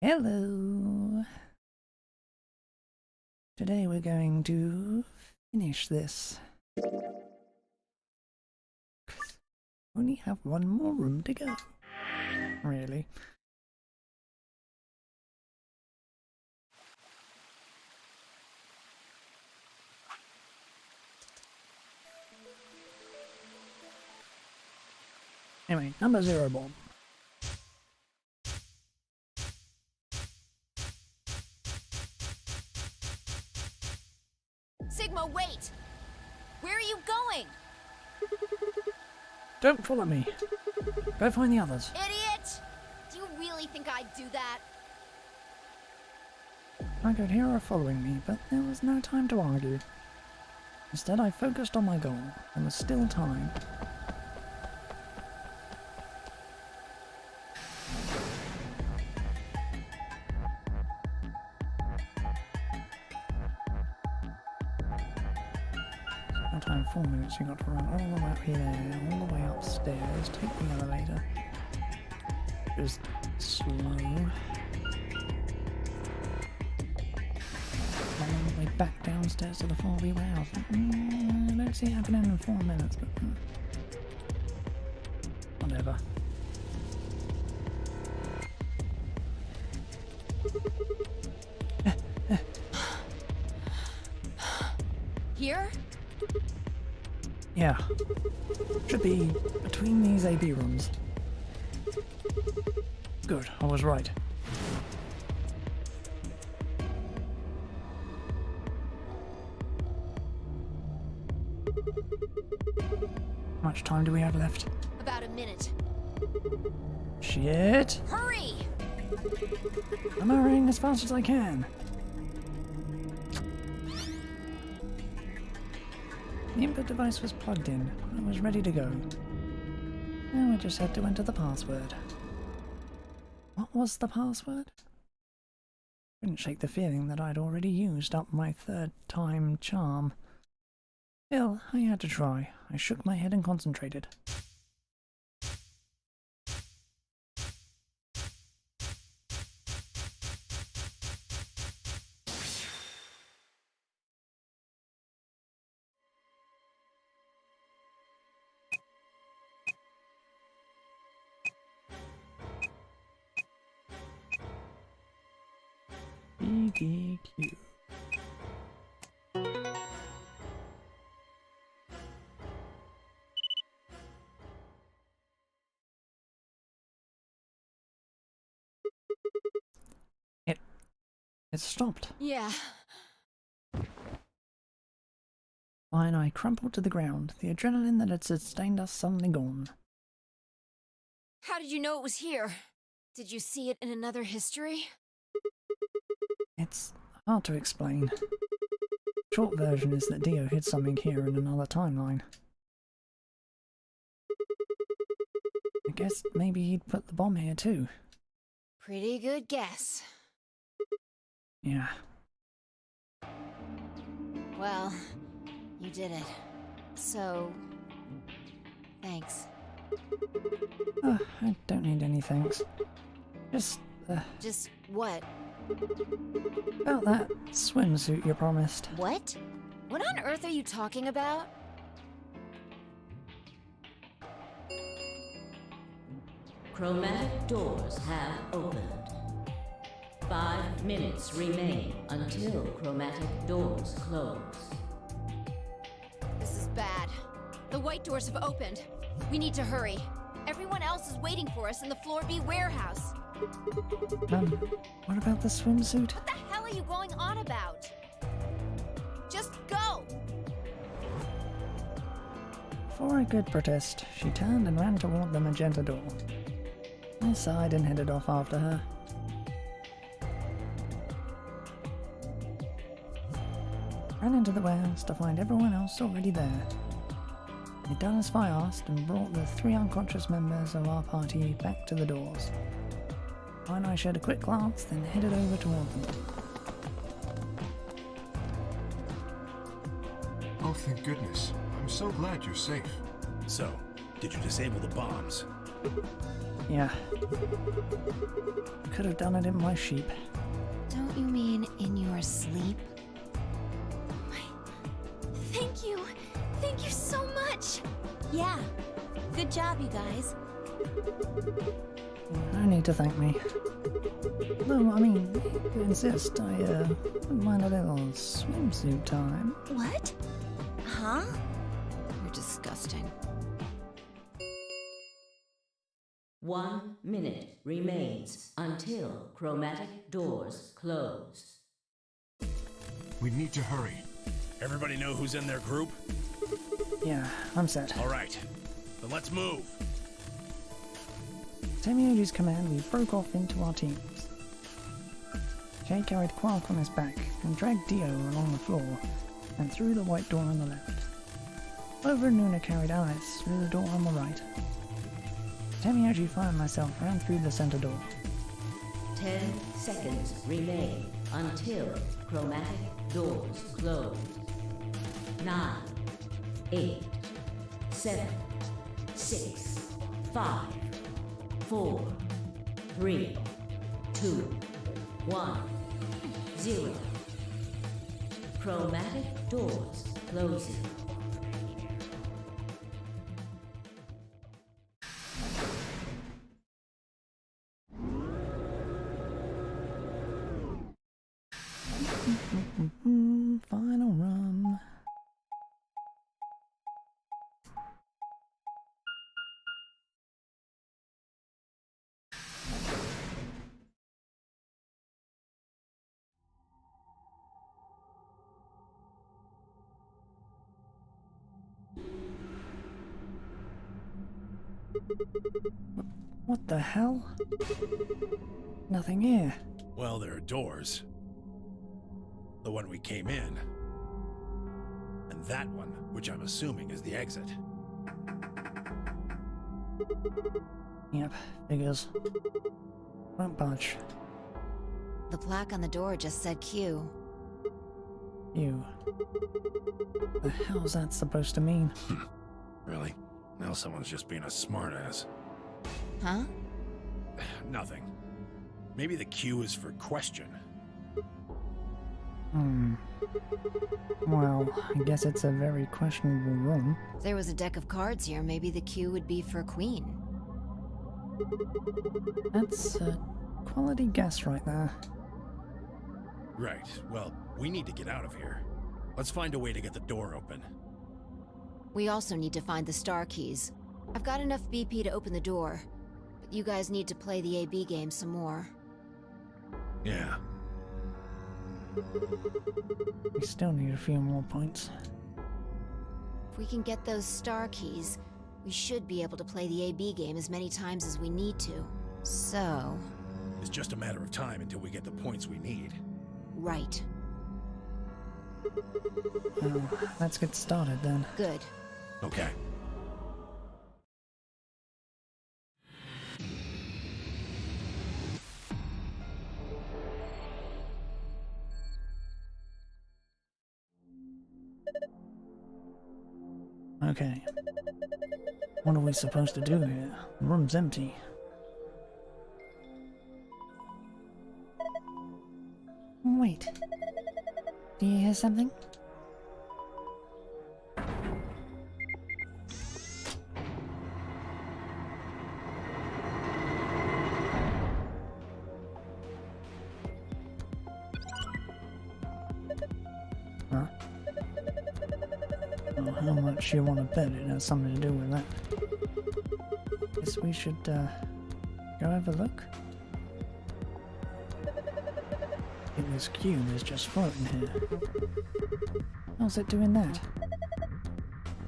Hello. Today we're going to finish this. Only have one more room to go. Really. Anyway, number 0 bomb. Sigma, wait! Where are you going? Don't follow me. Go find the others. Idiot! Do you really think I'd do that? I could hear her following me, but there was no time to argue. Instead, I focused on my goal. There was still time. No time, 4 minutes. You got to run all the way up here, all the way upstairs, take the elevator. Just slow. All the way back downstairs to the 4B warehouse. I don't see it happening in 4 minutes, but whatever. Here? Yeah. Should be between these AB rooms. Good, I was right. How much time do we have left? About a minute. Shit! Hurry! I'm hurrying as fast as I can. The input device was plugged in. I was ready to go. Now I just had to enter the password. What was the password? Couldn't shake the feeling that I'd already used up my 3rd time charm. Still, I had to try. I shook my head and concentrated. EDQ. It stopped. Yeah. Fine, I crumpled to the ground. The adrenaline that had sustained us suddenly gone. How did you know it was here? Did you see it in another history? It's hard to explain. Short version is that Dio hid something here in another timeline. I guess maybe he'd put the bomb here too. Pretty good guess. Yeah. Well, you did it. So, thanks. I don't need any thanks. Just what? About that swimsuit you promised. What? What on earth are you talking about? Chromatic doors have opened. 5 minutes remain until chromatic doors close. This is bad. The white doors have opened. We need to hurry. Everyone else is waiting for us in the Floor B warehouse. What about the swimsuit? What the hell are you going on about? Just go! Before I could protest, she turned and ran toward the magenta door. I sighed and headed off after her. Ran into the warehouse to find everyone else already there. They'd done as I asked and brought the 3 unconscious members of our party back to the doors. Fine, I shared a quick glance, then headed over toward them. Oh, thank goodness. I'm so glad you're safe. So, did you disable the bombs? Yeah. Could have done it in my sheep. Don't you mean in your sleep? Thank you! Thank you so much! Yeah. Good job, you guys. No need to thank me. Though, I mean, if you insist, I wouldn't mind a little swimsuit time. What? Huh? You're disgusting. 1 minute remains until chromatic doors close. We need to hurry. Everybody know who's in their group? Yeah, I'm set. All right, then let's move. Temioji's command, we broke off into our teams. Jay carried Quark on his back and dragged Dio along the floor and through the white door on the left. Clover and Nuna carried Alice through the door on the right. Temioji and myself ran through the center door. 10 seconds remain until chromatic doors close. 9, 8, 7, 6, 5, 4, 3, 2, 1, 0. Chromatic doors closing. Final run. What the hell? Nothing here. Well, there are doors. The one we came in. And that one, which I'm assuming is the exit. Yep, figures. Won't budge. The plaque on the door just said Q. You. The hell's that supposed to mean? Really? Now someone's just being a smartass. Huh? Nothing. Maybe the Q is for question. Well, I guess it's a very questionable room. If there was a deck of cards here, maybe the Q would be for Queen. That's a quality guess right there. Right. Well, we need to get out of here. Let's find a way to get the door open. We also need to find the star keys. I've got enough BP to open the door, but you guys need to play the AB game some more. Yeah. We still need a few more points. If we can get those star keys, we should be able to play the AB game as many times as we need to. So... It's just a matter of time until we get the points we need. right. Well, let's get started then. Good. Okay. Okay. What are we supposed to do here? The room's empty. Wait. Do you hear something? Huh? Well, how much you want to bet it has something to do with that? Guess we should, go have a look? I think this cube is just floating here. How's it doing that?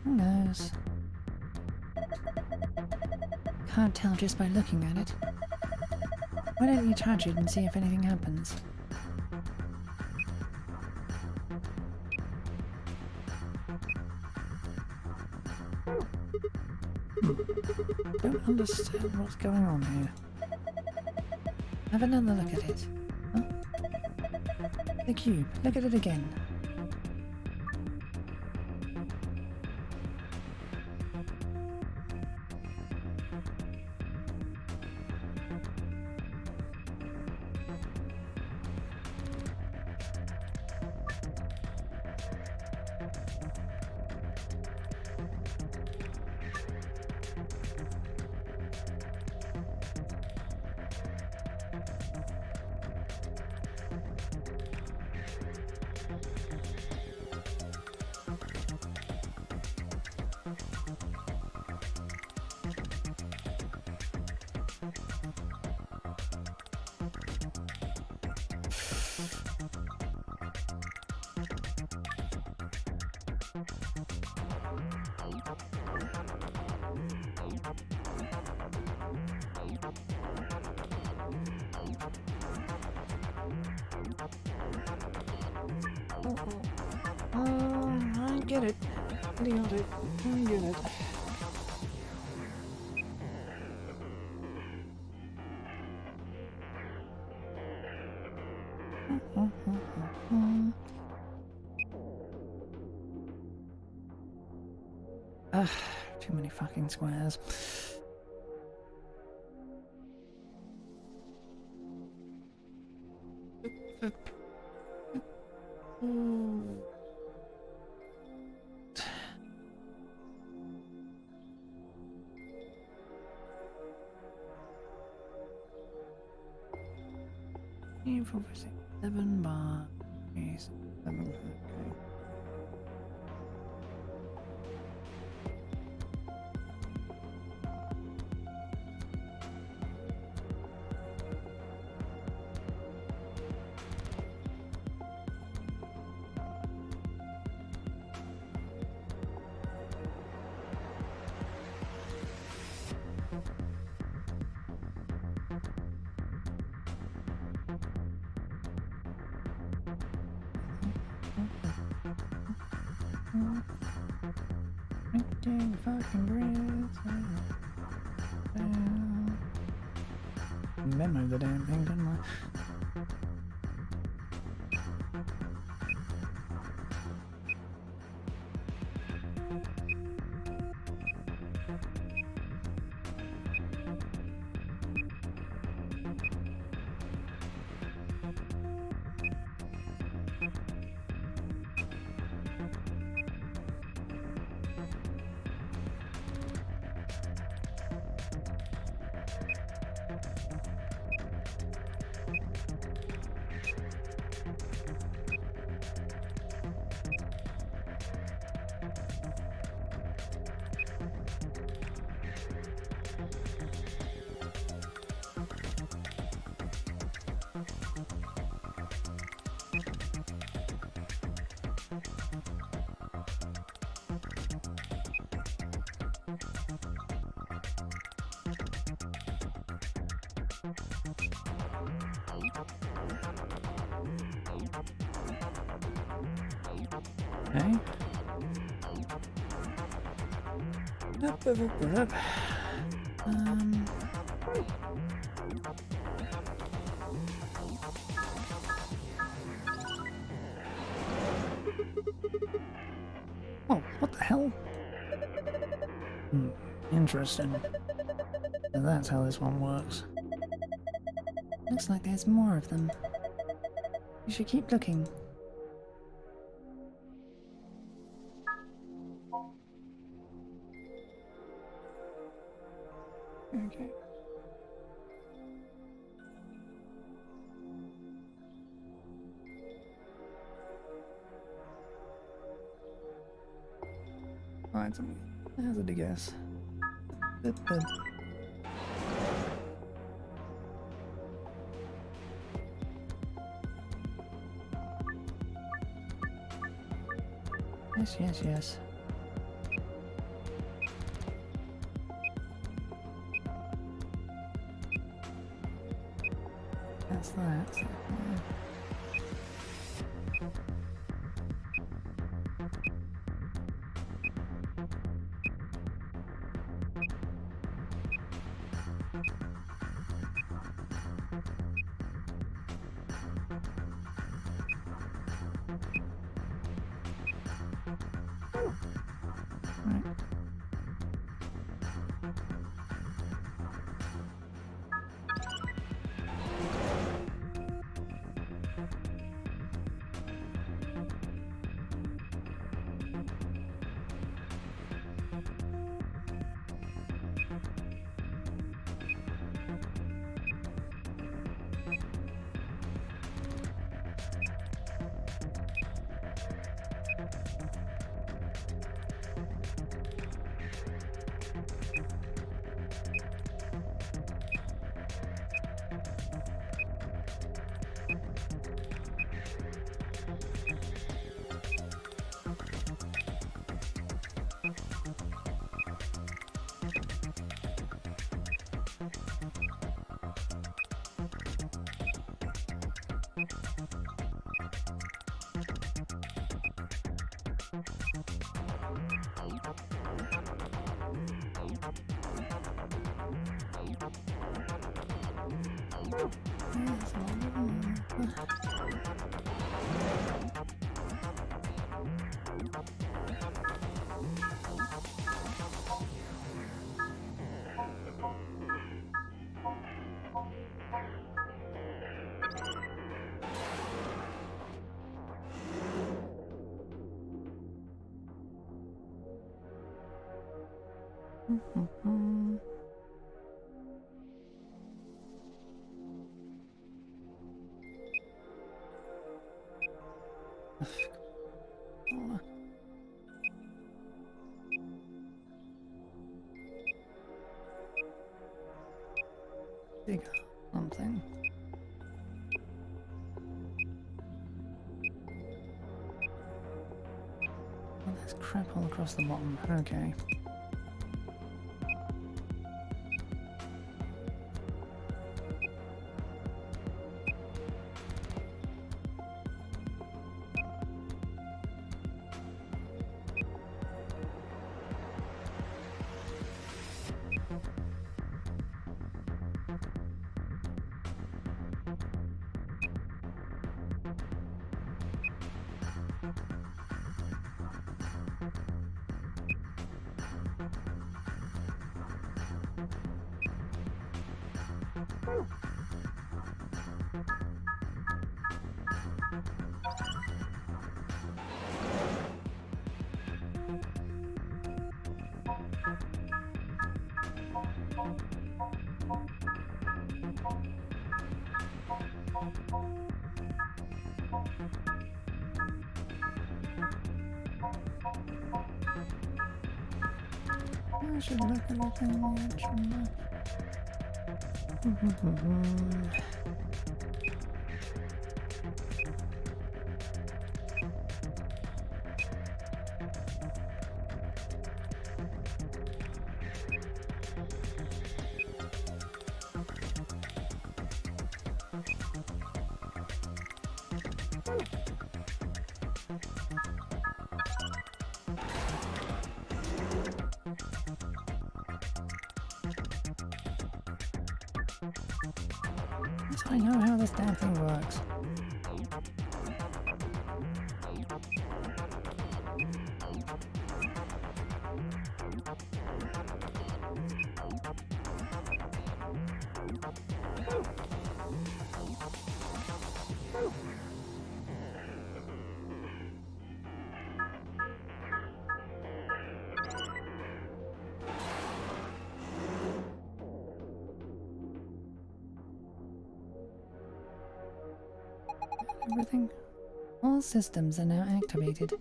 Who knows? Can't tell just by looking at it. Why don't you touch it and see if anything happens? Don't understand what's going on here. Have another look at it. Huh? The cube. Look at it again. I get it. Idiotic. I get it. Ugh, too many fucking squares. Four, 6, 7 bar. 7. Okay. Dang fucking breath. Memo the damn thing, didn't I? Okay. Up. Oh, what the hell? Interesting. So that's how this one works. Looks like there's more of them. You should keep looking. Okay. Find some hazard, I guess. Yes. That's that. Right. Dig something. Oh, there's crap all across the bottom. Okay. I should look at the thing. I know how this damn thing works. Everything? All systems are now activated.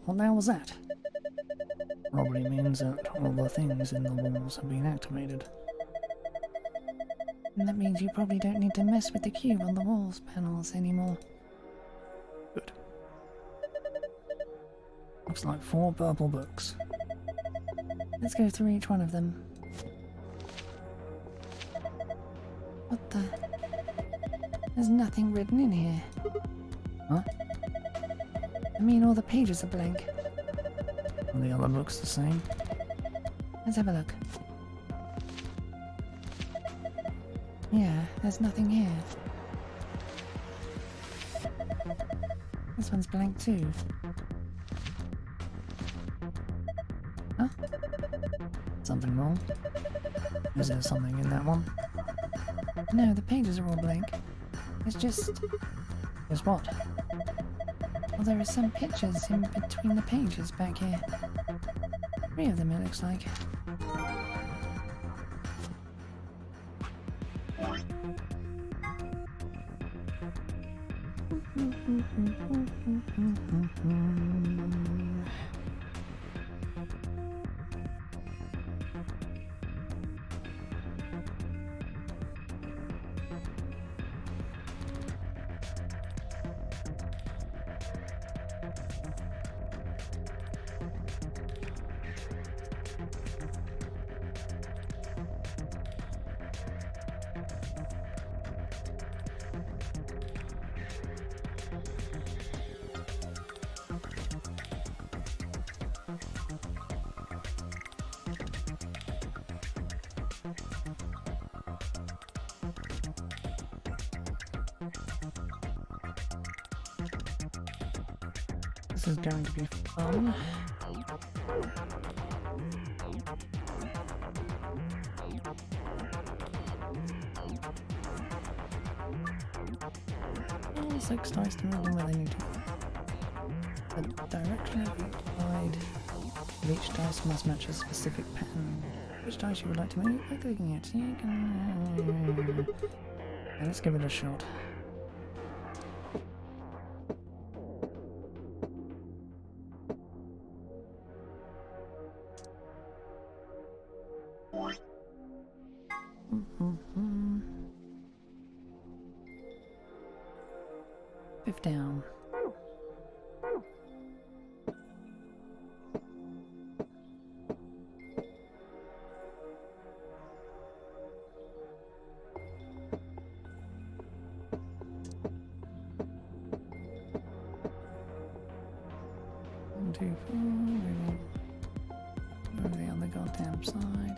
What the hell was that? Probably means that all the things in the walls have been activated. And that means you probably don't need to mess with the cube on the walls panels anymore. Good. Looks like 4 purple books. Let's go through each one of them. What the? There's nothing written in here. Huh? I mean, all the pages are blank. Are the other books the same? Let's have a look. Yeah, there's nothing here. This one's blank too. Huh? Something wrong? Is there something in that one? No, the pages are all blank. It's just... Just what? Well, there are some pictures in between the pages back here. 3 of them, it looks like. This is going to be fun. All 6 dice to move them where they need to. The direction of each side of each dice must match a specific pattern. Which dice you would like to move by clicking it. You can... Yeah, let's give it a shot. Fifth down. One, two, four, moving over the other goddamn side.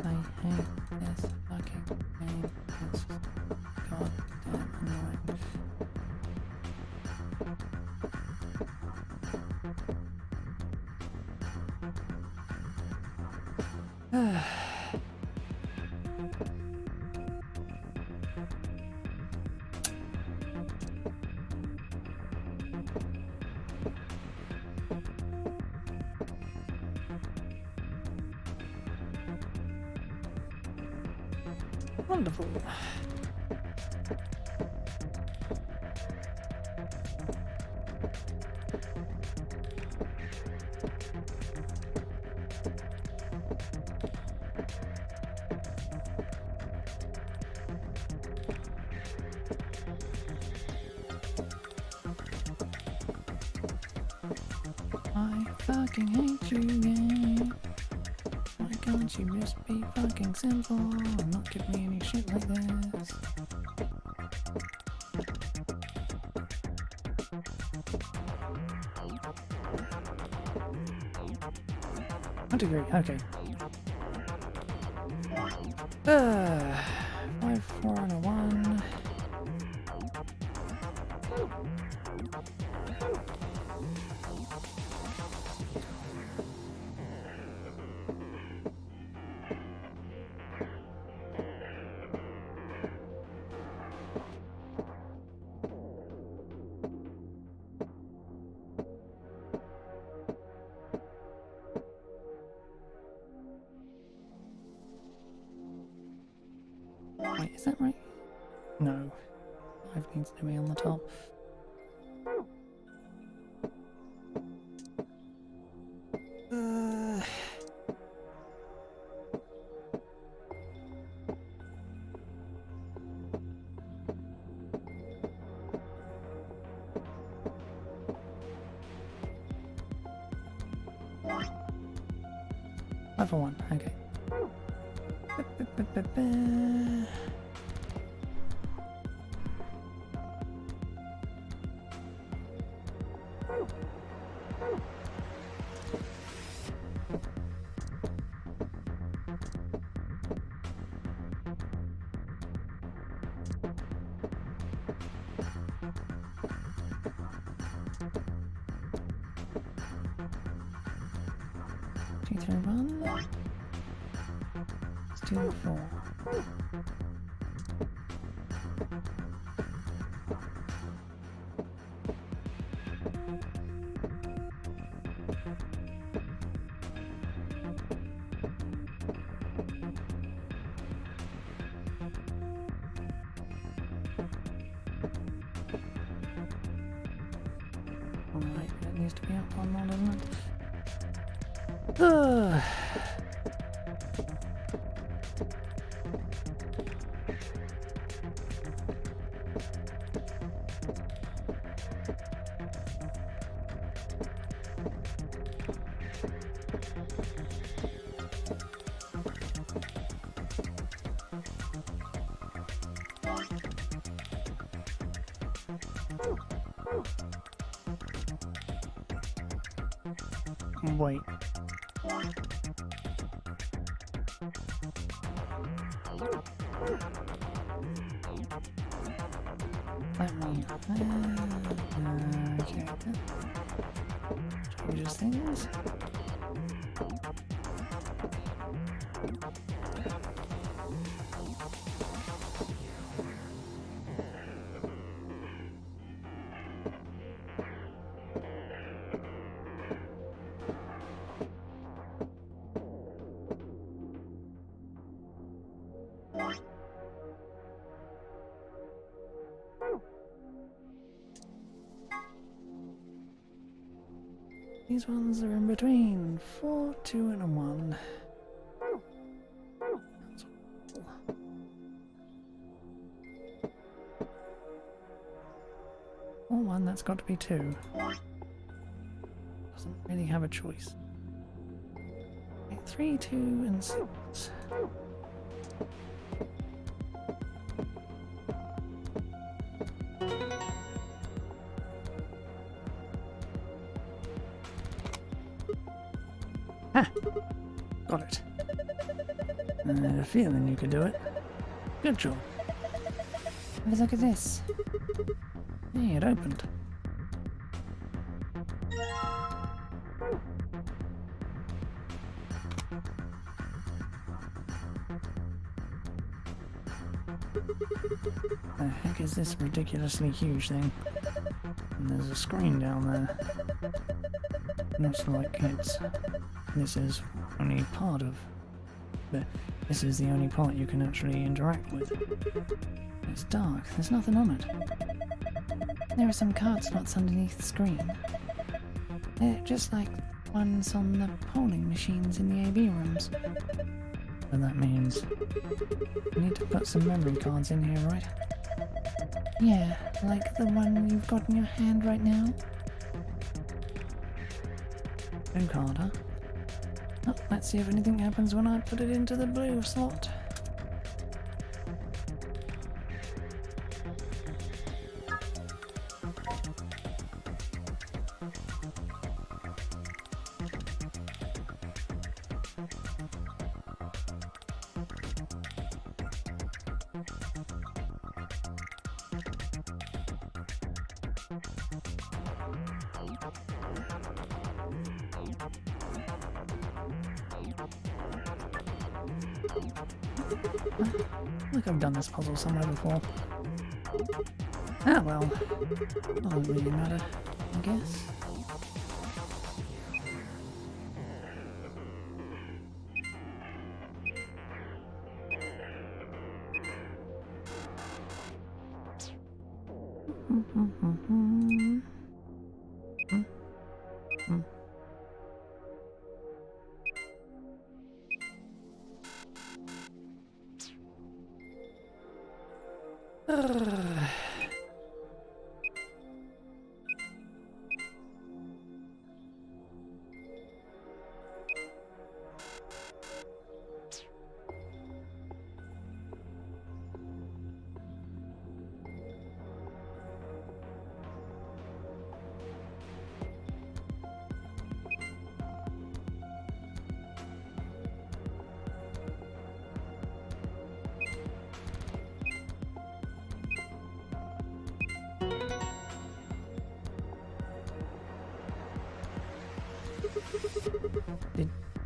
I hate this fucking game. It's goddamn annoying. Wonderful. I fucking hate you, game. Why can't you just be fucking simple and not give me any shit like this? I agree. Okay. 5, 4, and a 1. Wait, is that right? No. 5 needs to be on the top. Five for 1, okay. Two, three, 1. Let's do 4. Alright, it needs to be up one more, doesn't it? Wait. Let me... okay. Changes things. These ones are in between 4, 2, and a 1. Or 1, that's got to be 2. Doesn't really have a choice. Okay, 3, 2, and 6. Ha! Got it. I had a feeling you could do it. Good job. Have a look at this. Hey, it opened. The heck is this ridiculously huge thing? And there's a screen down there. Looks like this is only part of... but this is the only part you can actually interact with. It's dark, there's nothing on it. There are some card slots underneath the screen. They're just like ones on the polling machines in the AB rooms. So that means you need to put some memory cards in here, right? Yeah, like the one you've got in your hand right now. Blue card, huh? Oh, let's see if anything happens when I put it into the blue slot. Like I've done this puzzle somewhere before. Ah well, doesn't really matter, I guess.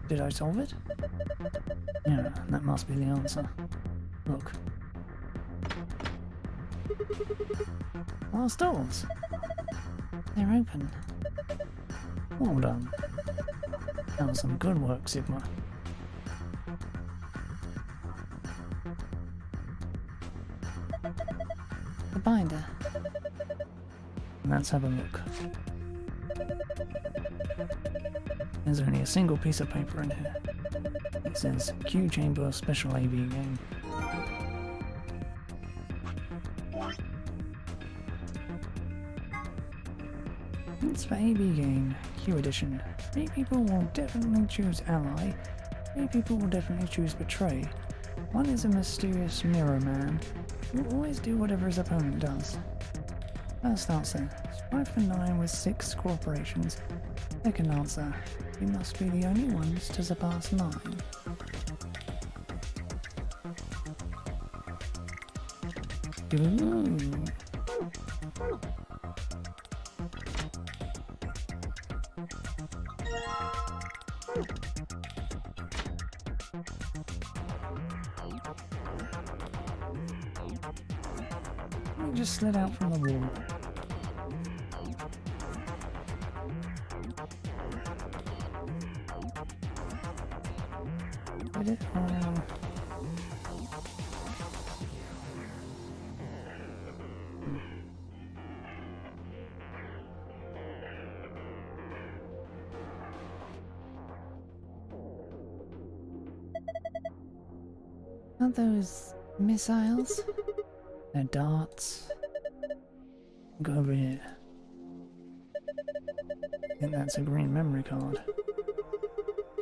Did I solve it? Yeah, that must be the answer. Look. Last doors. They're open. Well done. That was some good work, Sigma. The binder. Let's have a look. There's only a single piece of paper in here. It says Q Chamber Special AV Game. It's for AV Game, Q Edition. 3 people will definitely choose Ally. 3 people will definitely choose Betray. 1 is a mysterious mirror man who will always do whatever his opponent does. First answer. Strive for 9 with 6 corporations. Second answer. We must be the only ones to surpass 9. Ooh. I just slid out from the wall. Did it? Are those missiles? They're darts. Go over here. I think that's a green memory card.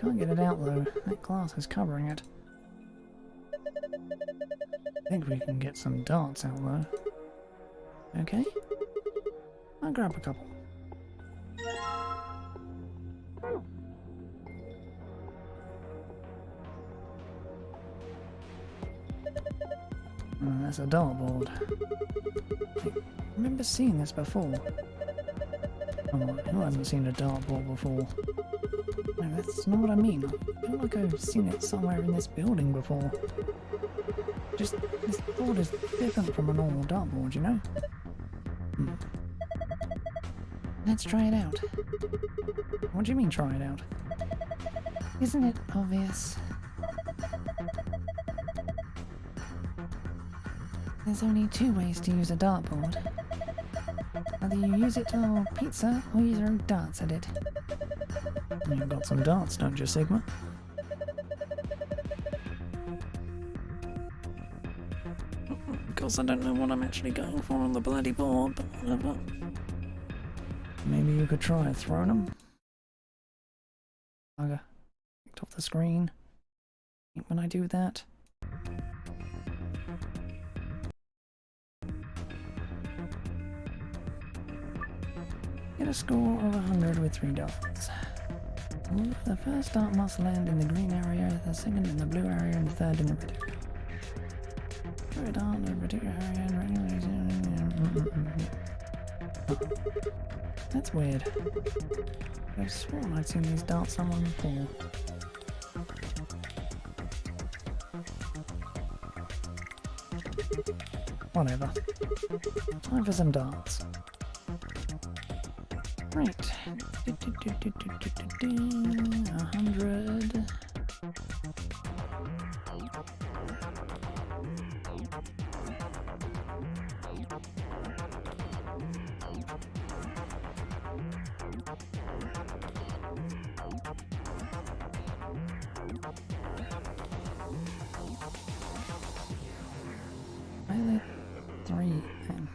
Can't get it out though. That glass is covering it. I think we can get some darts out though. Okay. I'll grab a couple. Oh, that's a dartboard. I remember seeing this before. Come on, who hasn't seen a dartboard before? No, that's not what I mean. I feel like I've seen it somewhere in this building before. Just, this board is different from a normal dartboard, you know? Let's try it out. What do you mean try it out? Isn't it obvious? There's only 2 ways to use a dartboard. Either you use it to hold pizza, or you throw darts at it. You've got some darts, don't you, Sigma? Of course, I don't know what I'm actually going for on the bloody board, but whatever. Maybe you could try throwing them. Bugger. Picked off the screen. When I do that. Get a score of 100 with 3 darts. The first dart must land in the green area, the second in the blue area, and the third in the red area. Throw a dart in the particular area and that's weird. I've sworn I'd seen these darts somewhere before. Whatever. Time for some darts. Right. 100. Pilot 3 and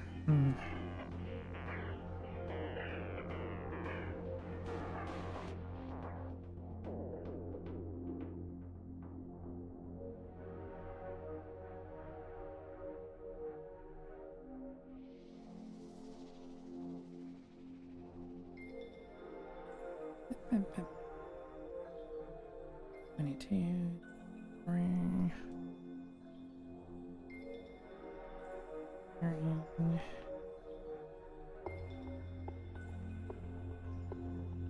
Pip, pip. 22, 3,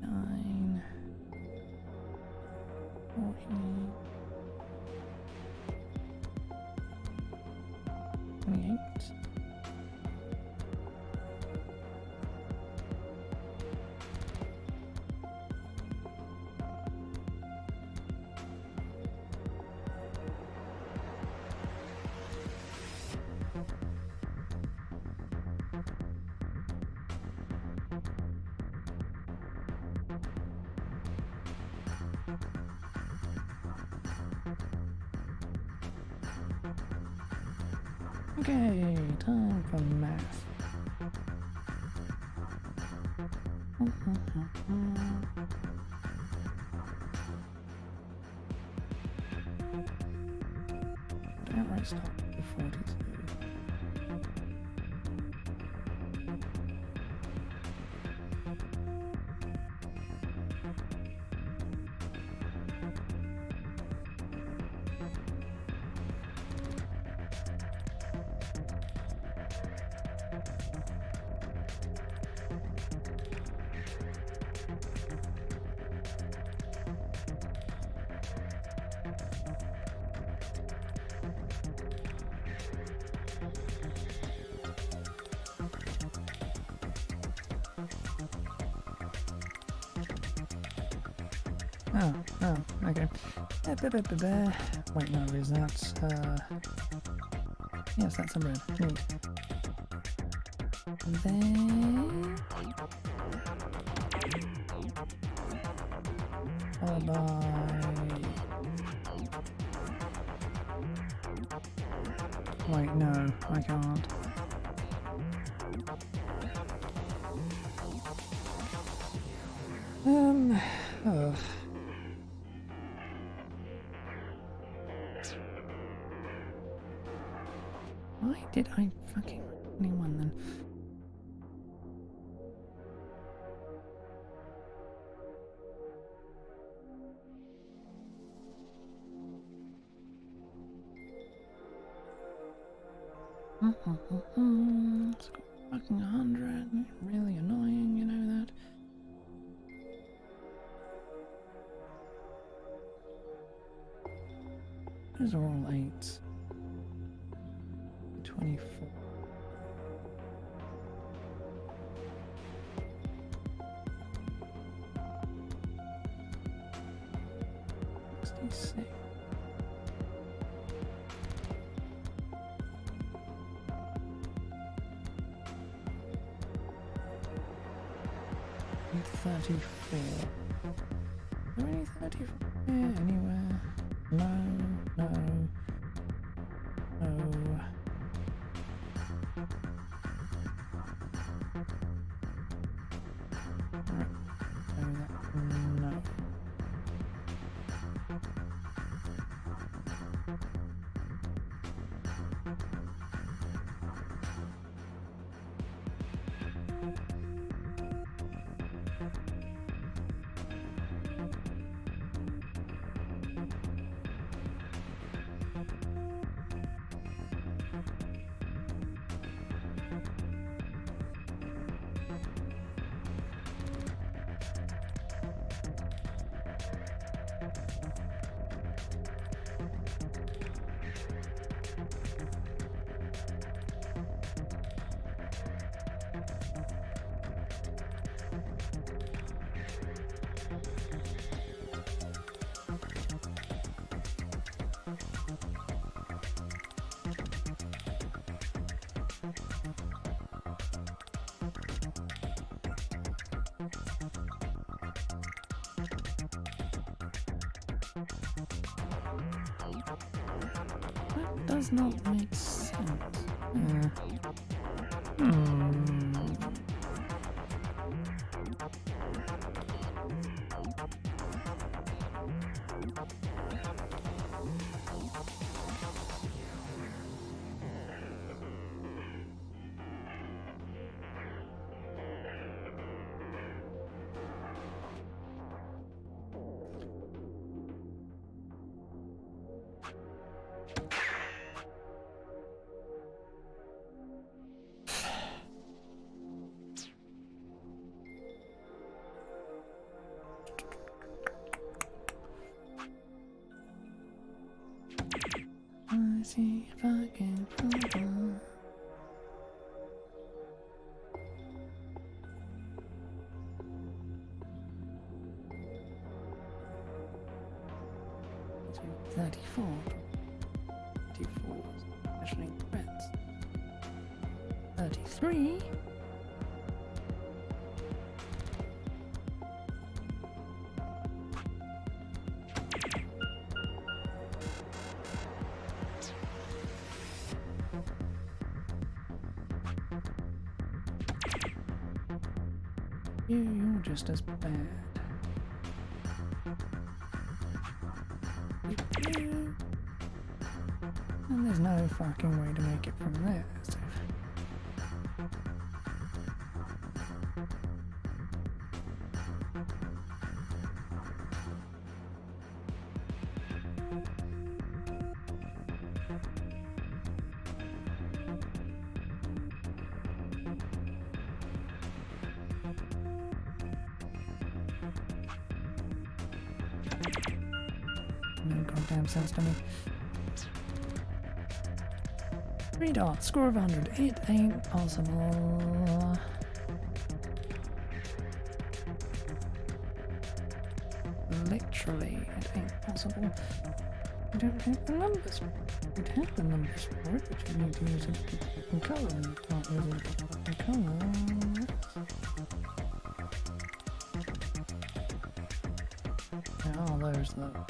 9, 14, 28. Okay, time for math. Outright stop to 42. Oh, okay. Wait, no, is that, yes, that's a red. Neat. And then... followed by... Wait, no, I can't. Ugh. Why did I fucking anyone then? It's got fucking 100. Really annoying, you know that. Those are all 8s. 24. $66. $34. Are there any 34 here anywhere? No, no, no. Right. No. That does not make sense. Let's see if I can hold on. It's 34. 34, especially threats. 33. You're just as bad. And there's no fucking way to make it from there. So. No goddamn sense to me. 3 dots, score of 100. It ain't possible. literally, it ain't possible. You don't have the numbers. You'd have the numbers for it, but you need to use a different colour, and you can't use a different colour. How are those though?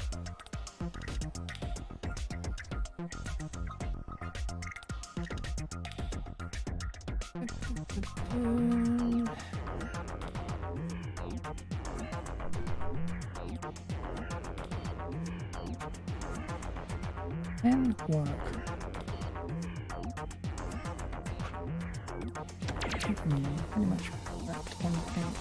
And work. Pretty much wrapped on out.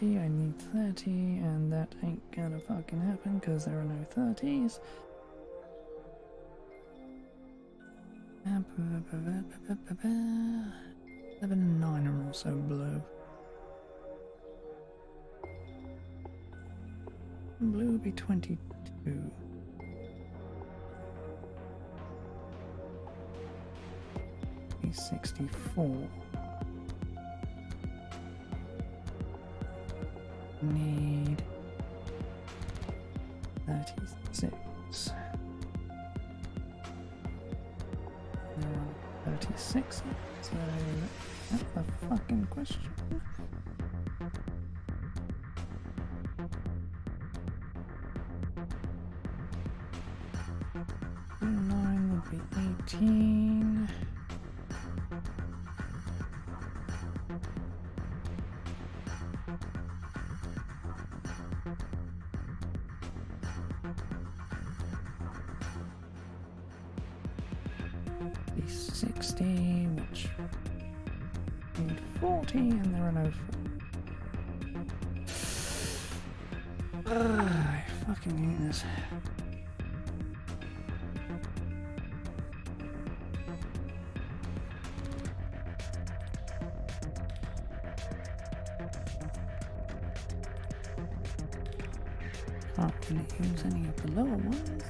I need 30, and that ain't gonna fucking happen because there are no 30s. 7 and 9 are also blue. Blue would be 22. Be 64. Need 36. There are 36, so that's the fucking question. 9 would be 18. Be 60, which need 40, and there are no 4. I fucking hate this. Can't really use any of the lower ones.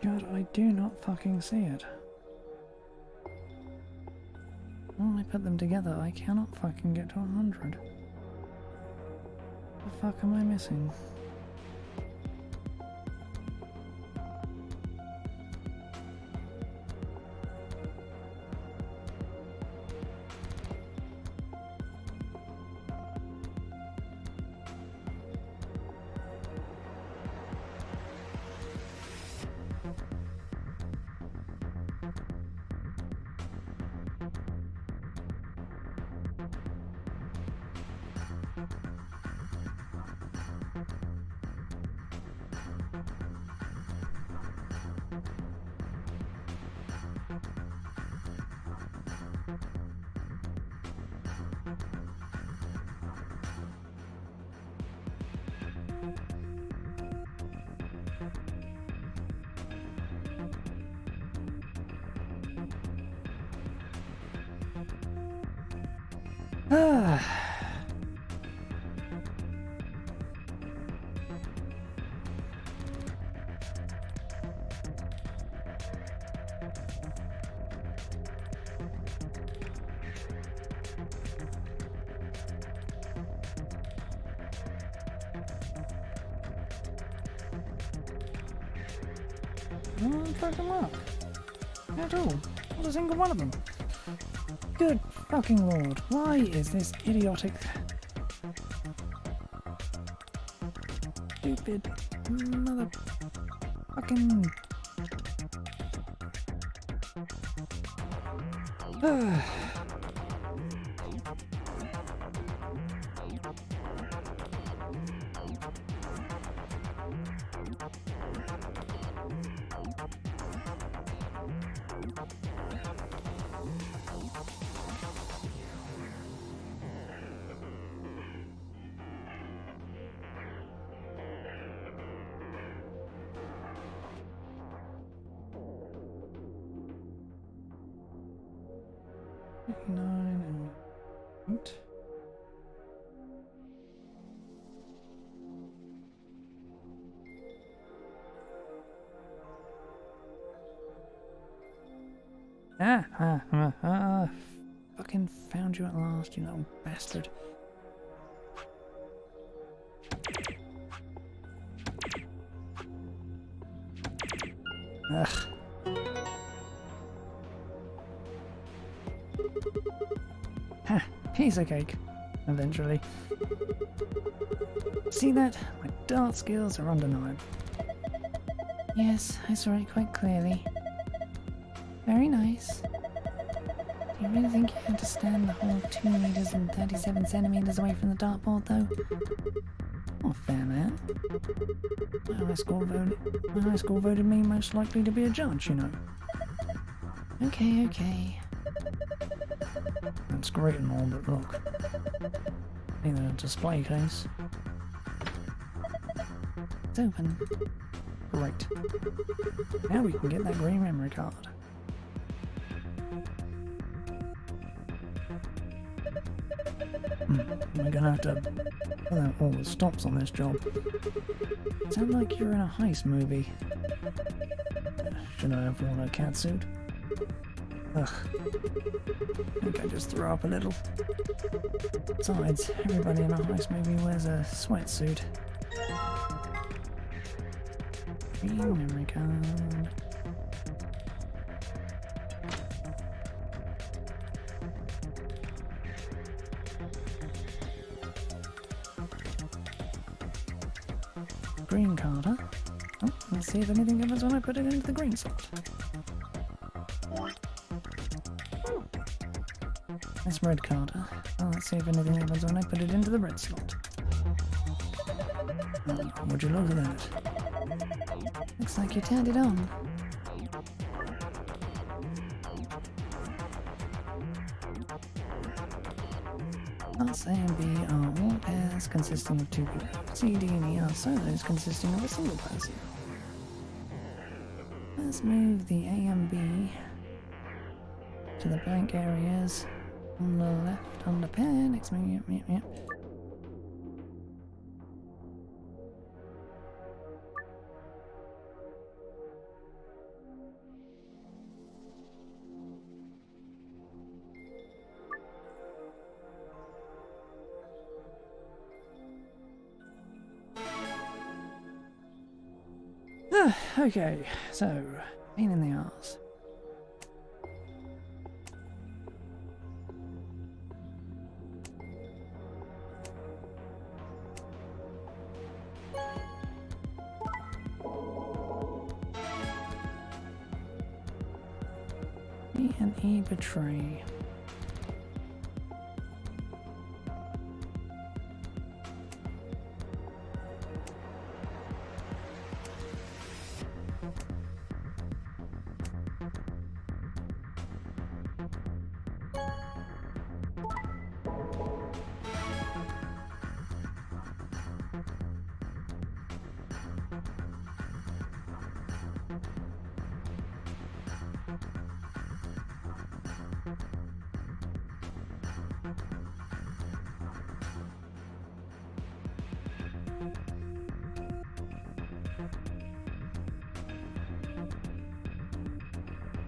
God, I do not fucking see it. When I put them together, I cannot fucking get to 100. What the fuck am I missing? One fucking mark. At all. Not a single one of them. Good fucking lord. Why is this idiotic... stupid... mother... fucking... Nine and 8. Fucking found you at last, you little bastard. Ugh. Ha! Piece of cake. Eventually. See that? My dart skills are undeniable. Yes, I saw it quite clearly. Very nice. Do you really think you had to stand the whole 2 meters and 37 centimeters away from the dartboard, though? Not fair, man. My high school voted me most likely to be a judge, you know. Okay, okay. That's great and all, but look. Need a display case. It's open. Great. Now we can get that green memory card. We're gonna have to pull out all the stops on this job. Sounds like you're in a heist movie. Should I have worn a catsuit? Ugh. I think I just threw up a little. Besides, everybody in a heist movie wears a sweatsuit. Green memory card. Green card, huh? Oh, let's see if anything happens when I put it into the green slot. Nice red card, huh? Oh, let's see if anything happens when I put it into the red slot. Oh, would you look at that? Looks like you turned it on. Class A and B are all pairs consisting of 2 people. C, D, and E are solos consisting of a single person. Let's move the A and B to the blank areas on the left on the pair. Next one, yep. Okay, so, pain in the arse. B and E betray.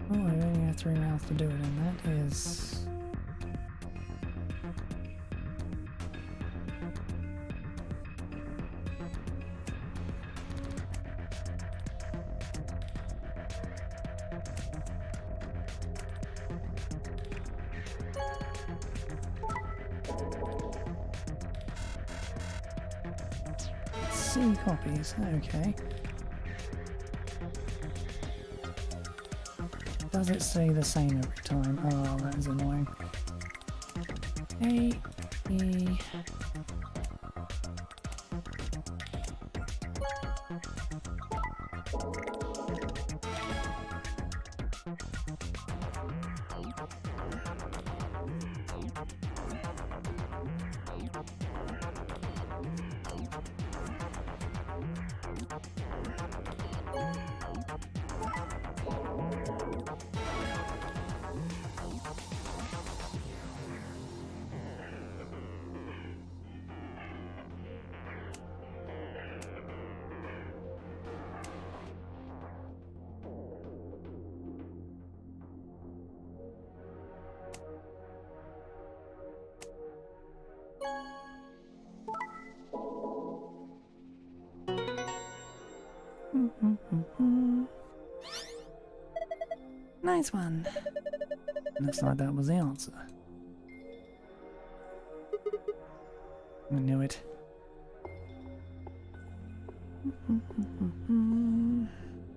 Oh, I only have 3 rounds to do it, and that is... see copies. Okay. Does it say the same every time? Oh, that is annoying. A, E. Nice one. Looks like that was the answer. I knew it.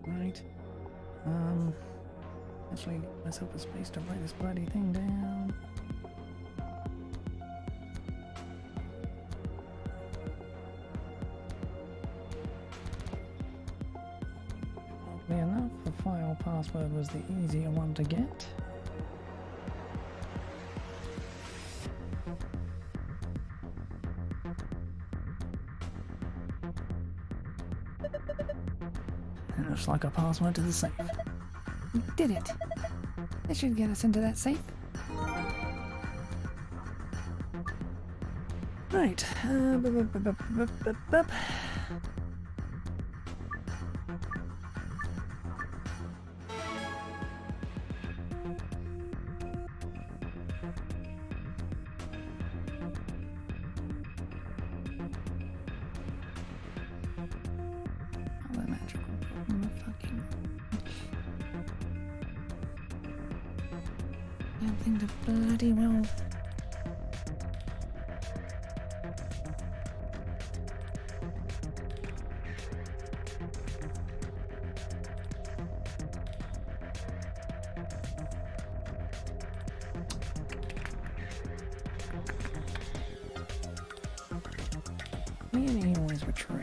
Right. Actually, give myself a space to write this bloody thing down. Oddly enough, the file password was the easier one to get. It looks like a password to the safe. We did it! This should get us into that safe. Right. The magical problem of fucking damn thing to bloody well. Really always betray.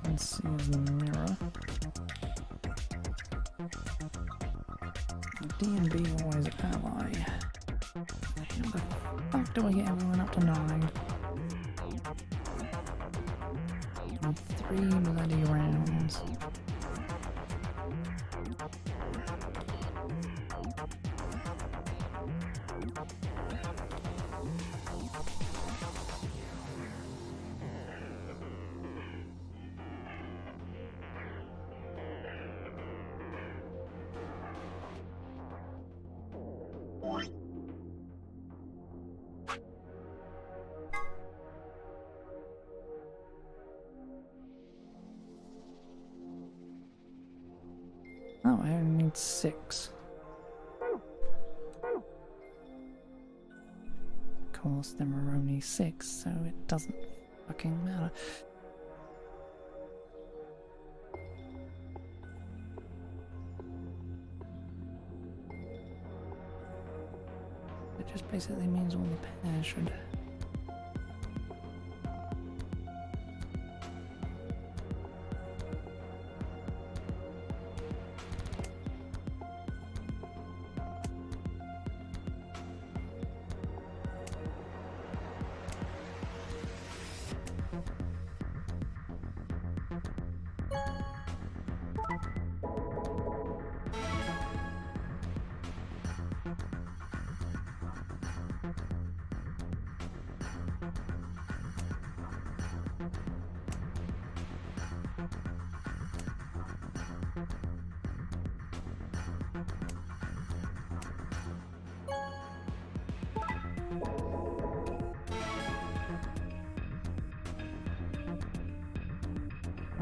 Let's see is the mirror. D&B always ally. How the fuck do I get everyone up to 9? And 3 bloody rounds. Oh, I only need 6. Of course, there are only 6, so it doesn't fucking matter. It just basically means all the pairs should.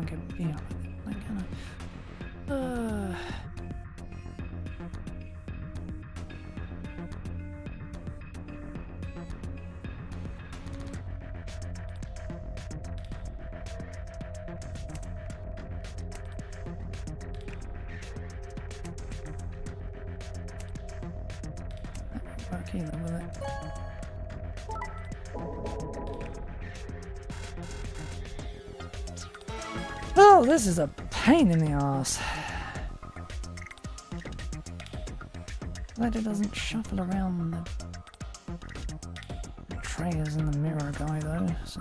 Okay, yeah, I kinda. work either, will it? Oh, this is a pain in the ass. Glad it doesn't shuffle around the trays in the mirror guy though, so...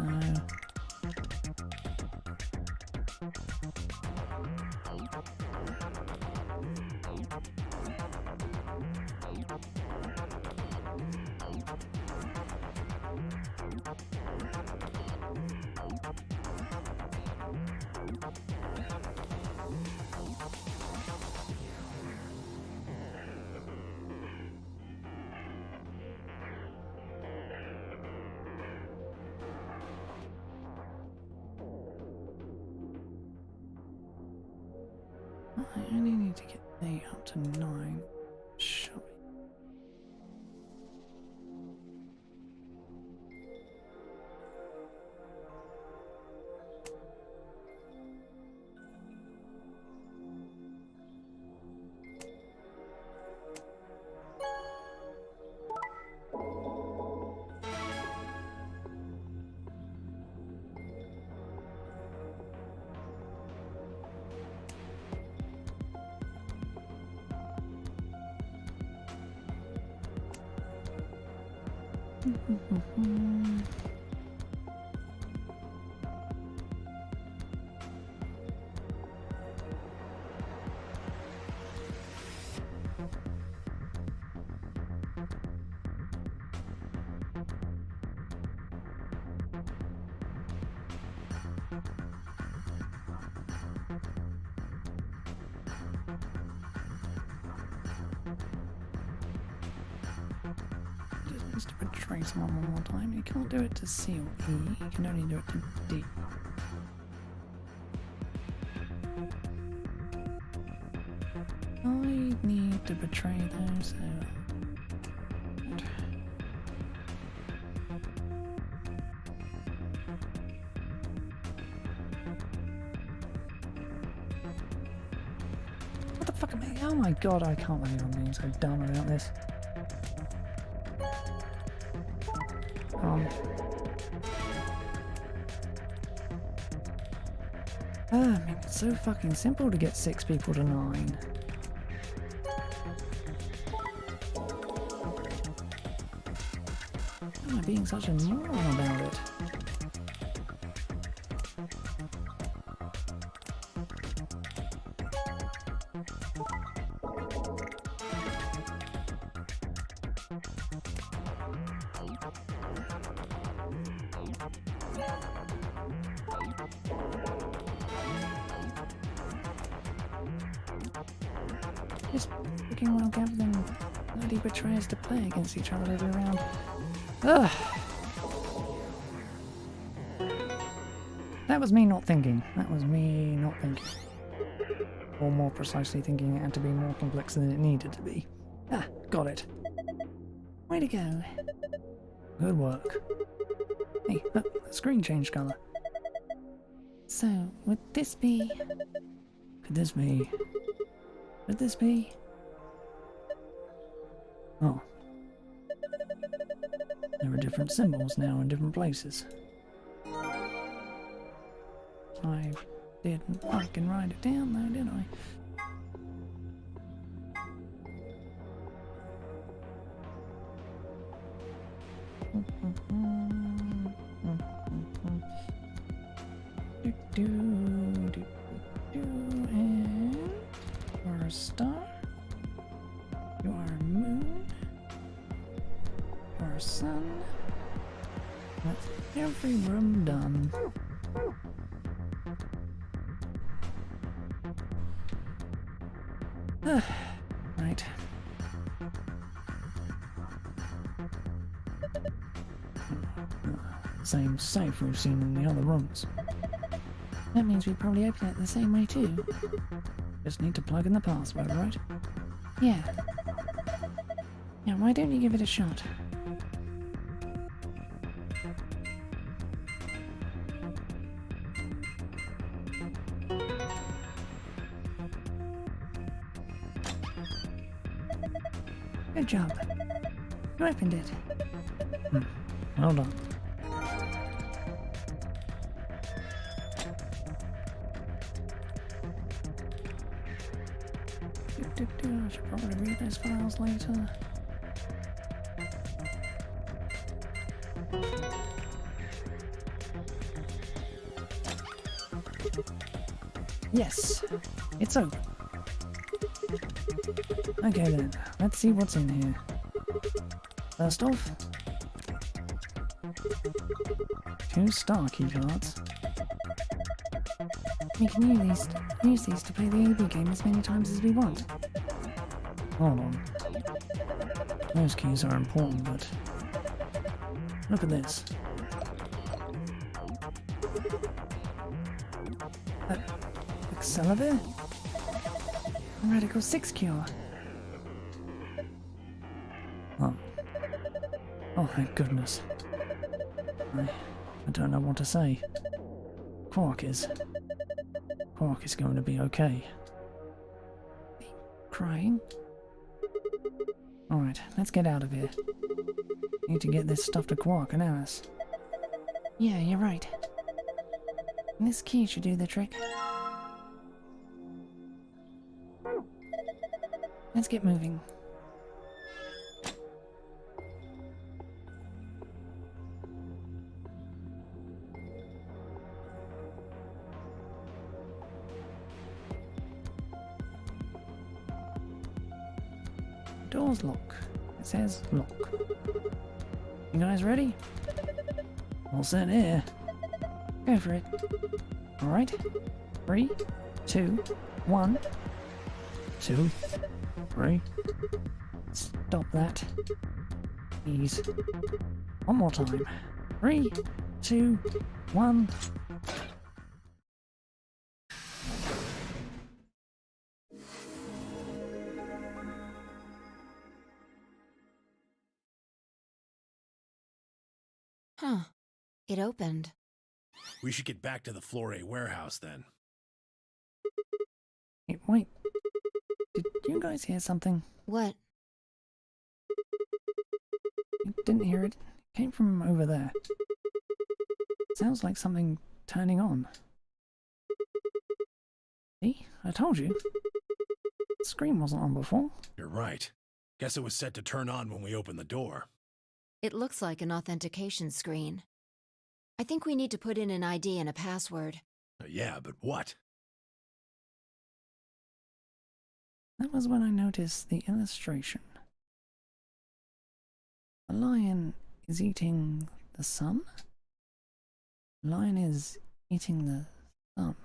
I only need to get me up to 9. Shall we? Just needs to betray someone one more time. You can't do it to C or E, you can only do it to D. I need to betray those. What the fuck am I? Oh my god, I can't believe I'm being so dumb about this. I mean, it's so fucking simple to get 6 people to 9. Why am I being such a moron about it? Just freaking well gather them bloody betrayers to play against each other every round. Ugh! That was me not thinking. That was me not thinking. Or more precisely thinking it had to be more complex than it needed to be. Ah, got it. Way to go. Good work. Hey, look, the screen changed colour. So, would this be... Could this be... Would this be... Oh. There are different symbols now in different places. I didn't fucking write it down though, did I? And you are a star. You are a moon. You are a sun. That's every room done. Right. Same safe we've seen in the other rooms. That means we probably open it the same way too. Just need to plug in the password, right? Yeah. Now why don't you give it a shot? Good job. You opened it. Well done. I should probably read those files later. Yes, it's open. Okay then, let's see what's in here. First off, 2 star keycards. We can use these to play the AB game as many times as we want. Hold on. Those keys are important, but look at this. Accelerate? Radical 6 cure. Oh. Oh, thank goodness. I don't know what to say. Quark is going to be okay. Crying? Alright, let's get out of here. Need to get this stuff to Quark and Alice. Yeah, you're right. This key should do the trick. Let's get moving. Door's lock. It says lock. You guys ready? All set here. Go for it. Alright. 3, 2, 1. 2, 3. Stop that. Please. One more time. 3, 2, 1. Huh. It opened. We should get back to the Floor A warehouse then. Hey, wait. Did you guys hear something? What? I didn't hear it. It came from over there. Sounds like something turning on. See? I told you. The screen wasn't on before. You're right. Guess it was set to turn on when we opened the door. It looks like an authentication screen. I think we need to put in an ID and a password. Yeah, but what? That was when I noticed the illustration. A lion is eating the sun? A lion is eating the sun.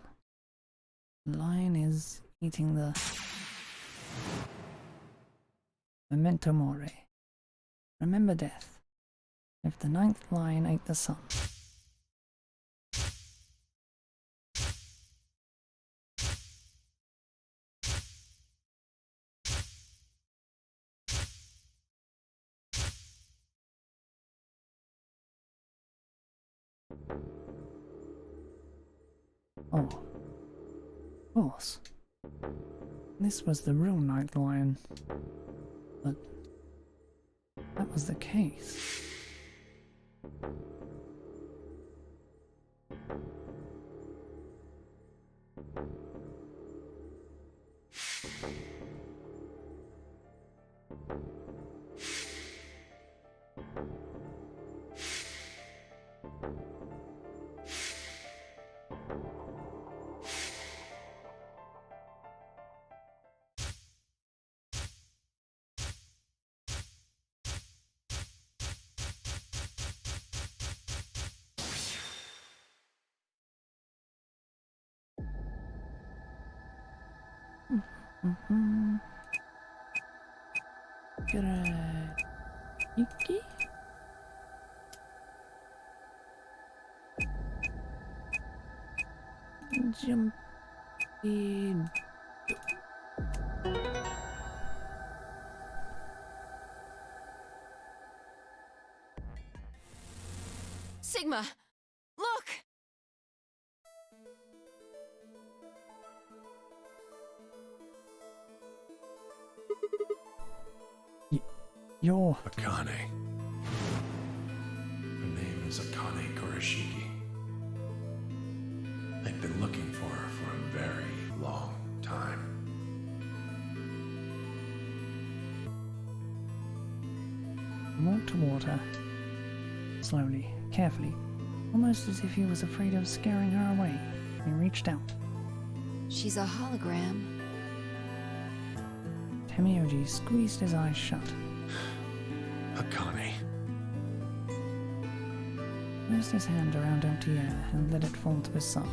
A lion is eating the... Memento mori. Remember death. If the 9th lion ate the sun. Oh, of course. This was the real 9th lion. But that was the case. Iki? Jump in. Sigma! Look! You're... Akane. Her name is Akane Kurashiki. I've been looking for her for a very long time. He walked toward her. Slowly, carefully, almost as if he was afraid of scaring her away. He reached out. She's a hologram. Temioji squeezed his eyes shut. Akane. Placed his hand around empty air and let it fall to his side.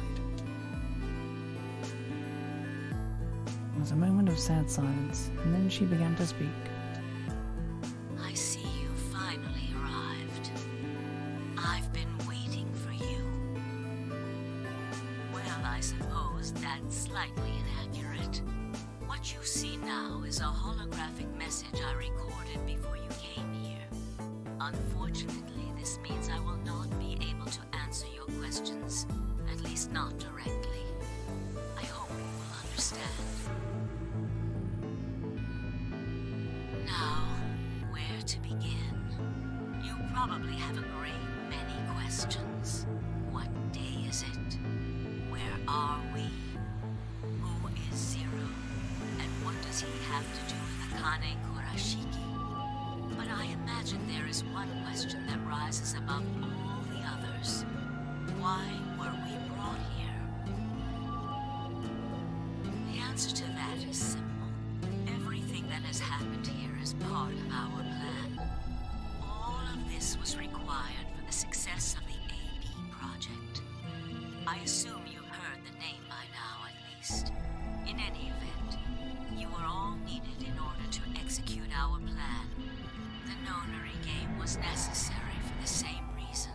There was a moment of sad silence, and then she began to speak. I see you finally arrived. I've been waiting for you. Well, I suppose that's slightly inaccurate. What you see now is a holographic message I recorded before you came here. Unfortunately, this means I will not be able to answer your questions, at least not directly. I hope you will understand. Now, where to begin? You probably have a great many questions. What day is it? Where are we? Who is Zero? And what does he have to do with Akane Kurashiki? But I imagine there is one question that rises above all the others. Why were we brought here? The answer to that is simple. Everything that has happened here is part of our plan. All of this was required for the success of the AB project. I assume you heard the name by now, at least. In any event, you were all needed in order to execute our plan. The nonary game was necessary for the same reason.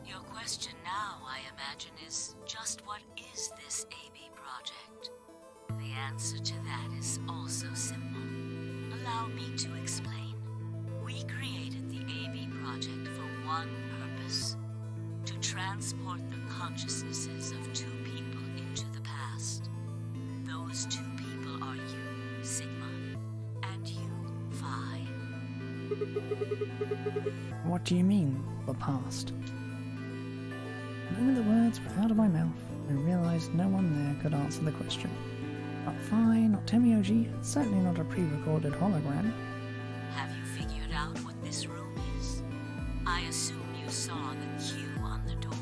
Your question now, I imagine, is just what is this AB project? The answer to that is also simple. Allow me to explain. We created the AB project for one purpose: to transport the consciousnesses of two people into the past. Those two people are you, Sigma, and you, Phi. What do you mean, the past? The moment the words were out of my mouth, I realized no one there could answer the question. Not Phi, not Temioji, certainly not a pre-recorded hologram. Have you figured out what this room is? I assume you saw the Q on the door.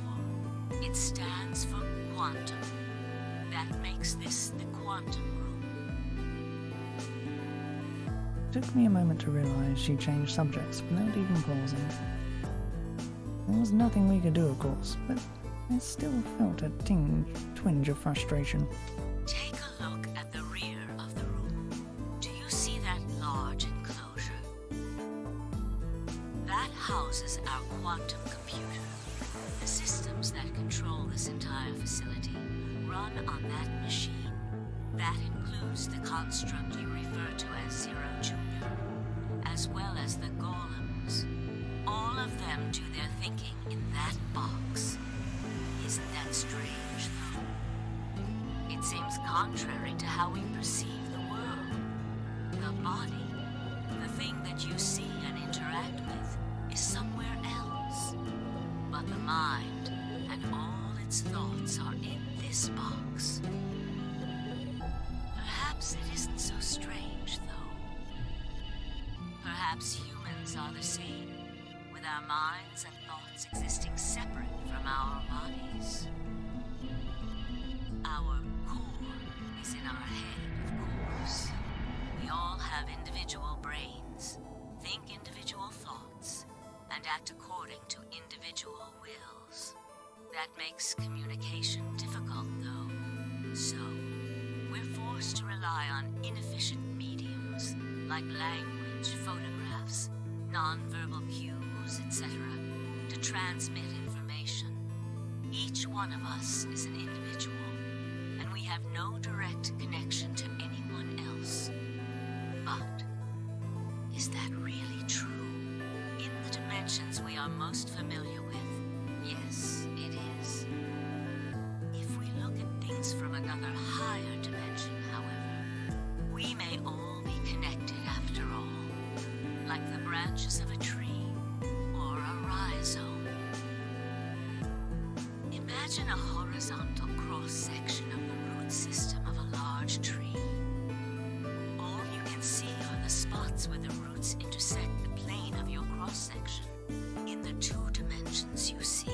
It stands for quantum. That makes this the quantum room. It took me a moment to realize she changed subjects without even pausing. There was nothing we could do, of course, but I still felt a twinge of frustration. Take a look at the rear of the room. Do you see that large enclosure? That houses our quantum computer. The systems that control this entire facility run on that machine. That includes the construct you refer to as Zero Jr., as well as the golems. All of them do their thinking in that box. Isn't that strange, though? It seems contrary to how we perceive the world. The body, the thing that you see and interact with, is somewhere else. But the mind and all its thoughts are in this box. Perhaps it isn't so strange, though. Perhaps humans are the same, with our minds and thoughts existing separate from our bodies. Our core is in our head, of course. We all have individual brains, think individual thoughts, and act according to individual wills. That makes communication difficult, though. So, we're forced to rely on inefficient mediums, like language, photographs, non-verbal cues, etc., to transmit information. Each one of us is an individual, and we have no direct connection to anyone else. But, is that really true? In the dimensions we are most familiar with, yes, it is. If we look at things from another higher dimension, however, we may all be connected after all. like the branches of a tree or a rhizome. Imagine a horizontal cross-section of the root system of a large tree. All you can see are the spots where the roots intersect the plane of your cross-section. In the 2 dimensions you see,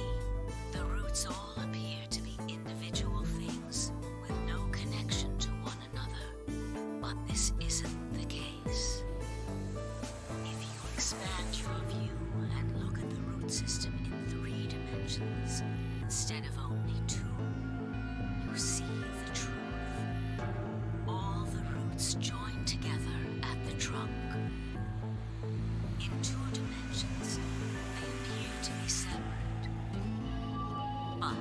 the roots all appear to be individual things with no connection to one another. But this isn't the case. If you expand your view and look at the root system in 3 dimensions instead of only 2, you see the truth. All the roots join together at the trunk. In 2 dimensions, they appear to be separate. But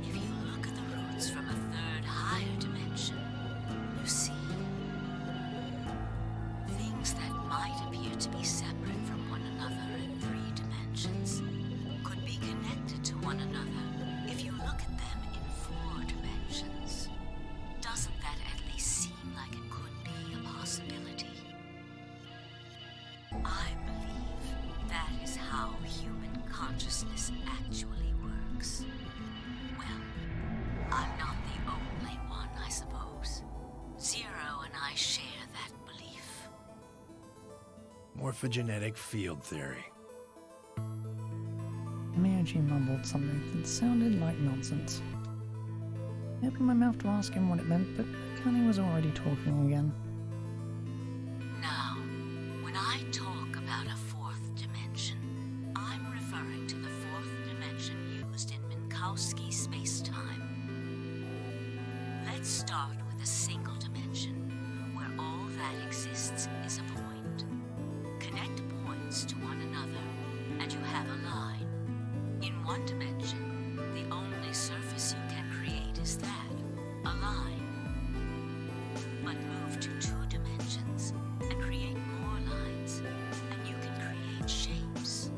if you look at the roots from a 3rd higher dimension, you see things that might appear to be separate from one another in 3 dimensions could be connected to one another if you look at them in 4 dimensions. Doesn't that at least seem like it could be a possibility? I believe that is how human consciousness actually works. Well, I'm not the only one, I suppose. Zero and I share that belief. Morphogenetic field theory. Miyagi mumbled something that sounded like nonsense. I opened my mouth to ask him what it meant, but Connie was already talking again. Now, when I talk about a 4th dimension, I'm referring to the 4th dimension used in Minkowski space-time. Let's start with a single dimension, where all that exists is a point. Connect points to one another, and you have a line. In 1 dimension, the only surface you can create is that, a line. But move to 2 dimensions and create more lines, and you can create shapes.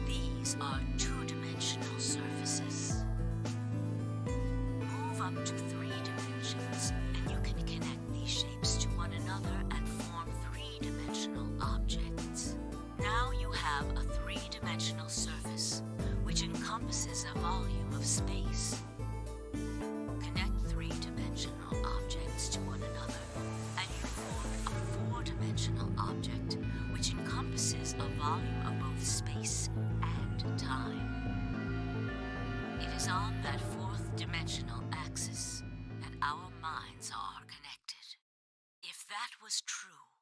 These are 2-dimensional surfaces. Move up to 3 dimensions, and you can connect these shapes to one another and form 3-dimensional objects. Now you have a 3-dimensional surface, which encompasses a volume of space. Connect 3-dimensional objects to one another, and you form a 4-dimensional object, which encompasses a volume of both space and time. It is on that 4th dimensional axis that our minds are connected. If that was true,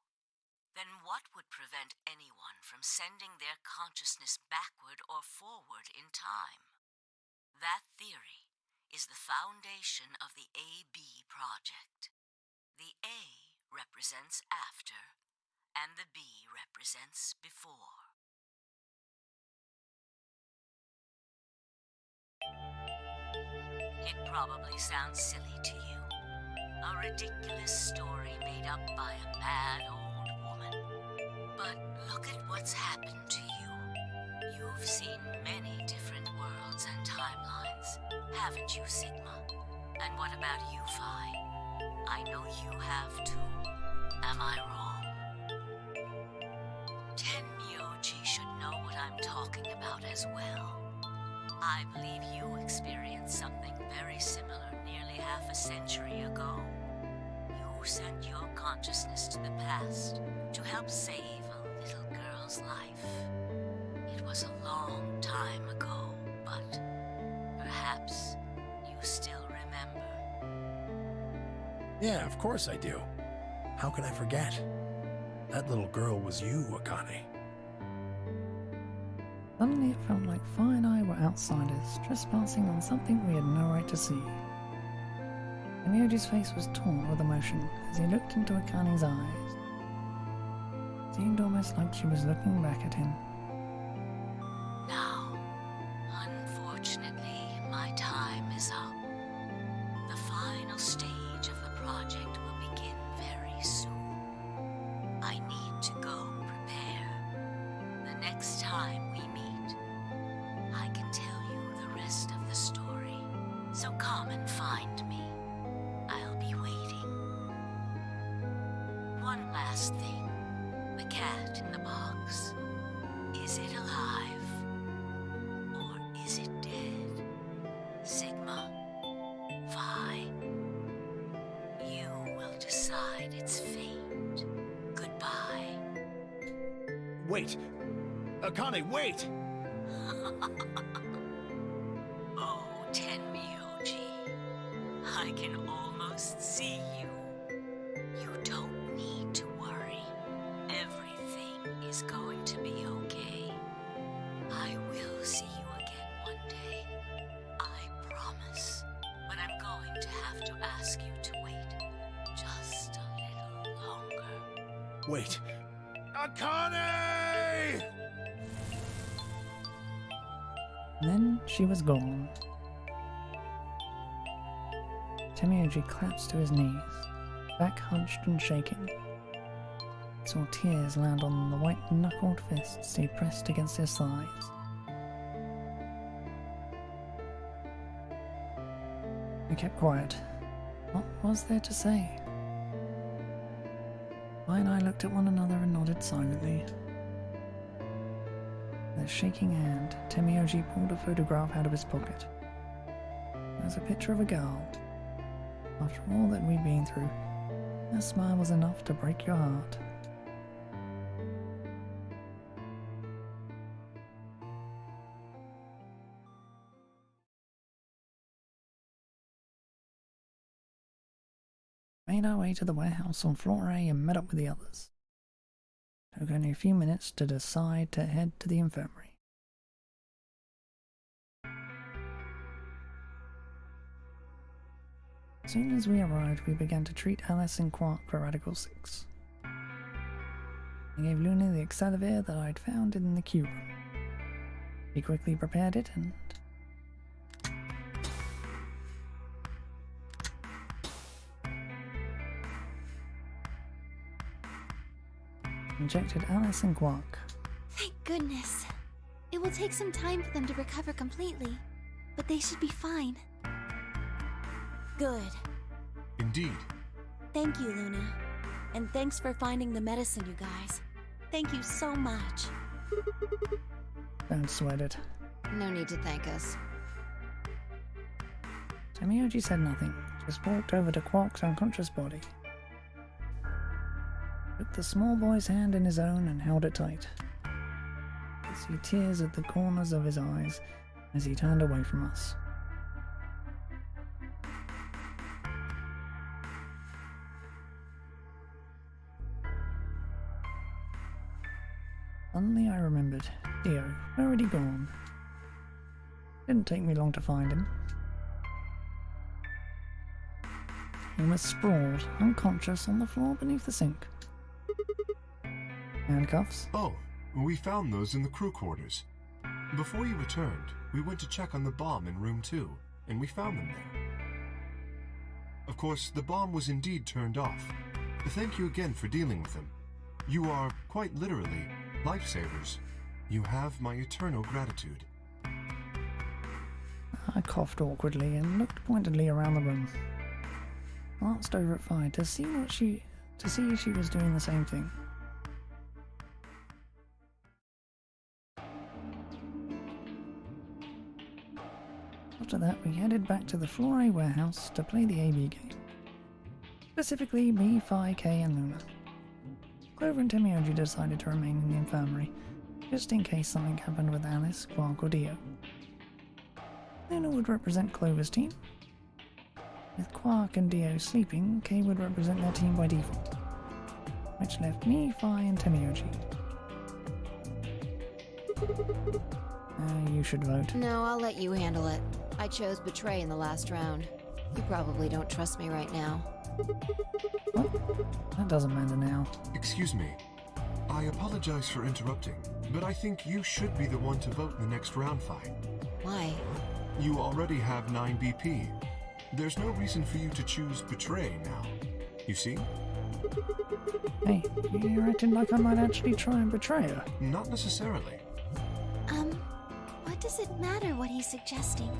then what would prevent anyone from sending their consciousness backward or forward in time? That theory is the foundation of the AB project. The A represents after, and the B represents before. It probably sounds silly to you. A ridiculous story made up by a mad old woman. But look at what's happened to you. You've seen many different worlds and timelines, haven't you, Sigma? And what about you, Phi? I know you have too. Am I wrong? 10 Myoji should know what I'm talking about as well. I believe you experienced something very similar nearly half a century ago. You sent your consciousness to the past to help save a little girl's life. It was a long time ago, but perhaps you still remember. Yeah, of course I do. How can I forget? That little girl was you, Akane. Suddenly it felt like Phi and I were outsiders, trespassing on something we had no right to see. Myoji's face was torn with emotion as he looked into Akane's eyes. It seemed almost like she was looking back at him. Now, unfortunately, my time is up. The final stage of the project will begin very soon. I need to go prepare. The next time we meet, I can tell you the rest of the story. So come and find me. I'll be waiting. One last thing. The cat in the box. Wait! Akane, wait! Oh, Tenmyoji. I can almost see you. You don't need to worry. Everything is going to be okay. I will see you again one day. I promise. But I'm going to have to ask you to wait just a little longer. Wait! Akane! Then she was gone. Tenmyoji collapsed to his knees, back hunched and shaking. Saw tears land on the white-knuckled fists he pressed against his thighs. We kept quiet. What was there to say? I and I looked at one another and nodded silently. With a shaking hand, Tenmyoji pulled a photograph out of his pocket. It was a picture of a girl. After all that we'd been through, her smile was enough to break your heart. Made our way to the warehouse on floor A and met up with the others. Took only a few minutes to decide to head to the infirmary. As soon as we arrived, we began to treat Alice and Quark for Radical 6. I gave Luna the Accelavir that I'd found in the cube room. He quickly prepared it and... injected Alice and Quark. Thank goodness. It will take some time for them to recover completely, but they should be fine. Good. Indeed. Thank you, Luna. And thanks for finding the medicine, you guys. Thank you so much. Don't sweat it. No need to thank us. Tenmyoji said nothing, just walked over to Quark's unconscious body. Took the small boy's hand in his own and held it tight. I could see tears at the corners of his eyes as he turned away from us. Suddenly I remembered. Dio, where had he gone? Didn't take me long to find him. He was sprawled, unconscious, on the floor beneath the sink. Handcuffs? Oh, we found those in the crew quarters. Before you returned, we went to check on the bomb in room 2, and we found them there. Of course, the bomb was indeed turned off. Thank you again for dealing with them. You are, quite literally, lifesavers. You have my eternal gratitude. I coughed awkwardly and looked pointedly around the room. Glanced over at Fi to see if she was doing the same thing. After that, we headed back to the Floor A warehouse to play the AB game. Specifically, me, Fi, Kay, and Luna. Clover and Tenmyoji decided to remain in the infirmary, just in case something happened with Alice, Quark, or Dio. Luna would represent Clover's team. With Quark and Dio sleeping, Kay would represent their team by default, which left me, Fi, and Tenmyoji. You should vote. No, I'll let you handle it. I chose Betray in the last round. You probably don't trust me right now. What? That doesn't matter now. Excuse me. I apologize for interrupting, but I think you should be the one to vote in the next round fight. Why? You already have 9 BP. There's no reason for you to choose Betray now. You see? Hey, you're acting like I might actually try and betray her. Not necessarily. What does it matter what he's suggesting?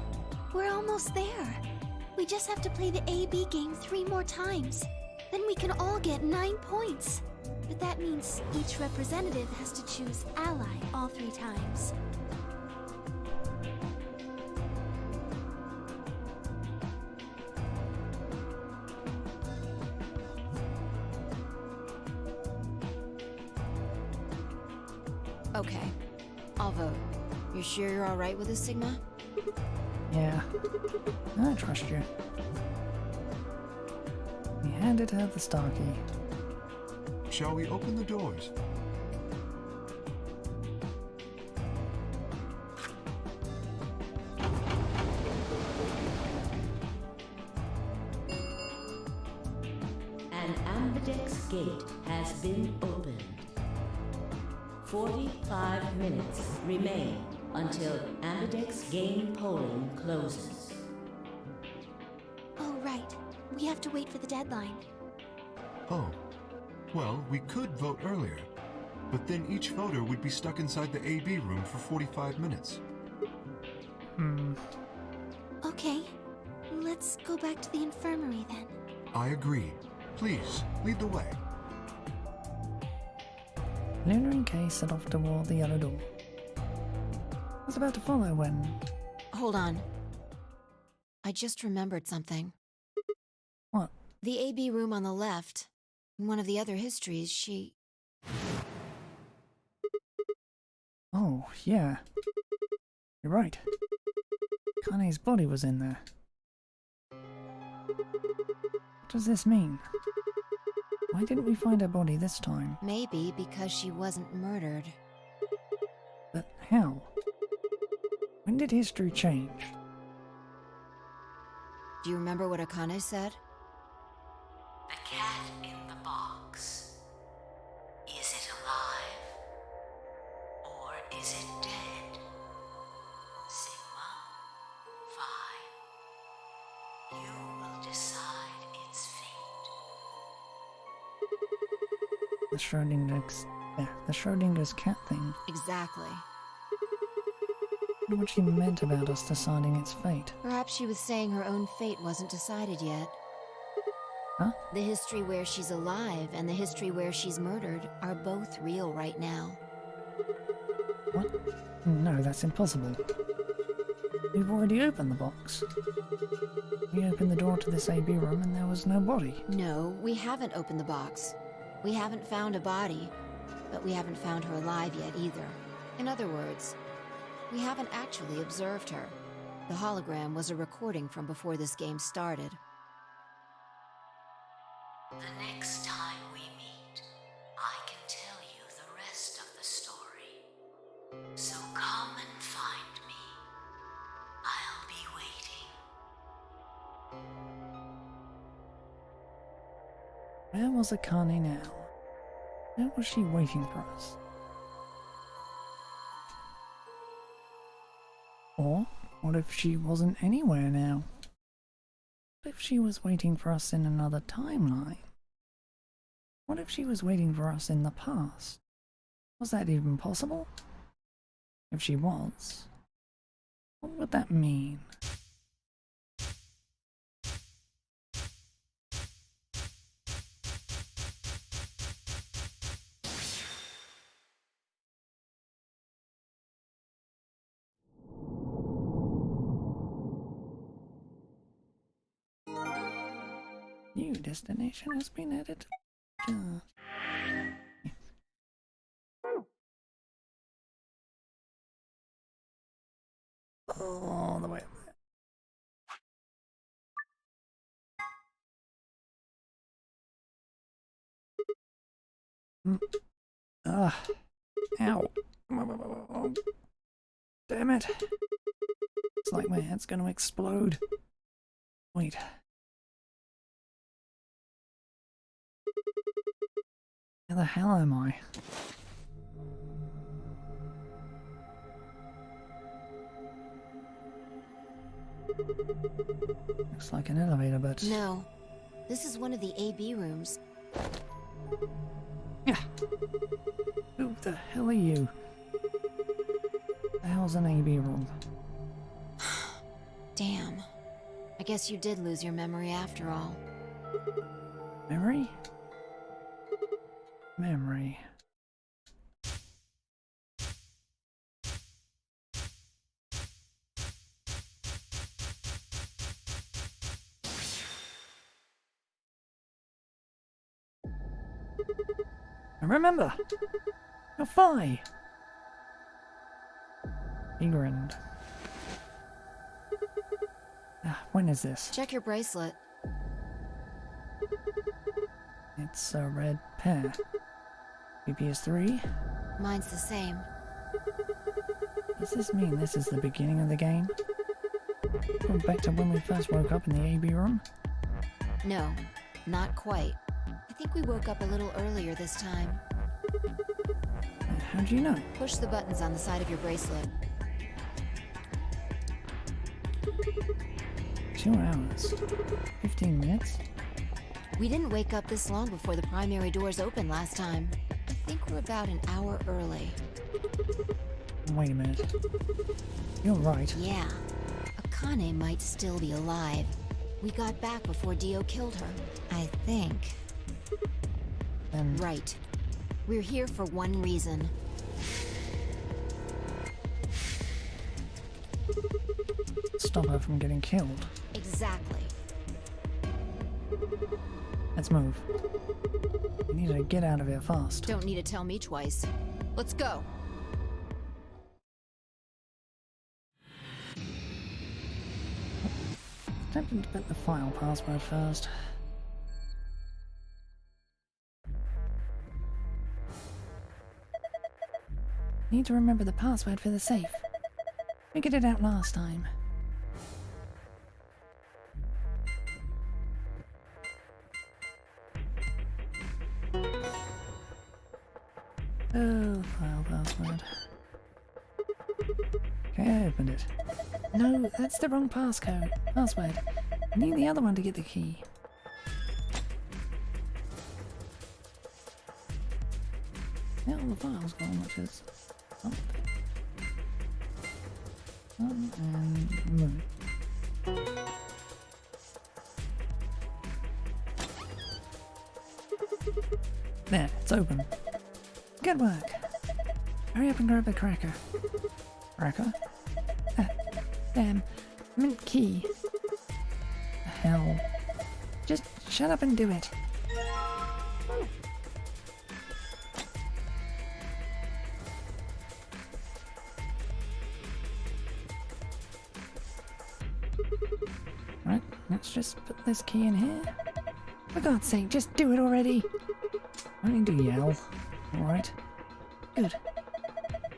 We're almost there. We just have to play the AB game 3 more times. Then we can all get 9 points. But that means each representative has to choose ally all 3 times. Okay. I'll vote. You sure you're alright with this, Sigma? Yeah, I trust you. He handed her the star key. Shall we open the doors? An ambidex gate has been opened. 45 minutes remain until ambidex game polling closes. Oh, right. We have to wait for the deadline. Oh. Well, we could vote earlier, but then each voter would be stuck inside the AB room for 45 minutes. Okay. Let's go back to the infirmary then. I agree. Please, lead the way. Luna and Kay set off toward the yellow door. I was about to follow when... Hold on. I just remembered something. What? The AB room on the left. In one of the other histories, she... Oh, yeah. You're right. Kane's body was in there. What does this mean? Why didn't we find her body this time? Maybe because she wasn't murdered. But how? When did history change? Do you remember what Akane said? The cat in the box. Is it alive? Or is it dead? Sigma, Phi. You will decide its fate. The Schrodinger's cat thing. Exactly. I wonder what she meant about us deciding its fate. Perhaps she was saying her own fate wasn't decided yet. Huh? The history where she's alive and the history where she's murdered are both real right now. What? No, that's impossible. We've already opened the box. We opened the door to this AB room and there was no body. No, we haven't opened the box. We haven't found a body, but we haven't found her alive yet either. In other words, we haven't actually observed her. The hologram was a recording from before this game started. The next time we meet, I can tell you the rest of the story. So come and find me. I'll be waiting. Where was Akane now? Where was she waiting for us? Or, what if she wasn't anywhere now? What if she was waiting for us in another timeline? What if she was waiting for us in the past? Was that even possible? If she was, what would that mean? New destination has been added. All the way up there. Ah, ow. Damn it. It's like my head's gonna explode. Wait. Where the hell am I? Looks like an elevator, but... No, this is one of the AB rooms. Yeah. Who the hell are you? The hell's an AB room? Damn. I guess you did lose your memory after all. Memory? Memory. I remember! You're Phi! He grinned. When is this? Check your bracelet. It's a red pair. PP is 3. Mine's the same. Does this mean this is the beginning of the game? Going back to when we first woke up in the AB room? No, not quite. I think we woke up a little earlier this time. How do you know? Push the buttons on the side of your bracelet. 2 hours. 15 minutes? We didn't wake up this long before the primary doors opened last time. I think we're about an hour early. Wait a minute. You're right. Yeah. Akane might still be alive. We got back before Dio killed her. I think. Then Right. We're here for one reason. stop her from getting killed. Exactly. Let's move. We need to get out of here fast. Don't need to tell me twice. Let's go. Tempting to put the file password first. Need to remember the password for the safe. Figured it out last time. Oh, file password. Okay, I opened it. No, that's the wrong password. I need the other one to get the key. Now all the files gone, which is something. And move. There, it's open. Good work. Hurry up and grab the cracker. Cracker? Damn. Mint key. The hell. Just shut up and do it. Right, let's just put this key in here. For God's sake, just do it already. I don't need to yell. Alright. Good.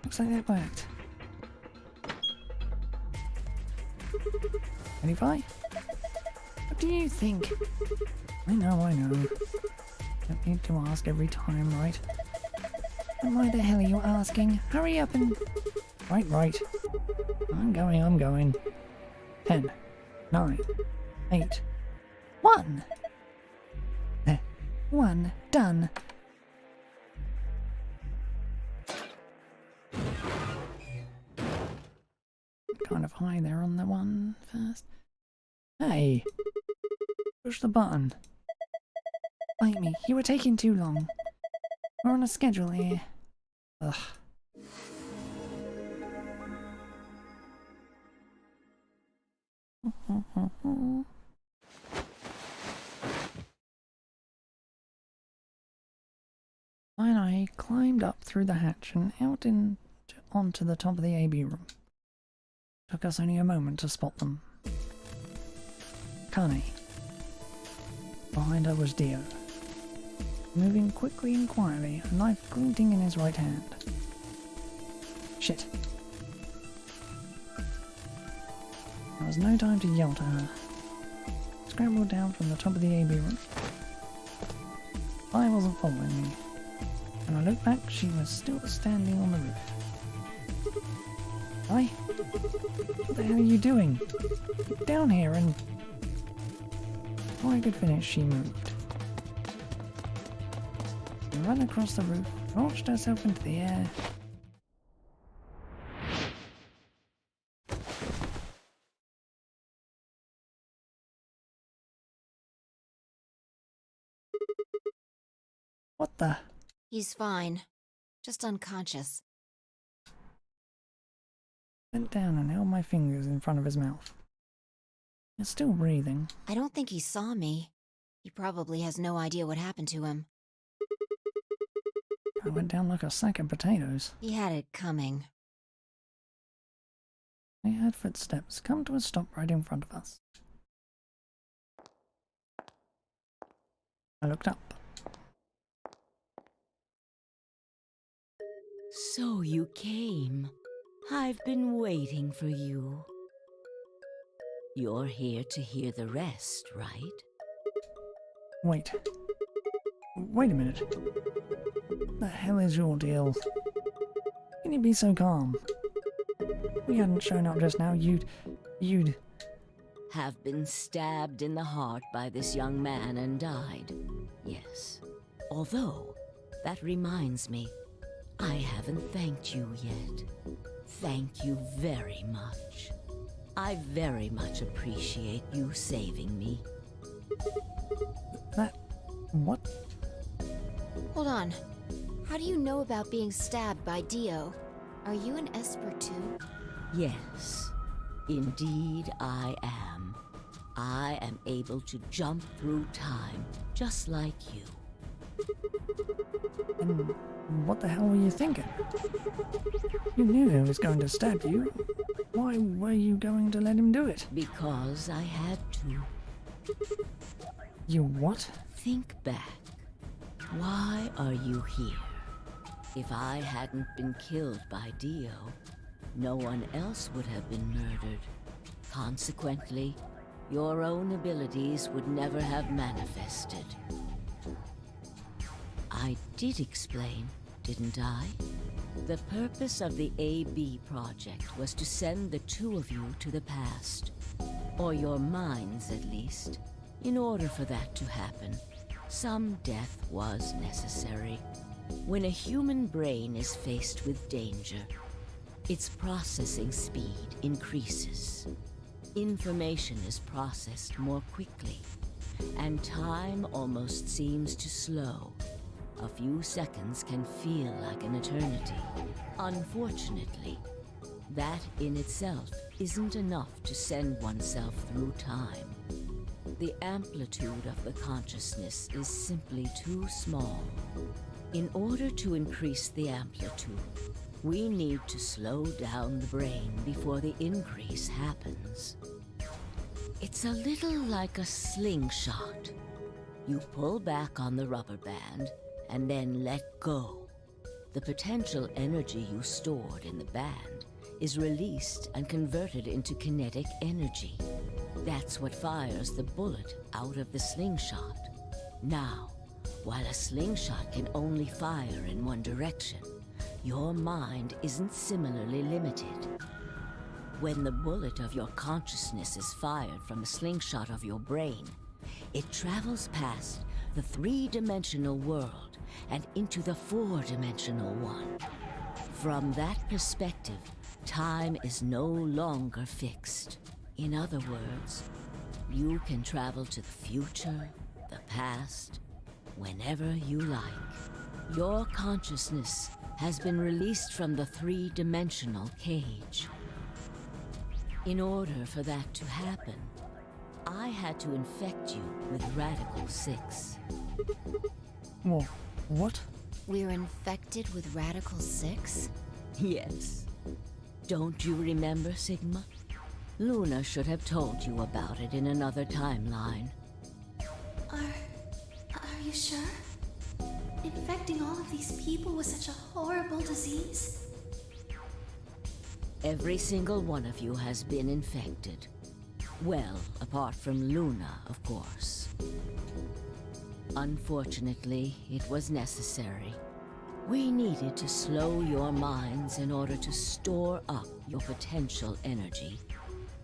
Looks like that worked. Ready, Vi? What do you think? I know. Don't need to ask every time, right? And why the hell are you asking? Hurry up and... Right. I'm going. 10, 9, 8, 1! There. 1. Done. Kind of high there on the one first. Hey! Push the button. Bite me, you were taking too long. We're on a schedule here. Ugh. Fine, I climbed up through the hatch and out onto the top of the AB room. Took us only a moment to spot them. Kane. Behind her was Dio. Moving quickly and quietly, a knife glinting in his right hand. Shit. There was no time to yell to her. Scrambled down from the top of the AB room. I wasn't following me. When I looked back, she was still standing on the roof. Hi? What the hell are you doing? Get down here and... Before I could finish, she moved. She ran across the roof, launched herself into the air. What the? He's fine. Just unconscious. Bent down and held my fingers in front of his mouth. He's still breathing. I don't think he saw me. He probably has no idea what happened to him. I went down like a sack of potatoes. He had it coming. I heard footsteps come to a stop right in front of us. I looked up. So you came. I've been waiting for you. You're here to hear the rest, right? Wait. Wait a minute. What the hell is your deal? Can you be so calm? We hadn't shown up just now, you'd... Have been stabbed in the heart by this young man and died. Yes. Although, that reminds me, I haven't thanked you yet. Thank you very much. I very much appreciate you saving me. That... what? Hold on. How do you know about being stabbed by Dio? Are you an Esper too? Yes, indeed I am. I am able to jump through time, just like you. And what the hell were you thinking? You knew he was going to stab you. Why were you going to let him do it? Because I had to. You what? Think back. Why are you here? If I hadn't been killed by Dio, no one else would have been murdered. Consequently, your own abilities would never have manifested. I did explain, didn't I? The purpose of the AB project was to send the two of you to the past. Or your minds, at least. In order for that to happen, some death was necessary. When a human brain is faced with danger, its processing speed increases. Information is processed more quickly, and time almost seems to slow. A few seconds can feel like an eternity. Unfortunately, that in itself isn't enough to send oneself through time. The amplitude of the consciousness is simply too small. In order to increase the amplitude, we need to slow down the brain before the increase happens. It's a little like a slingshot. You pull back on the rubber band and then let go. The potential energy you stored in the band is released and converted into kinetic energy. That's what fires the bullet out of the slingshot. Now, while a slingshot can only fire in one direction, your mind isn't similarly limited. When the bullet of your consciousness is fired from the slingshot of your brain, it travels past the three-dimensional world and into the four-dimensional one. From that perspective, time is no longer fixed. In other words, you can travel to the future, the past, whenever you like. Your consciousness has been released from the three-dimensional cage. In order for that to happen, I had to infect you with Radical 6. Whoa, what? We're infected with Radical 6? Yes. Don't you remember, Sigma? Luna should have told you about it in another timeline. Are you sure? Infecting all of these people with such a horrible disease? Every single one of you has been infected. Well, apart from Luna, of course. Unfortunately, it was necessary. We needed to slow your minds in order to store up your potential energy.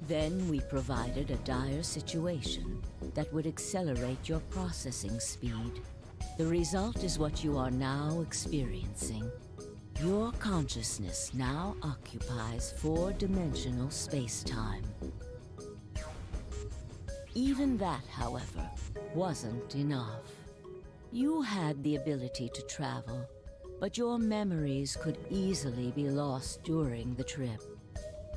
Then we provided a dire situation that would accelerate your processing speed. The result is what you are now experiencing. Your consciousness now occupies four-dimensional space-time. Even that, however, wasn't enough. You had the ability to travel, but your memories could easily be lost during the trip.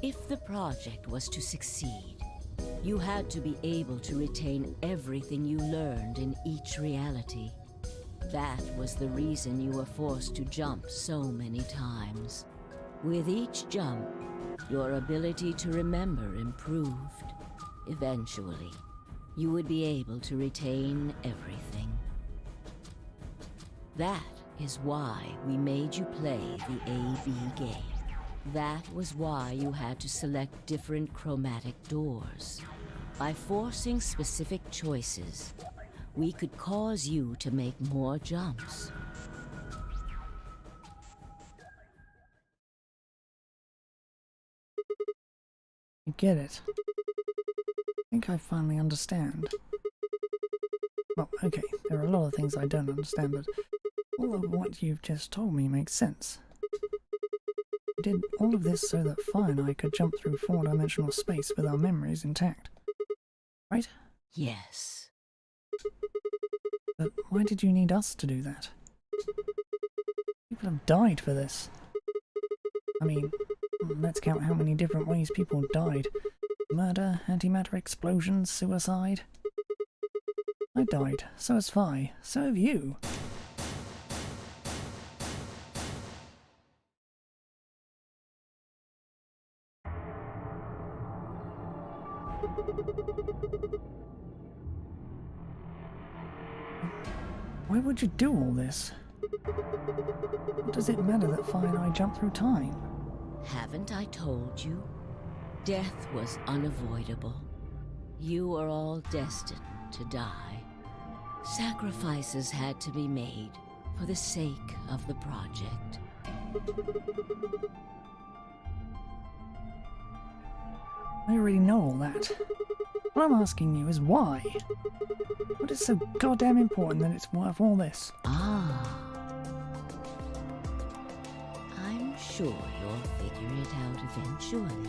If the project was to succeed, you had to be able to retain everything you learned in each reality. That was the reason you were forced to jump so many times. With each jump, Your ability to remember improved. Eventually, you would be able to retain everything. That is why we made you play the A-B game. That was why you had to select different chromatic doors. By forcing specific choices, we could cause you to make more jumps. I get it. I think I finally understand. Well, okay, there are a lot of things I don't understand, but all of what you've just told me makes sense. You did all of this so that Fi and I could jump through four-dimensional space with our memories intact. Right? Yes. But why did you need us to do that? People have died for this. I mean, let's count how many different ways people died. Murder, antimatter explosions, suicide. I died, so has Fi, so have you. Why would you do all this? What does it matter that Fi and I jump through time? Haven't I told you? Death was unavoidable. You are all destined to die. Sacrifices had to be made for the sake of the project. I already know all that. What I'm asking you is why? What is so goddamn important that it's worth all this? Ah. I'm sure you'll figure it out eventually.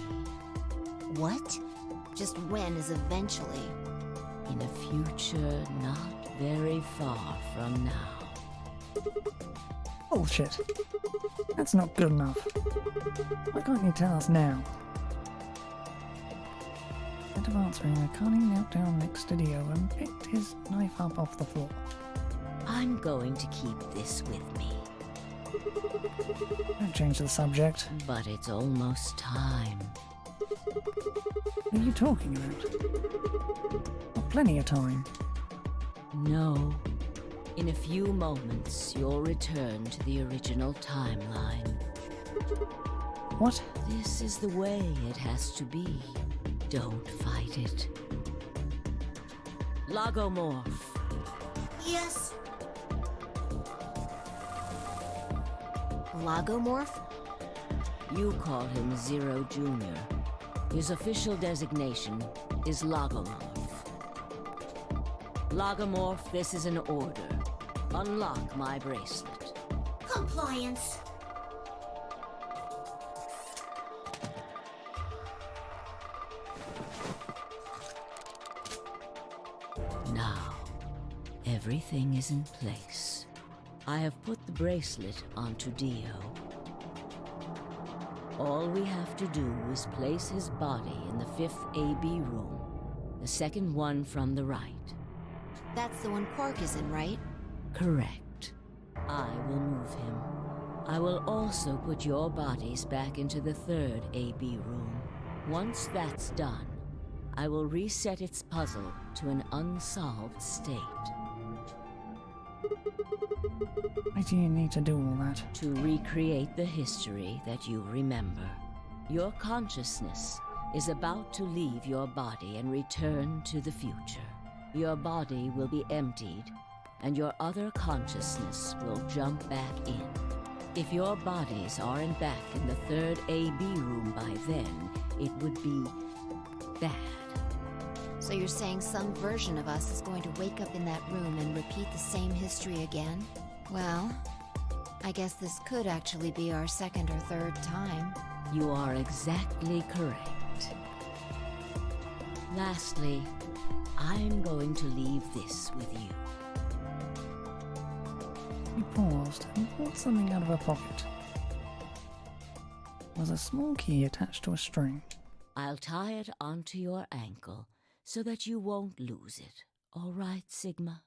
What? Just when is eventually? In a future not very far from now. Bullshit. That's not good enough. Why can't you tell us now? Instead of answering, Akane knelt down next to Dio and picked his knife up off the floor. I'm going to keep this with me. Don't change the subject. But it's almost time. What are you talking about? Got plenty of time. No. In a few moments, you'll return to the original timeline. What? This is the way it has to be. Don't fight it. Lagomorph. Yes. Lagomorph? You call him Zero Jr. His official designation is Lagomorph. Lagomorph, this is an order. Unlock my bracelet. Compliance. Now, everything is in place. I have put the bracelet onto Dio. All we have to do is place his body in the 5th AB room, the second one from the right. That's the one Quark is in, right? Correct. I will move him. I will also put your bodies back into the 3rd AB room. Once that's done, I will reset its puzzle to an unsolved state. Why do you need to do all that? To recreate the history that you remember. Your consciousness is about to leave your body and return to the future. Your body will be emptied, and your other consciousness will jump back in. If your bodies aren't back in the 3rd AB room by then, it would be bad. So you're saying some version of us is going to wake up in that room and repeat the same history again? Well, I guess this could actually be our 2nd or 3rd time. You are exactly correct. Lastly, I'm going to leave this with you. He paused and pulled something out of her pocket. There was a small key attached to a string. I'll tie it onto your ankle so that you won't lose it. All right, Sigma?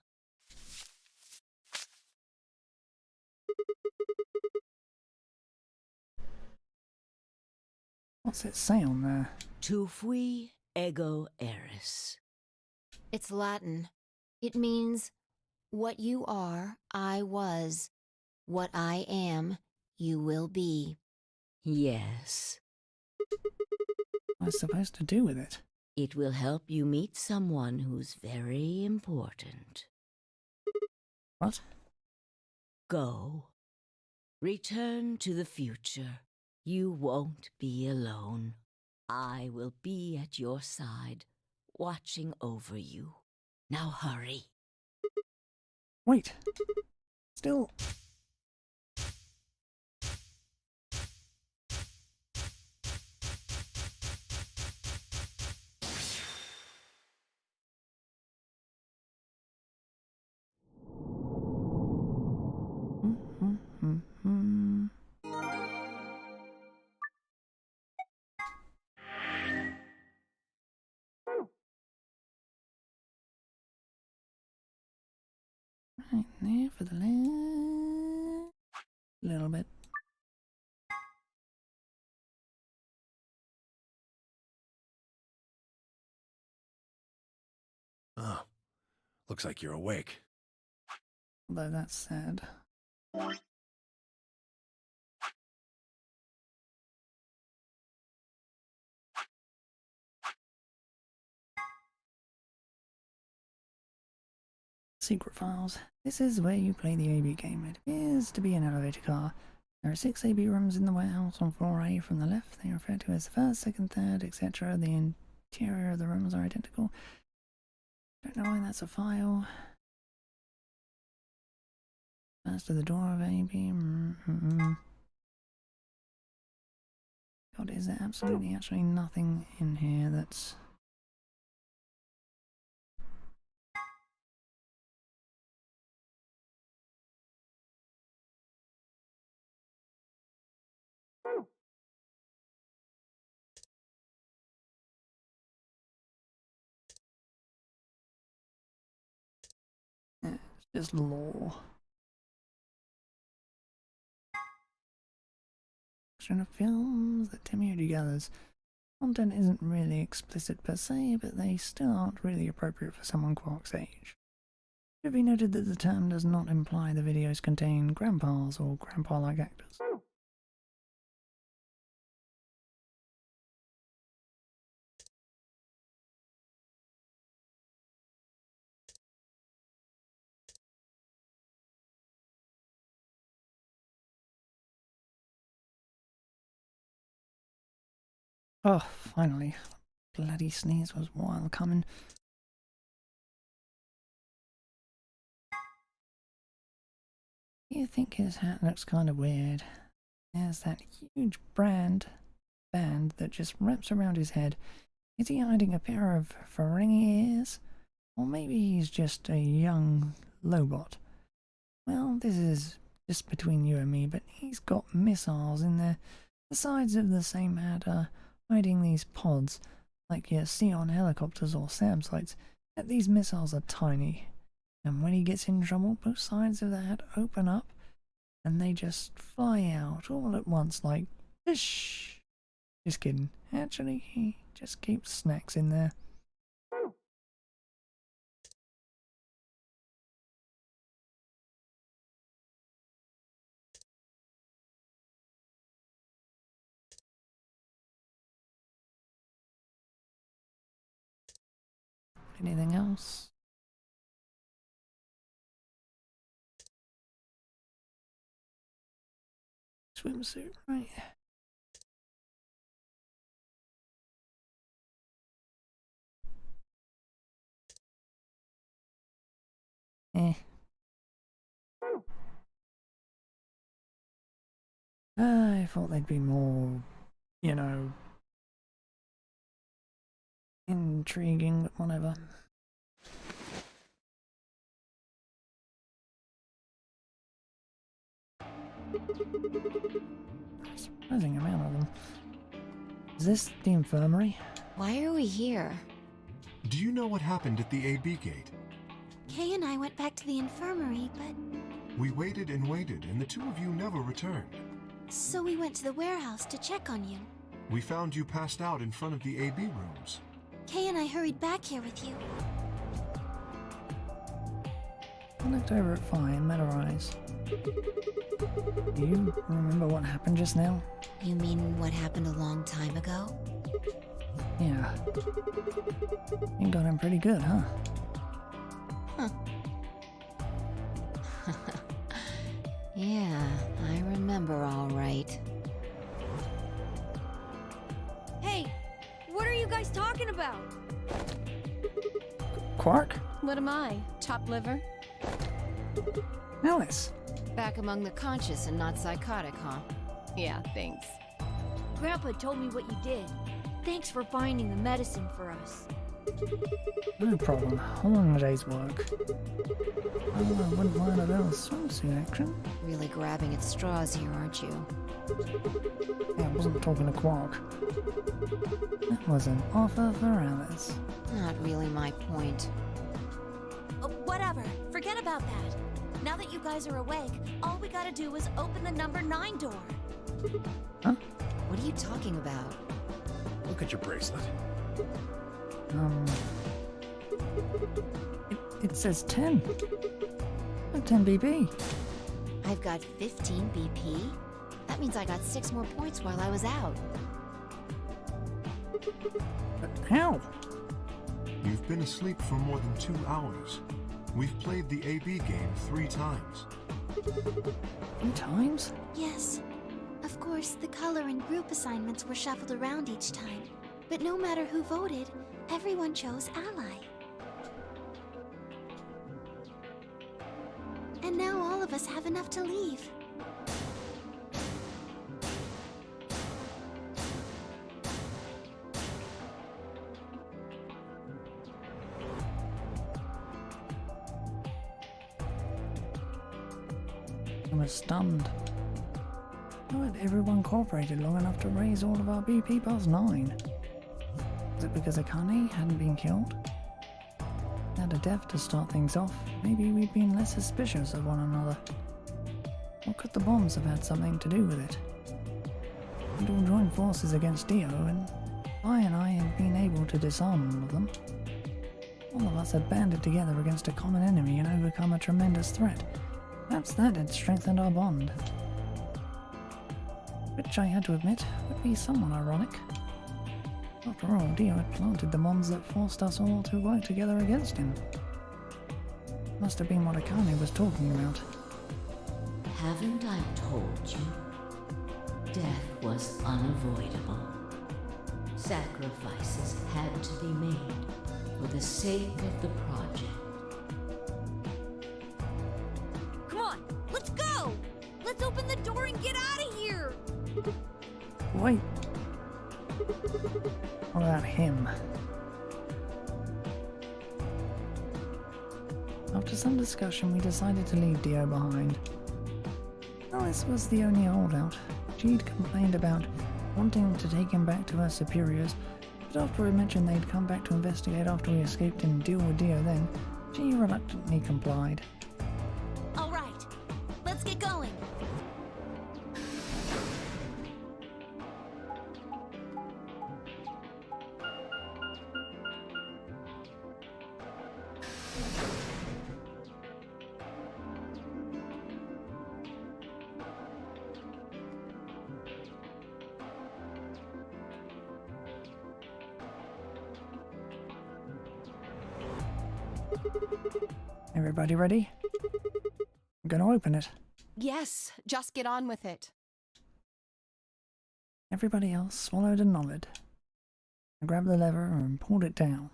What's it say on there? Tu fui ego eris. It's Latin. It means, what you are, I was. What I am, you will be. Yes, What's it supposed to do with it? it will help you meet someone who's very important. What? Go. Return to the future. You won't be alone. I will be at your side, watching over you. Now hurry. Wait. Still. Right there for the little bit. Oh, looks like you're awake. Although that's sad. Secret files. This is where you play the AB game. It appears to be an elevator car. There are 6 AB rooms in the warehouse on floor A from the left. They are referred to as the first, second, third, etc. The interior of the rooms are identical. Don't know why that's a file. As to the door of AB. God, is there absolutely actually nothing in here that's... Yeah, it's just lore. Of films that Timmy gathers. Content isn't really explicit per se, but they still aren't really appropriate for someone Quark's age. It should be noted that the term does not imply the videos contain grandpas or grandpa-like actors. Oh, finally. Bloody sneeze was a while coming. You think his hat looks kind of weird. There's that huge band that just wraps around his head. Is he hiding a pair of Ferengi ears? Or maybe he's just a young Lobot. Well, this is just between you and me, but he's got missiles in there. The sides of the same hat are hiding these pods, like you see on helicopters or SAM sites. Yet these missiles are tiny. And when he gets in trouble, both sides of the hat open up, and they just fly out all at once like, Shh. Just kidding. Actually, he just keeps snacks in there. Anything else? Swimsuit, right? Eh. I thought they'd be more, you know, intriguing, but whatever. Surprising amount of them. Is this the infirmary? Why are we here? Do you know what happened at the AB gate? Kay and I went back to the infirmary, but... We waited and waited, and the two of you never returned. So we went to the warehouse to check on you. We found you passed out in front of the AB rooms. Kay and I hurried back here with you. I looked over at Fi and met her eyes. Do you remember what happened just now? You mean what happened a long time ago? Yeah. You got him pretty good, huh? Yeah, I remember all right. Hey, what are you guys talking about? Quark? What am I? Chopped liver? Alice? Back among the conscious and not psychotic, huh? Yeah, thanks. Grandpa told me what you did. Thanks for finding the medicine for us. No problem. All in a day's work. Oh, I wouldn't mind a little swimsuit action. Really grabbing at straws here, aren't you? Yeah, I wasn't talking to Quark. That was an offer for Alice. Not really my point. Whatever. Forget about that. Now that you guys are awake, all we gotta do is open the number 9 door. Huh? What are you talking about? Look at your bracelet. It says 10. 10 BP. I've got 15 BP? That means I got 6 more points while I was out. But how? You've been asleep for more than 2 hours. We've played the AB game 3 times. 3 times? Yes. Of course, the color and group assignments were shuffled around each time. But no matter who voted, everyone chose Ally. And now all of us have enough to leave. I was stunned. How had everyone cooperated long enough to raise all of our BP past 9? Was it because Akane hadn't been killed? Had a death to start things off, maybe we'd been less suspicious of one another. Or could the bombs have had something to do with it? We'd all joined forces against Dio, and I had been able to disarm all of them. All of us had banded together against a common enemy and overcome a tremendous threat. Perhaps that had strengthened our bond. Which I had to admit would be somewhat ironic. After all, Dio had planted the bombs that forced us all to work together against him. Must have been what Akane was talking about. Haven't I told you? Death was unavoidable. Sacrifices had to be made for the sake of the project. Come on, let's go! Let's open the door and get out of here! Wait. What about him? After some discussion, we decided to leave Dio behind. Alice was the only holdout. She'd complained about wanting to take him back to her superiors, but after I mentioned they'd come back to investigate after we escaped and deal with Dio then, she reluctantly complied. All right, let's get going. Everybody ready? I'm gonna open it. Yes, just get on with it. Everybody else swallowed and nodded. I grabbed the lever and pulled it down.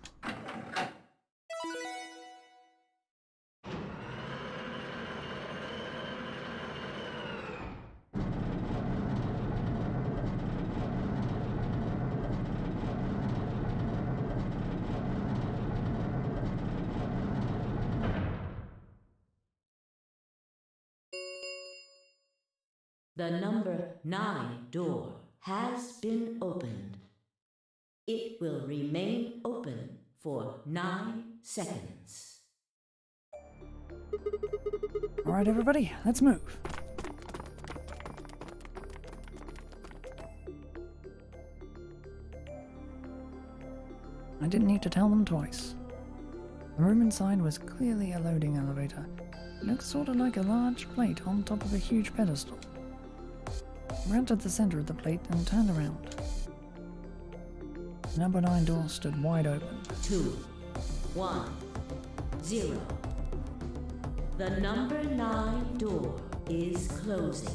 The number 9 door has been opened. It will remain open for 9 seconds. Alright everybody, let's move. I didn't need to tell them twice. The room inside was clearly a loading elevator. It looked sort of like a large plate on top of a huge pedestal. I ran to the center of the plate and turned around. The number 9 door stood wide open. 2, 1, 0. The number 9 door is closing.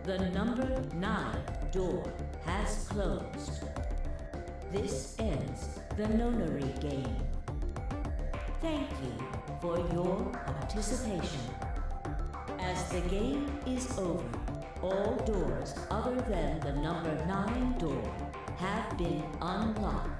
The number 9 door has closed. This ends the nonary game. Thank you for your participation. As the game is over, all doors other than the number 9 door have been unlocked.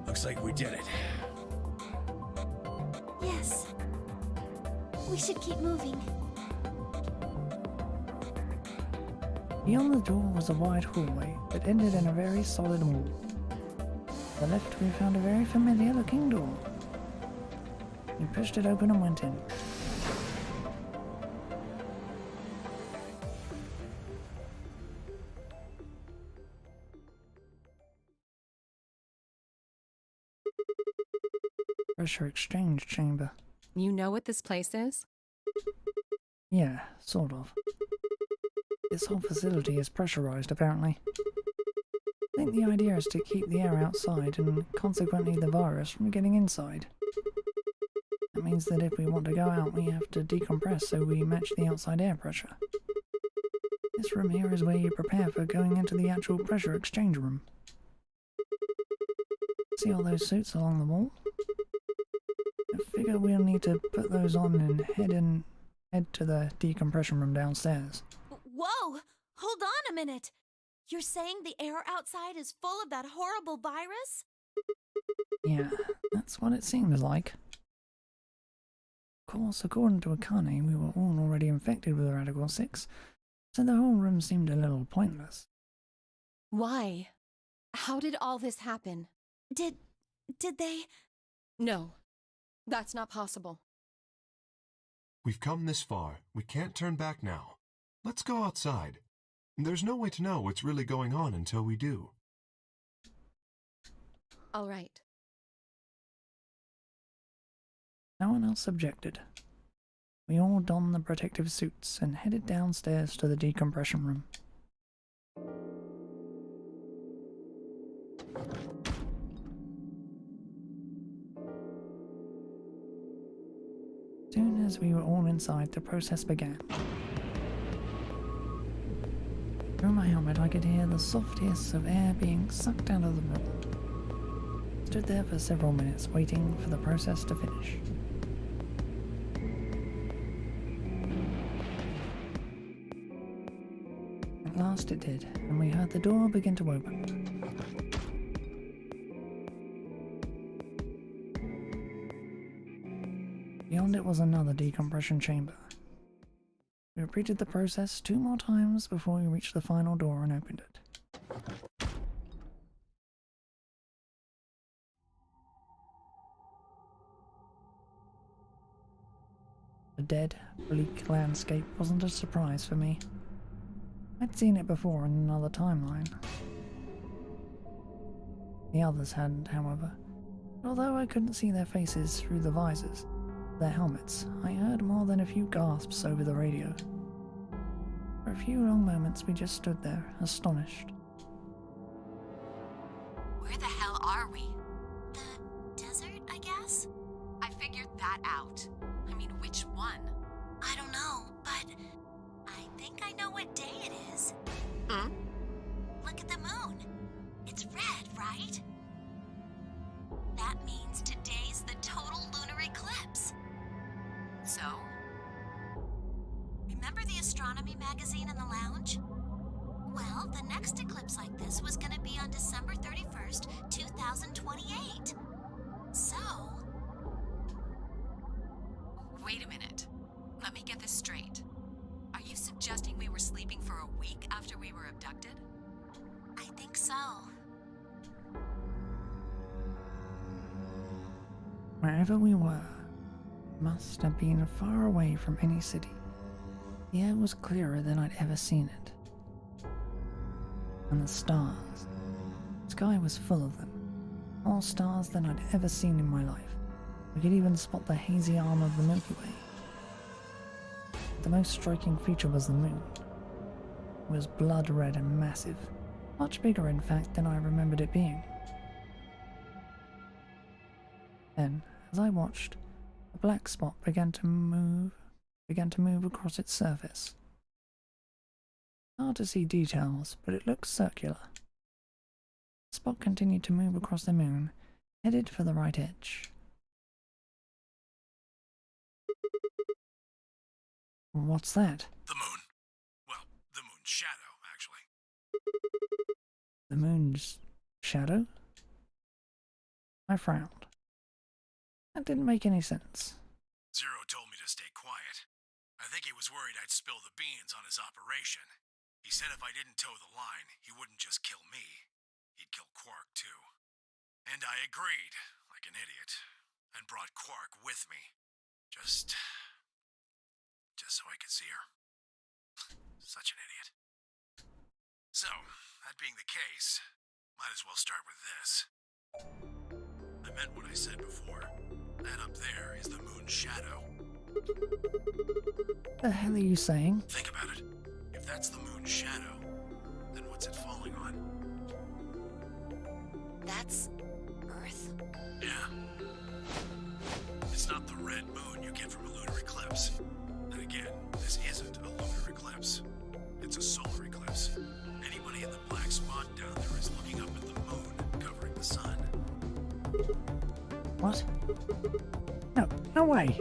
Looks like we did it. Yes. We should keep moving. Beyond the door was a wide hallway that ended in a very solid wall. To the left we found a very familiar looking door. We pushed it open and went in. Pressure exchange chamber. You know what this place is? Yeah, sort of. This whole facility is pressurized, apparently. I think the idea is to keep the air outside and consequently the virus from getting inside. That means that if we want to go out, we have to decompress so we match the outside air pressure. This room here is where you prepare for going into the actual pressure exchange room. See all those suits along the wall? I figure we'll need to put those on and head to the decompression room downstairs. Whoa! Hold on a minute! You're saying the air outside is full of that horrible virus? Yeah, that's what it seems like. Of course, according to Akane, we were all already infected with Radical 6, so the whole room seemed a little pointless. Why? How did all this happen? Did they... No, that's not possible. We've come this far. We can't turn back now. Let's go outside. There's no way to know what's really going on until we do. All right. No one else objected. We all donned the protective suits and headed downstairs to the decompression room. Soon as we were all inside, the process began. Through my helmet, I could hear the soft hiss of air being sucked out of the room. Stood there for several minutes, waiting for the process to finish. At last it did, and we heard the door begin to open. Beyond it was another decompression chamber. We repeated the process 2 more times before we reached the final door and opened it. The dead, bleak landscape wasn't a surprise for me. I'd seen it before in another timeline. The others hadn't, however. Although I couldn't see their faces through the visors, their helmets, I heard more than a few gasps over the radio. For a few long moments we just stood there, astonished. Where the hell are we? The desert, I guess? I figured that out. I mean, which one? I don't know, but I think I know what day it is. Hmm? Look at the moon. It's red, right? That means today's the total lunar eclipse. So? Remember the astronomy magazine in the lounge? Well, the next eclipse like this was gonna be on December 31st, 2028. So... Wait a minute. Let me get this straight. Are you suggesting we were sleeping for a week after we were abducted? I think so. Wherever we were, must have been far away from any city. The air was clearer than I'd ever seen it. And the stars. The sky was full of them. More stars than I'd ever seen in my life. We could even spot the hazy arm of the Milky Way. The most striking feature was the moon. It was blood red and massive. Much bigger, in fact, than I remembered it being. Then, as I watched, a black spot began to move across its surface. Hard to see details, but it looked circular. The spot continued to move across the moon, headed for the right edge. What's that? The moon. Well, the moon's shadow, actually. The moon's shadow? I frowned. That didn't make any sense. Zero told me to stay quiet. I think he was worried I'd spill the beans on his operation. He said if I didn't toe the line, he wouldn't just kill me. He'd kill Quark, too. And I agreed, like an idiot, and brought Quark with me. Just so I could see her. Such an idiot. So, that being the case, might as well start with this. I meant what I said before. That up there is the moon's shadow. The hell are you saying? Think about it. If that's the moon's shadow, then what's it falling on? That's Earth. Yeah. It's not the red moon you get from a lunar eclipse. And again, this isn't a lunar eclipse. It's a solar eclipse. Anybody in the black spot down there is looking up at the moon, covering the sun. What? No way!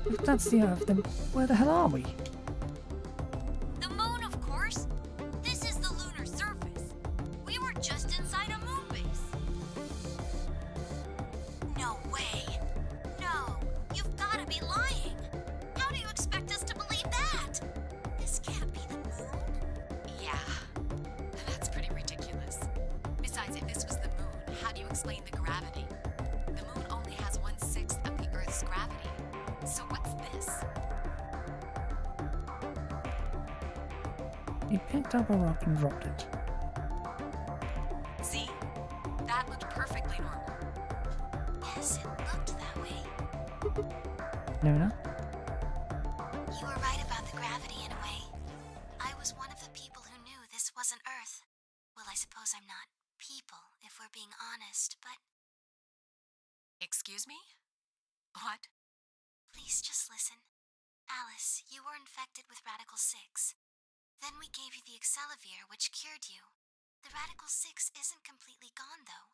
If that's the Earth, then where the hell are we? The moon, of course. This is the lunar surface. We were just inside a moon base. No way. No, you've got to be lying. How do you expect us to believe that? This can't be the moon. Yeah. That's pretty ridiculous. Besides, if this was the moon, how do you explain the gravity? The moon only has 1/6 of the Earth's gravity. So what's this? He picked up a rock and dropped it. See? That looked perfectly normal. Yes, it looked that way. Luna? You were right about the gravity in a way. I was one of the people who knew this wasn't Earth. Well, I suppose I'm not people, if we're being honest, but Excuse me? What? please just listen. Alice, you were infected with Radical 6. Then we gave you the Accelavir, which cured you. The Radical 6 isn't completely gone, though.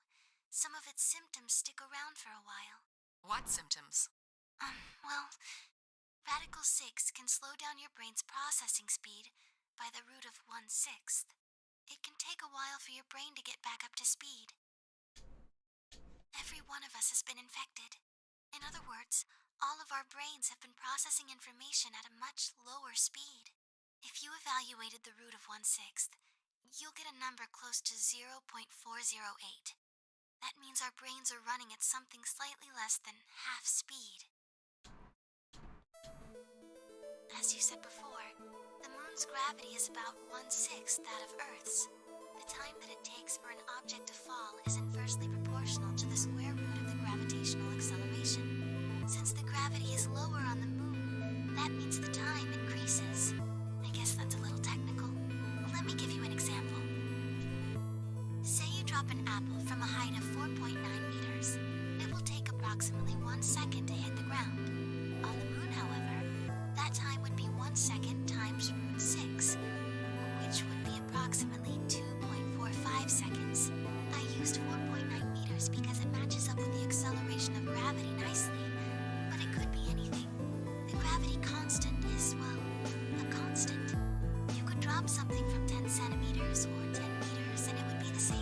Some of its symptoms stick around for a while. What symptoms? Well, Radical 6 can slow down your brain's processing speed by the root of 1/6. It can take a while for your brain to get back up to speed. Every one of us has been infected. In other words, all of our brains have been processing information at a much lower speed. If you evaluated the root of 1/6, you'll get a number close to 0.408. That means our brains are running at something slightly less than half speed. As you said before, the moon's gravity is about 1/6 that of Earth's. The time that it takes for an object to fall is inversely proportional to the square root of the gravitational acceleration. Since the gravity is lower on the moon, that means the time increases. I guess that drop an apple from a height of 4.9 meters, it will take approximately 1 second to hit the ground. On the moon, however, that time would be 1 second times root 6, which would be approximately 2.45 seconds. I used 4.9 meters because it matches up with the acceleration of gravity nicely, but it could be anything. The gravity constant is, well, a constant. You could drop something from 10 centimeters or 10 meters and it would be the same.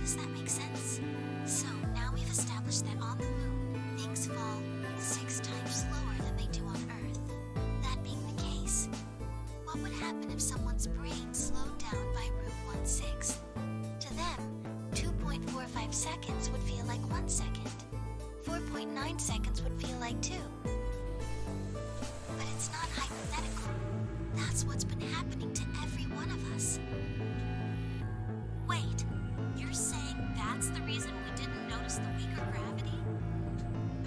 Does that make sense? So now we've established that on the moon, things fall 6 times slower than they do on Earth. That being the case, what would happen if someone's brain slowed down by root 1/6? To them, 2.45 seconds would feel like 1 second. 4.9 seconds would feel like 2. But it's not hypothetical. That's what's been happening to every one of us. Wait, you're saying that's the reason we didn't notice the weaker gravity?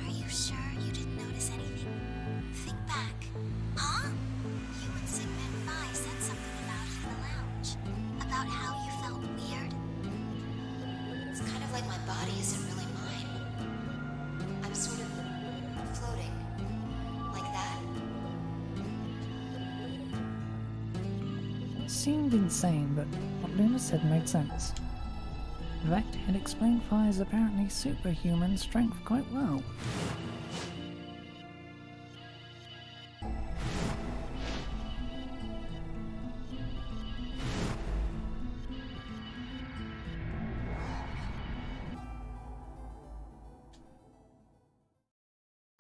Are you sure you didn't notice anything? Think back. Huh? You and Sigmund Phi said something about it in the lounge. About how you felt weird. It's kind of like my body isn't really mine. I'm sort of floating. Like that. It seemed insane, but what Luna said made sense. In fact, it explained Phi's apparently superhuman strength quite well.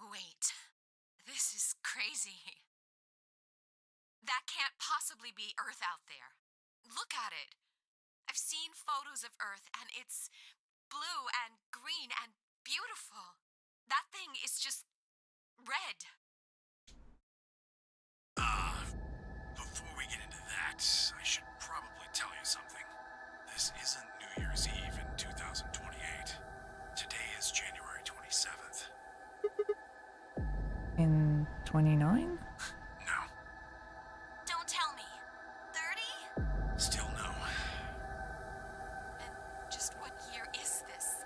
Wait, this is crazy. That can't possibly be Earth out there. Look at it. I've seen photos of Earth and it's blue and green and beautiful. That thing is just red. Before we get into that, I should probably tell you something. This isn't New Year's Eve in 2028. Today is January 27th. In 29? No, Don't tell me. 30? still no. And just what year is this?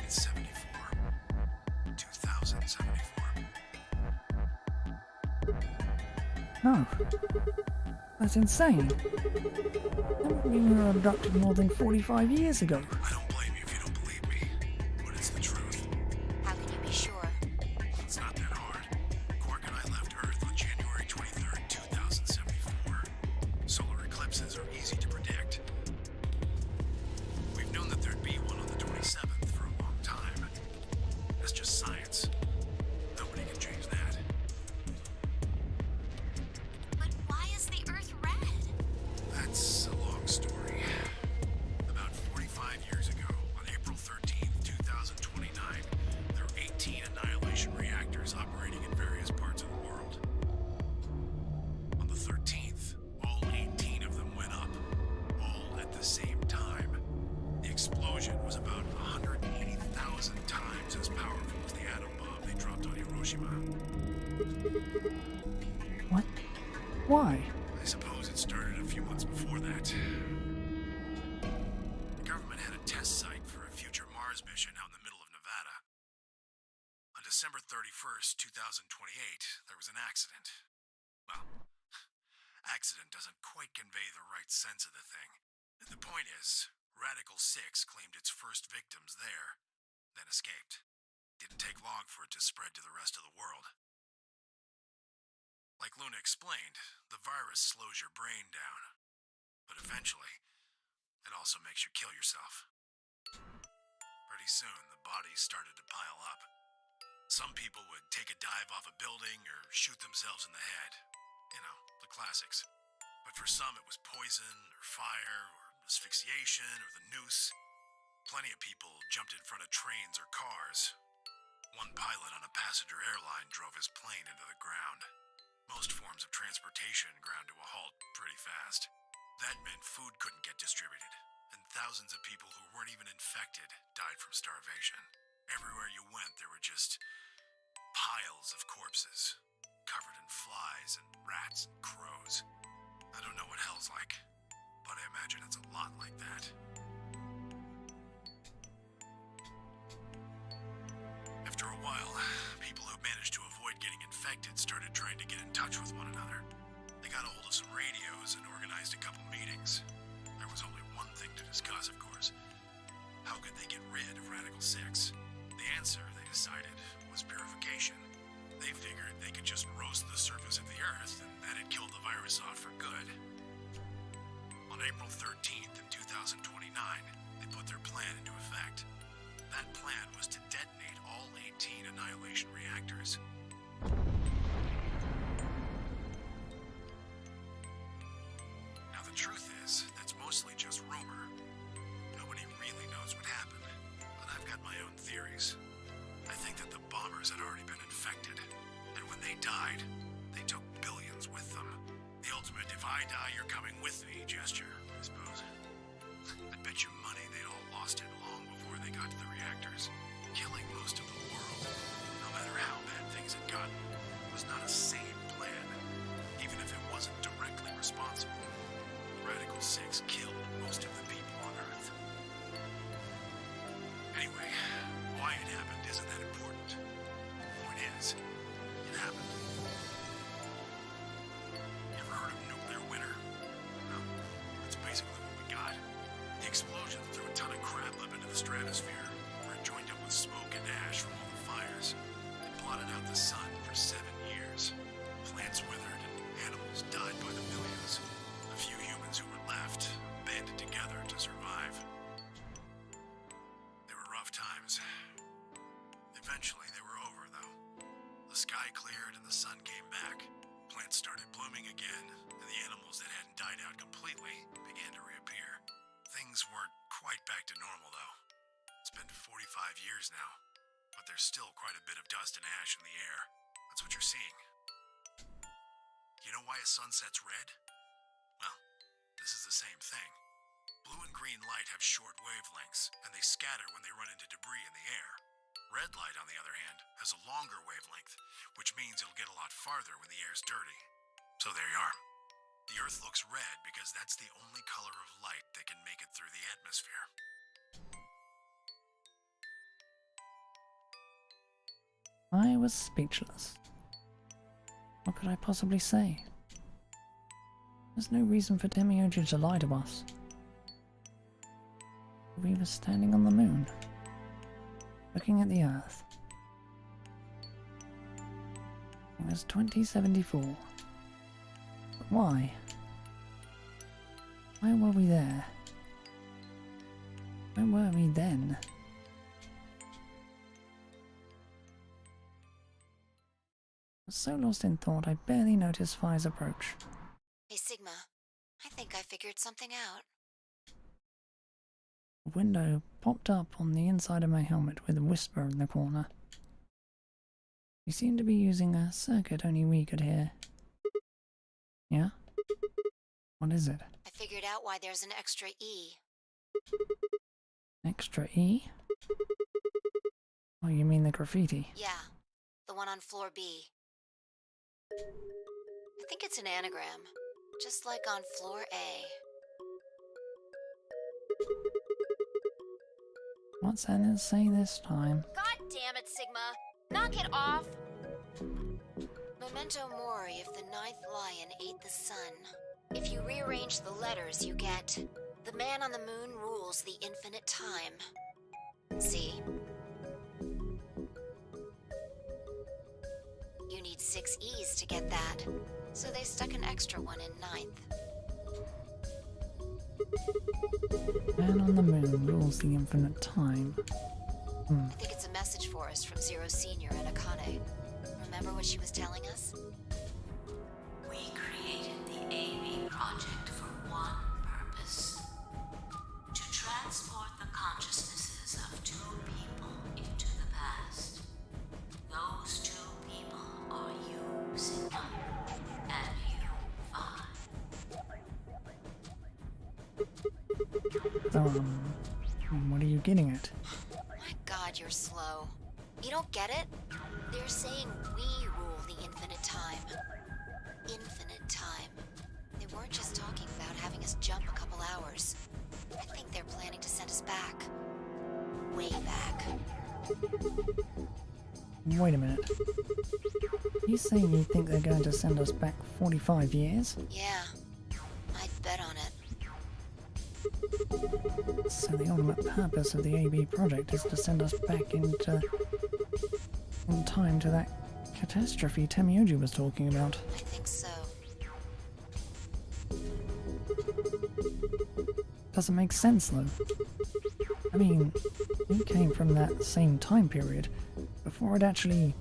It's 74. 2074. No. That's insane. That means we were abducted more than 45 years ago. I don't blame you if you don't believe me, but it's the truth. How can you be sure? It's not that hard. Quark and I left Earth on January 23rd, 2074. Solar eclipses are easy to predict. We've known that there'd be one on the 27th for a long time. That's just science. Nobody can change that. But why is the Earth red? That's a long story. About 45 years ago, on April 13th, 2029, there were 18 annihilation reactors operating in various parts of the world. On the 13th, all 18 of them went up, all at the same time. The explosion was about 180,000 times as powerful as the atom bomb they dropped on Hiroshima. What? Why? I suppose it started a few months before that. The government had a test site for a future Mars mission out in the middle of Nevada. On December 31st, 2028, there was an accident. Well, accident doesn't quite convey the right sense of the thing. The point is, Radical 6 claimed its first victims there, then escaped. Didn't take long for it to spread to the rest of the world. Like Luna explained, the virus slows your brain down. But eventually, it also makes you kill yourself. Pretty soon, the bodies started to pile up. Some people would take a dive off a building or shoot themselves in the head. You know, the classics. But for some, it was poison, or fire, or asphyxiation, or the noose. Plenty of people jumped in front of trains or cars. One pilot on a passenger airline drove his plane into the ground. Most forms of transportation ground to a halt pretty fast. That meant food couldn't get distributed, and thousands of people who weren't even infected died from starvation. Everywhere you went, there were just piles of corpses, covered in flies and rats and crows. I don't know what hell's like. but I imagine it's a lot like that. After a while, people who managed to avoid getting infected started trying to get in touch with one another. They got a hold of some radios and organized a couple meetings. There was only one thing to discuss, of course. How could they get rid of Radical 6? The answer, they decided, was purification. They figured they could just roast the surface of the Earth, and that'd kill the virus off for good. On April 13th in 2029, they put their plan into effect. That plan was to detonate all 18 annihilation reactors. Now the truth is, that's mostly just rumor. Nobody really knows what happened, but I've got my own theories. I think that the bombers had already been infected, and when they died, they took billions with them. The ultimate if I die, you're coming with me gesture, I suppose. I bet you money they'd all lost it long before they got to the reactors. Killing most of the world, no matter how bad things had gotten, was not a sane plan, even if it wasn't directly responsible. Radical 6 killed most of the people on Earth. Anyway, why it happened isn't that important. The point is, it happened. You ever heard of nuclear winter? Well, that's basically what we got. The explosion threw a ton of crap up into the stratosphere, where it joined up with smoke and ash from all the fires. It blotted out the sun for 7 years. Plants withered and animals died by the millions. The few humans who were left banded together to survive. They were rough times. Eventually they were over, though. The sky cleared and the sun came back. Plants started blooming again, and the animals that hadn't died out completely began to reappear. Things weren't quite back to normal, though. It's been 45 years now, but there's still quite a bit of dust and ash in the air. That's what you're seeing. You know why a sun sets red? Well, this is the same thing. Blue and green light have short wavelengths, and they scatter when they run into debris in the air. Red light, on the other hand, has a longer wavelength, which means it'll get a lot farther when the air's dirty. So there you are. The Earth looks red because that's the only color of light that can make it through the atmosphere. I was speechless. What could I possibly say? There's no reason for Demioja to lie to us. We were standing on the moon, looking at the Earth. It was 2074. But why? Why were we there? Where were we then? I was so lost in thought I barely noticed Fire's approach. Hey, Sigma. I think I figured something out. A window popped up on the inside of my helmet with a whisper in the corner. You seem to be using a circuit only we could hear. Yeah? What is it? I figured out why there's an extra E. Extra E? Oh, you mean the graffiti? Yeah, the one on floor B. I think it's an anagram, just like on floor A. What's Anna say this time? God damn it, Sigma! Knock it off! Memento mori if the ninth lion ate the sun. If you rearrange the letters, you get... The man on the moon rules the infinite time. See? You need 6 E's to get that, so they stuck an extra one in ninth. Man on the moon rules the infinite time. I think it's a message for us from Zero Senior and Akane. Remember what she was telling us? We created the AB project for one purpose. To transport the consciousnesses of 2 people into the past. Those 2 people are you, Sigma, and you, Vi. So, what are you getting at? My God, you're slow. You don't get it? They're saying we rule the infinite time. Infinite time. They weren't just talking about having us jump a couple hours. I think they're planning to send us back. Way back. Wait a minute. You saying you think they're going to send us back 45 years? Yeah, I'd bet on it. So the ultimate purpose of the AB project is to send us back in time to that catastrophe Temioji was talking about. I think so. Doesn't make sense though. I mean, we came from that same time period, before it actually...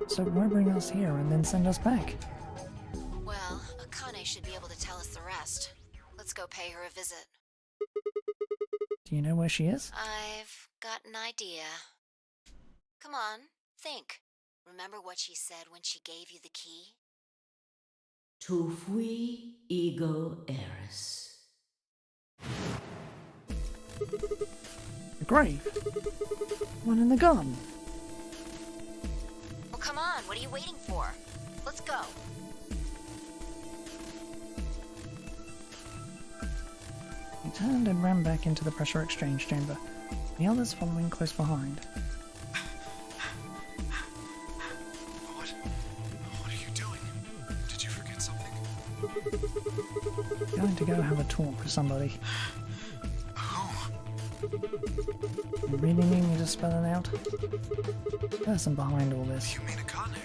So why bring us here and then send us back? Well, Akane should be able to tell us the rest. Let's go pay her a visit. Do you know where she is? I've got an idea. Come on, think. Remember what she said when she gave you the key? Tu fui ego eris. The grave? One in the garden? Well, come on, what are you waiting for? Let's go. He turned and ran back into the pressure exchange chamber, the others following close behind. What are you doing? Did you forget something? Going to go have a talk with somebody. You really need me to spell it out? The person behind all this. You mean Akane?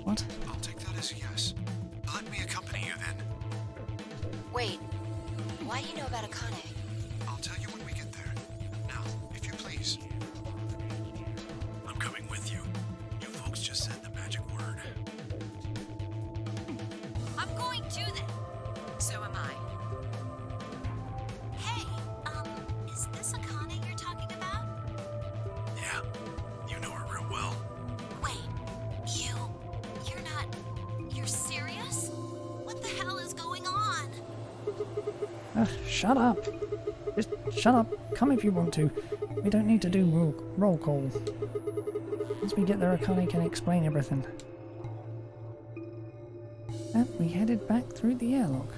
What? I'll take that as a yes. Let me accompany you then. Wait, why do you know about Akane? I'll tell you when we get there. Now, if you please. I'm coming with you. You folks just said the magic word. I'm going too then. So am I. Hey, is this Akane you're talking about? Yeah, you know her real well. Wait, you're serious? What the hell is going on? Shut up! Just shut up. Come if you want to. We don't need to do roll call. Once we get there, Akane can explain everything. And we headed back through the airlock.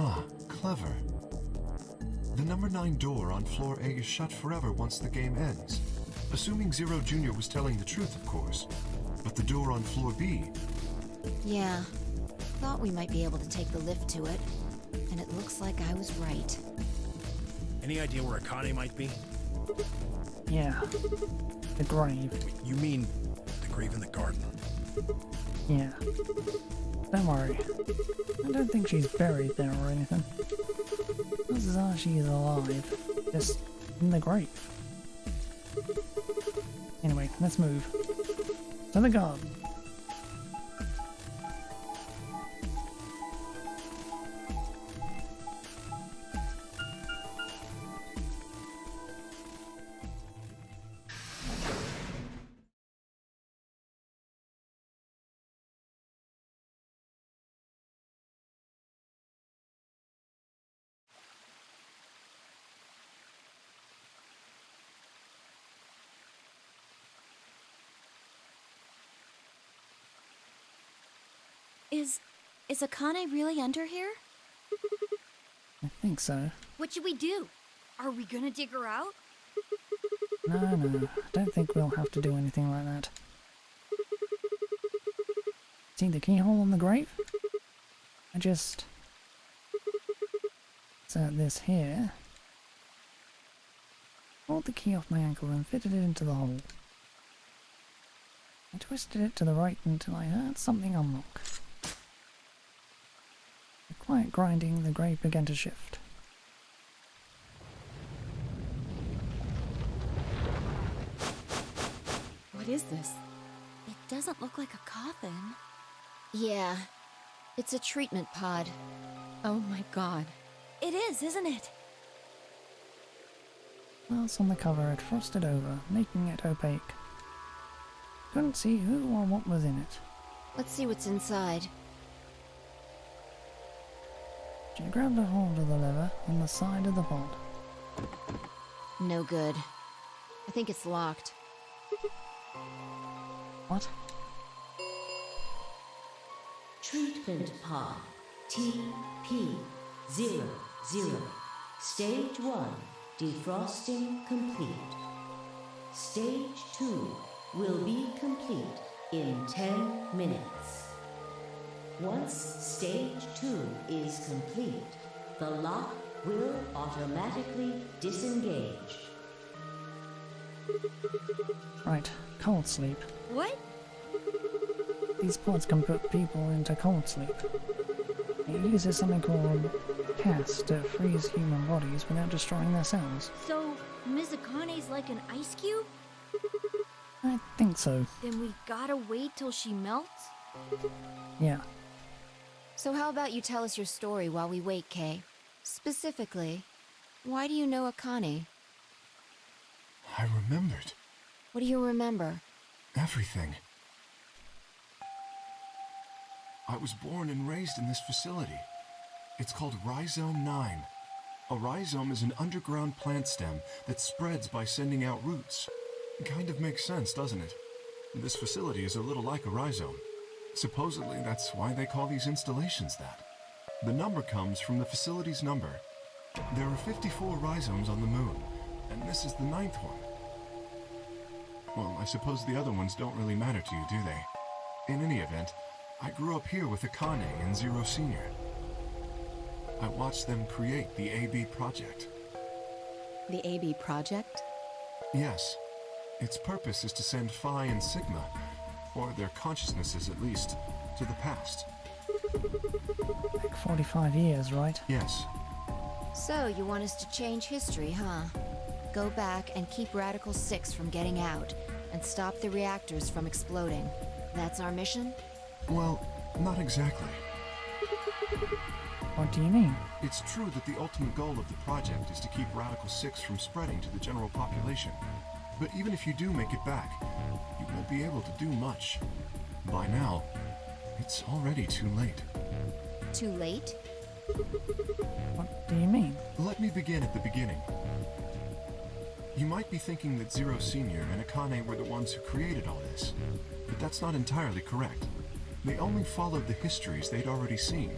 Ah, clever. The number 9 door on floor A is shut forever once the game ends. Assuming Zero Jr. was telling the truth, of course. But the door on floor B... Yeah, thought we might be able to take the lift to it. And it looks like I was right. Any idea where Akane might be? Yeah. The grave. You mean the grave in the garden? Yeah. Don't worry. I don't think she's buried there or anything. Chances are she's alive. Just in the grave. Anyway, let's move. To the garden. Is Akane really under here? I think so. What should we do? Are we gonna dig her out? No, I don't think we'll have to do anything like that. See the keyhole on the grave? I just... insert this here. Pulled the key off my ankle and fitted it into the hole. I twisted it to the right until I heard something unlock. The quiet grinding, the grave began to shift. What is this? It doesn't look like a coffin. Yeah, it's a treatment pod. Oh my god. It is, isn't it? Glass on the cover had frosted over, making it opaque. Couldn't see who or what was in it. Let's see what's inside. She grabbed a hold of the lever on the side of the pod. No good. I think it's locked. What? Treatment pod TP00. Stage 1 defrosting complete. Stage 2 will be complete in 10 minutes. Once stage 2 is complete, the lock will automatically disengage. Right, cold sleep. What? These pods can put people into cold sleep. It uses something called CAS to freeze human bodies without destroying their cells. So, Mizakane's like an ice cube? I think so, Then we gotta wait till she melts? yeah. So how about you tell us your story while we wait, Kay? Specifically, why do you know Akane? I remembered What do you remember? everything. I was born and raised in this facility. It's called Rhizome 9. A rhizome is an underground plant stem that spreads by sending out roots. Kind of makes sense, doesn't it? This facility is a little like a rhizome. Supposedly, that's why they call these installations that. The number comes from the facility's number. There are 54 rhizomes on the moon, and this is the 9th one. Well, I suppose the other ones don't really matter to you, do they? In any event, I grew up here with Akane and Zero Senior. I watched them create the AB project. The AB project? Yes. Its purpose is to send Phi and Sigma, or their consciousnesses at least, to the past. Like 45 years, right? Yes. So, you want us to change history, huh? Go back and keep Radical 6 from getting out, and stop the reactors from exploding. That's our mission? Well, not exactly. What do you mean? It's true that the ultimate goal of the project is to keep Radical 6 from spreading to the general population. But even if you do make it back, you won't be able to do much. By now, it's already too late. Too late? What do you mean? Let me begin at the beginning. You might be thinking that Zero Senior and Akane were the ones who created all this, but that's not entirely correct. They only followed the histories they'd already seen.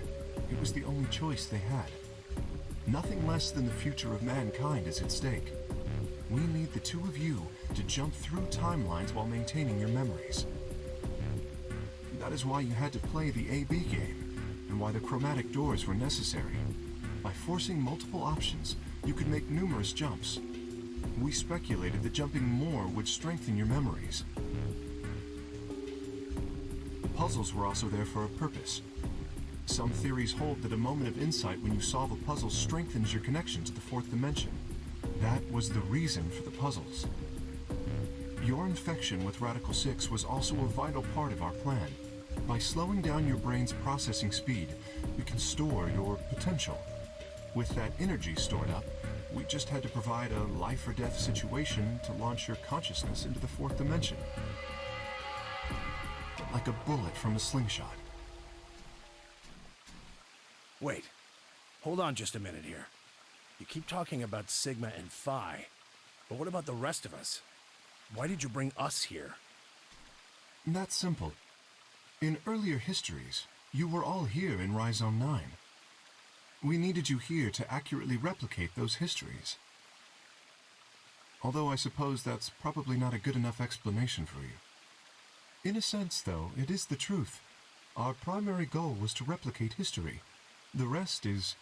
It was the only choice they had. Nothing less than the future of mankind is at stake. We need the two of you to jump through timelines while maintaining your memories. That is why you had to play the AB game, and why the chromatic doors were necessary. By forcing multiple options, you could make numerous jumps. We speculated that jumping more would strengthen your memories. The puzzles were also there for a purpose. Some theories hold that a moment of insight when you solve a puzzle strengthens your connection to the fourth dimension. That was the reason for the puzzles. Your infection with Radical 6 was also a vital part of our plan. By slowing down your brain's processing speed, you can store your potential. With that energy stored up, we just had to provide a life or death situation to launch your consciousness into the fourth dimension. Like a bullet from a slingshot. Wait. Hold on just a minute here. You keep talking about Sigma and Phi, but what about the rest of us? Why did you bring us here? That's simple. In earlier histories, you were all here in Rhizome 9. We needed you here to accurately replicate those histories. Although I suppose that's probably not a good enough explanation for you. In a sense, though, it is the truth. Our primary goal was to replicate history. The rest is...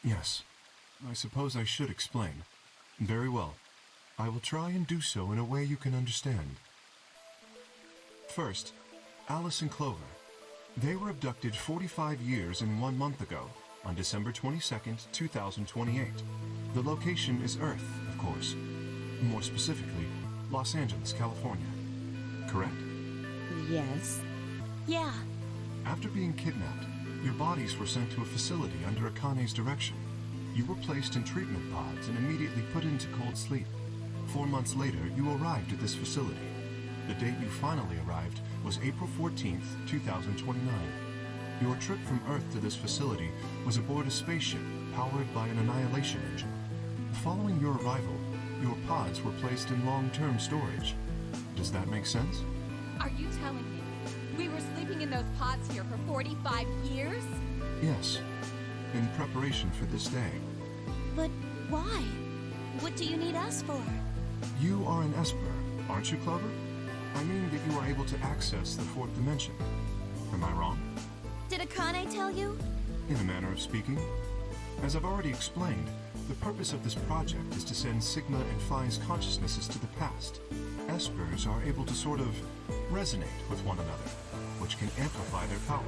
Yes, I suppose I should explain. Very well. I will try and do so in a way you can understand. First, Alice and Clover. They were abducted 45 years and 1 month ago, on December 22nd, 2028. The location is Earth, of course. More specifically, Los Angeles, California. Correct? Yes. Yeah. After being kidnapped, your bodies were sent to a facility under Akane's direction. You were placed in treatment pods and immediately put into cold sleep. 4 months later, you arrived at this facility. The date you finally arrived was April 14th, 2029. Your trip from Earth to this facility was aboard a spaceship powered by an annihilation engine. Following your arrival, your pods were placed in long-term storage. Does that make sense? Are you telling me we were sleeping in those pods here for 45 years? Yes, in preparation for this day. But why? What do you need us for? You are an Esper, aren't you, Clover? I mean that you are able to access the fourth dimension. Am I wrong? Did Akane tell you? In a manner of speaking. As I've already explained, the purpose of this project is to send Sigma and Phi's consciousnesses to the past. Espers are able to sort of resonate with one another, which can amplify their power.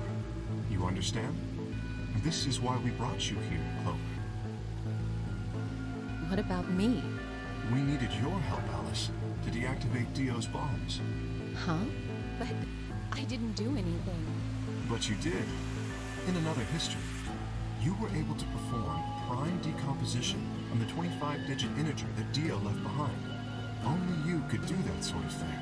You understand? This is why we brought you here, Clover. What about me? We needed your help, Alice, to deactivate Dio's bombs. Huh? But I didn't do anything. But you did. In another history, you were able to perform prime decomposition on the 25-digit integer that Dio left behind. Only you could do that sort of thing.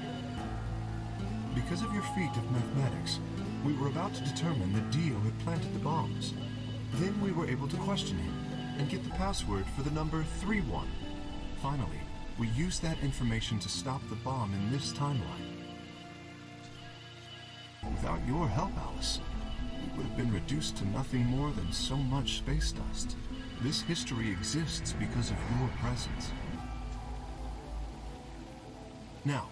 Because of your feat of mathematics, we were about to determine that Dio had planted the bombs. Then we were able to question him and get the password for the number 31. Finally, we used that information to stop the bomb in this timeline. Without your help, Alice, we would have been reduced to nothing more than so much space dust. This history exists because of your presence. Now,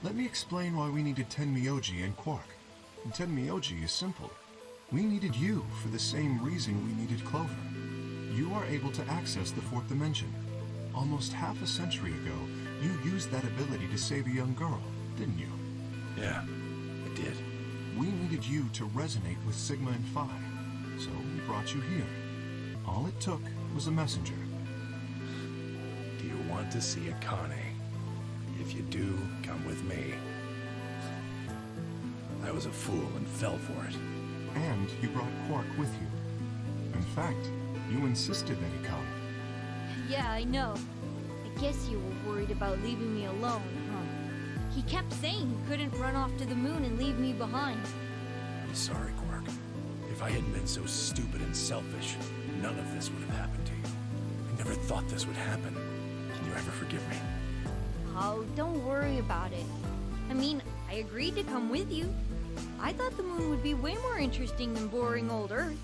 let me explain why we needed Tenmyoji and Quark. And Tenmyoji is simple. We needed you for the same reason we needed Clover. You are able to access the fourth dimension. Almost half a century ago, you used that ability to save a young girl, didn't you? Yeah, I did. We needed you to resonate with Sigma and Phi, so we brought you here. All it took was a messenger. Do you want to see Akane? If you do, come with me. I was a fool and fell for it. And you brought Quark with you. In fact, you insisted that he come. Yeah, I know. I guess you were worried about leaving me alone, huh? He kept saying he couldn't run off to the moon and leave me behind. I'm sorry, Quark. If I hadn't been so stupid and selfish, none of this would have happened to you. I never thought this would happen. Can you ever forgive me? Oh, don't worry about it. I mean, I agreed to come with you. I thought the moon would be way more interesting than boring old Earth.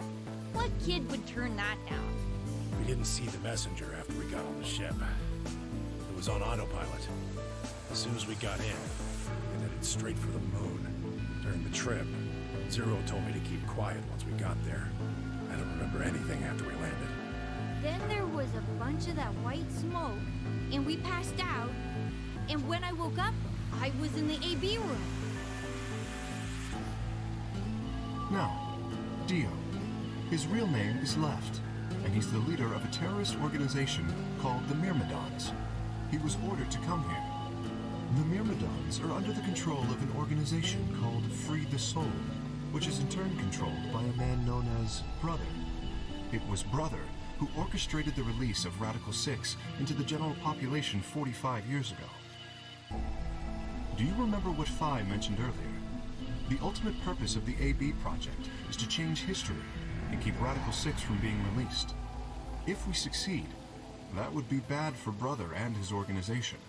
What kid would turn that down? We didn't see the messenger after we got on the ship. It was on autopilot. As soon as we got in, we headed straight for the moon. During the trip, Zero told me to keep quiet once we got there. I don't remember anything after we landed. Then there was a bunch of that white smoke, and we passed out. And when I woke up, I was in the AB room. Now, Dio. His real name is Left, and he's the leader of a terrorist organization called the Myrmidons. He was ordered to come here. The Myrmidons are under the control of an organization called Free the Soul, which is in turn controlled by a man known as Brother. It was Brother who orchestrated the release of Radical 6 into the general population 45 years ago. Do you remember what Phi mentioned earlier? The ultimate purpose of the AB project is to change history and keep Radical 6 from being released. If we succeed, that would be bad for Brother and his organization.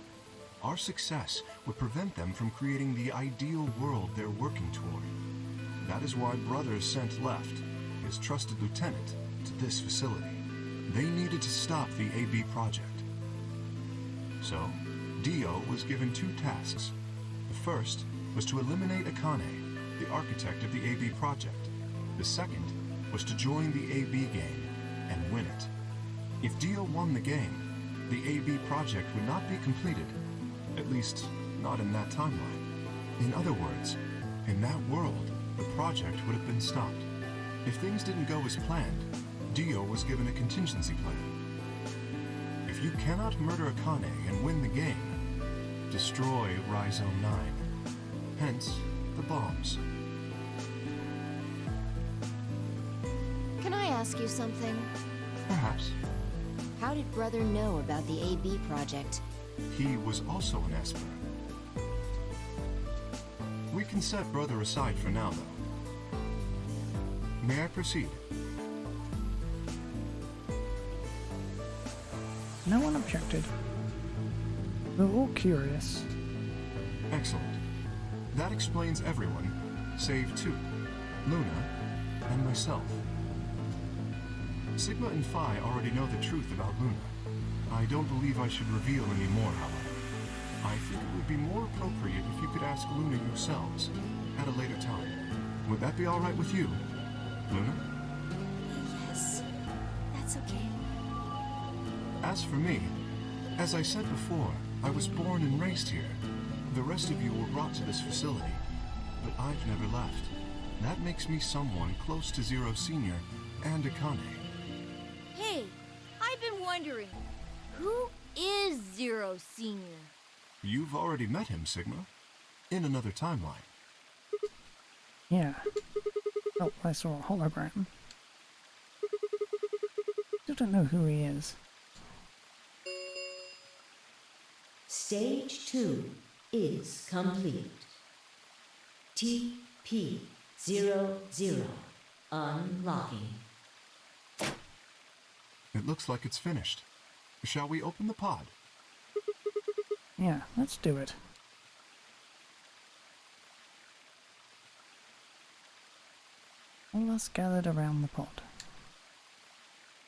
Our success would prevent them from creating the ideal world they're working toward. That is why Brother sent Left, his trusted lieutenant, to this facility. They needed to stop the AB project. So, Dio was given 2 tasks. The first was to eliminate Akane, the architect of the AB project. The second was to join the AB game and win it. If Dio won the game, the AB project would not be completed, at least not in that timeline. In other words, in that world, the project would have been stopped. If things didn't go as planned, Dio was given a contingency plan. If you cannot murder Akane and win the game, destroy Rhizome 9. Hence, the bombs. Can I ask you something? Perhaps. How did Brother know about the AB project? He was also an Esper. We can set Brother aside for now, though. May I proceed? No one objected. We were all curious. Excellent. That explains everyone, save two, Luna and myself. Sigma and Phi already know the truth about Luna. I don't believe I should reveal any more, however. I think it would be more appropriate if you could ask Luna yourselves at a later time. Would that be all right with you, Luna? Yes, that's okay. As for me, as I said before, I was born and raised here. The rest of you were brought to this facility, but I've never left. That makes me someone close to Zero Senior and Akane. Hey, I've been wondering, who is Zero Senior? You've already met him, Sigma, in another timeline. Yeah. Oh, I saw a hologram. Still don't know who he is. Stage 2 is complete. pt10 unlocking. It looks like it's finished. Shall we open the pod? Yeah, let's do it. All of us gathered around the pod.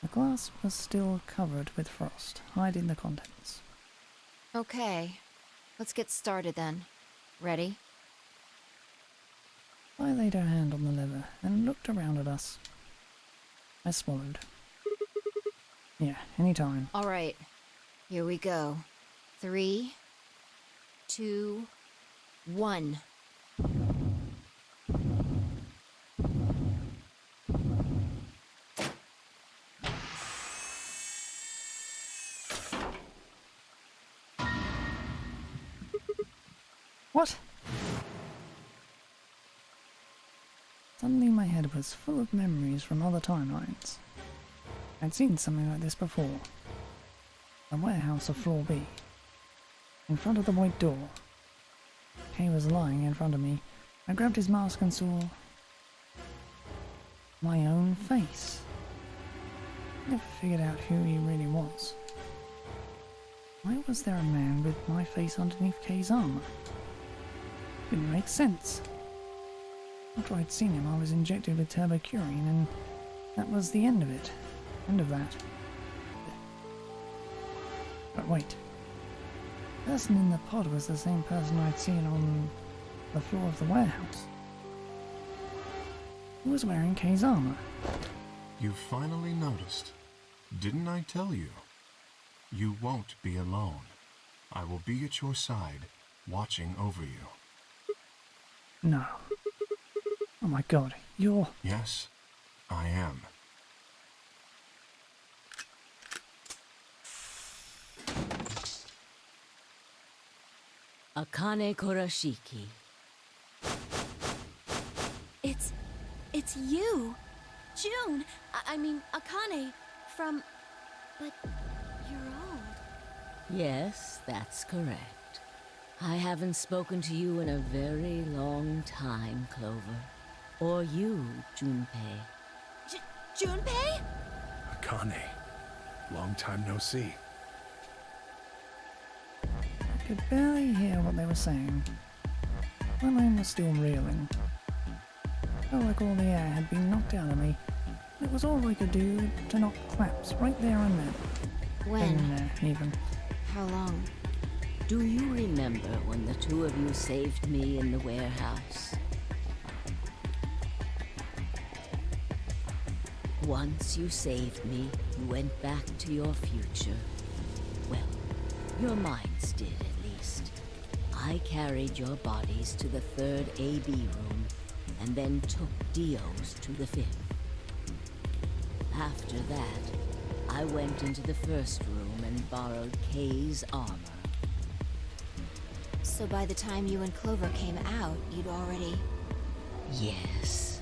The glass was still covered with frost, hiding the contents. Okay, let's get started then. Ready? I laid her hand on the lever and looked around at us. I swallowed. Yeah, anytime. All right, here we go. 3, 2, 1. What? Suddenly my head was full of memories from other timelines. I'd seen something like this before. The warehouse of floor B. In front of the white door. Kay was lying in front of me. I grabbed his mask and saw my own face. Never figured out who he really was. Why was there a man with my face underneath Kay's armor? Didn't make sense. After I'd seen him, I was injected with turbocurine, and that was the end of it. End of that. But wait. The person in the pod was the same person I'd seen on the floor of the warehouse. Who was wearing Kay's armor? You finally noticed. Didn't I tell you? You won't be alone. I will be at your side, watching over you. No. Oh my god, you're... Yes, I am. Akane Kurashiki. It's you! June! I mean, Akane, from... But you're old. Yes, that's correct. I haven't spoken to you in a very long time, Clover. Or you, Junpei. Junpei? Akane. Long time no see. I could barely hear what they were saying. My mind was still reeling. Felt like all the air had been knocked out of me. It was all I could do to not collapse right there and then. When? Then there, even. How long? Do you remember when the two of you saved me in the warehouse? Once you saved me, you went back to your future. Well, your minds did, at least. I carried your bodies to the third AB room and then took Dio's to the 5th. After that, I went into the first room and borrowed Kay's armor. So by the time you and Clover came out, you'd already... Yes.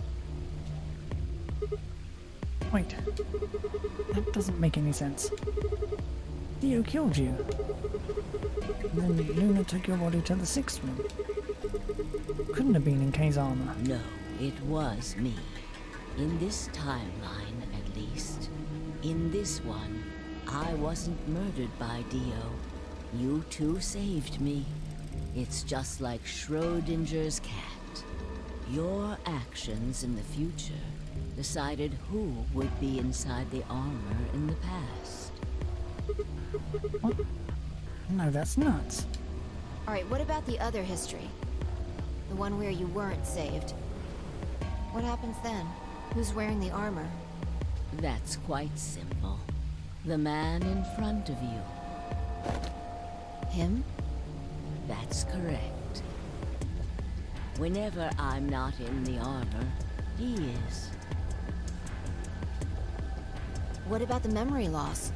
Wait. That doesn't make any sense. Dio killed you. And then Luna took your body to the 6th room. Couldn't have been in Kay's armor. No, it was me. In this timeline, at least. In this one, I wasn't murdered by Dio. You two saved me. It's just like Schrodinger's cat. Your actions in the future decided who would be inside the armor in the past. What? No, that's nuts. Alright, what about the other history? The one where you weren't saved. What happens then? Who's wearing the armor? That's quite simple. The man in front of you. Him? That's correct. Whenever I'm not in the armor, he is. What about the memory loss?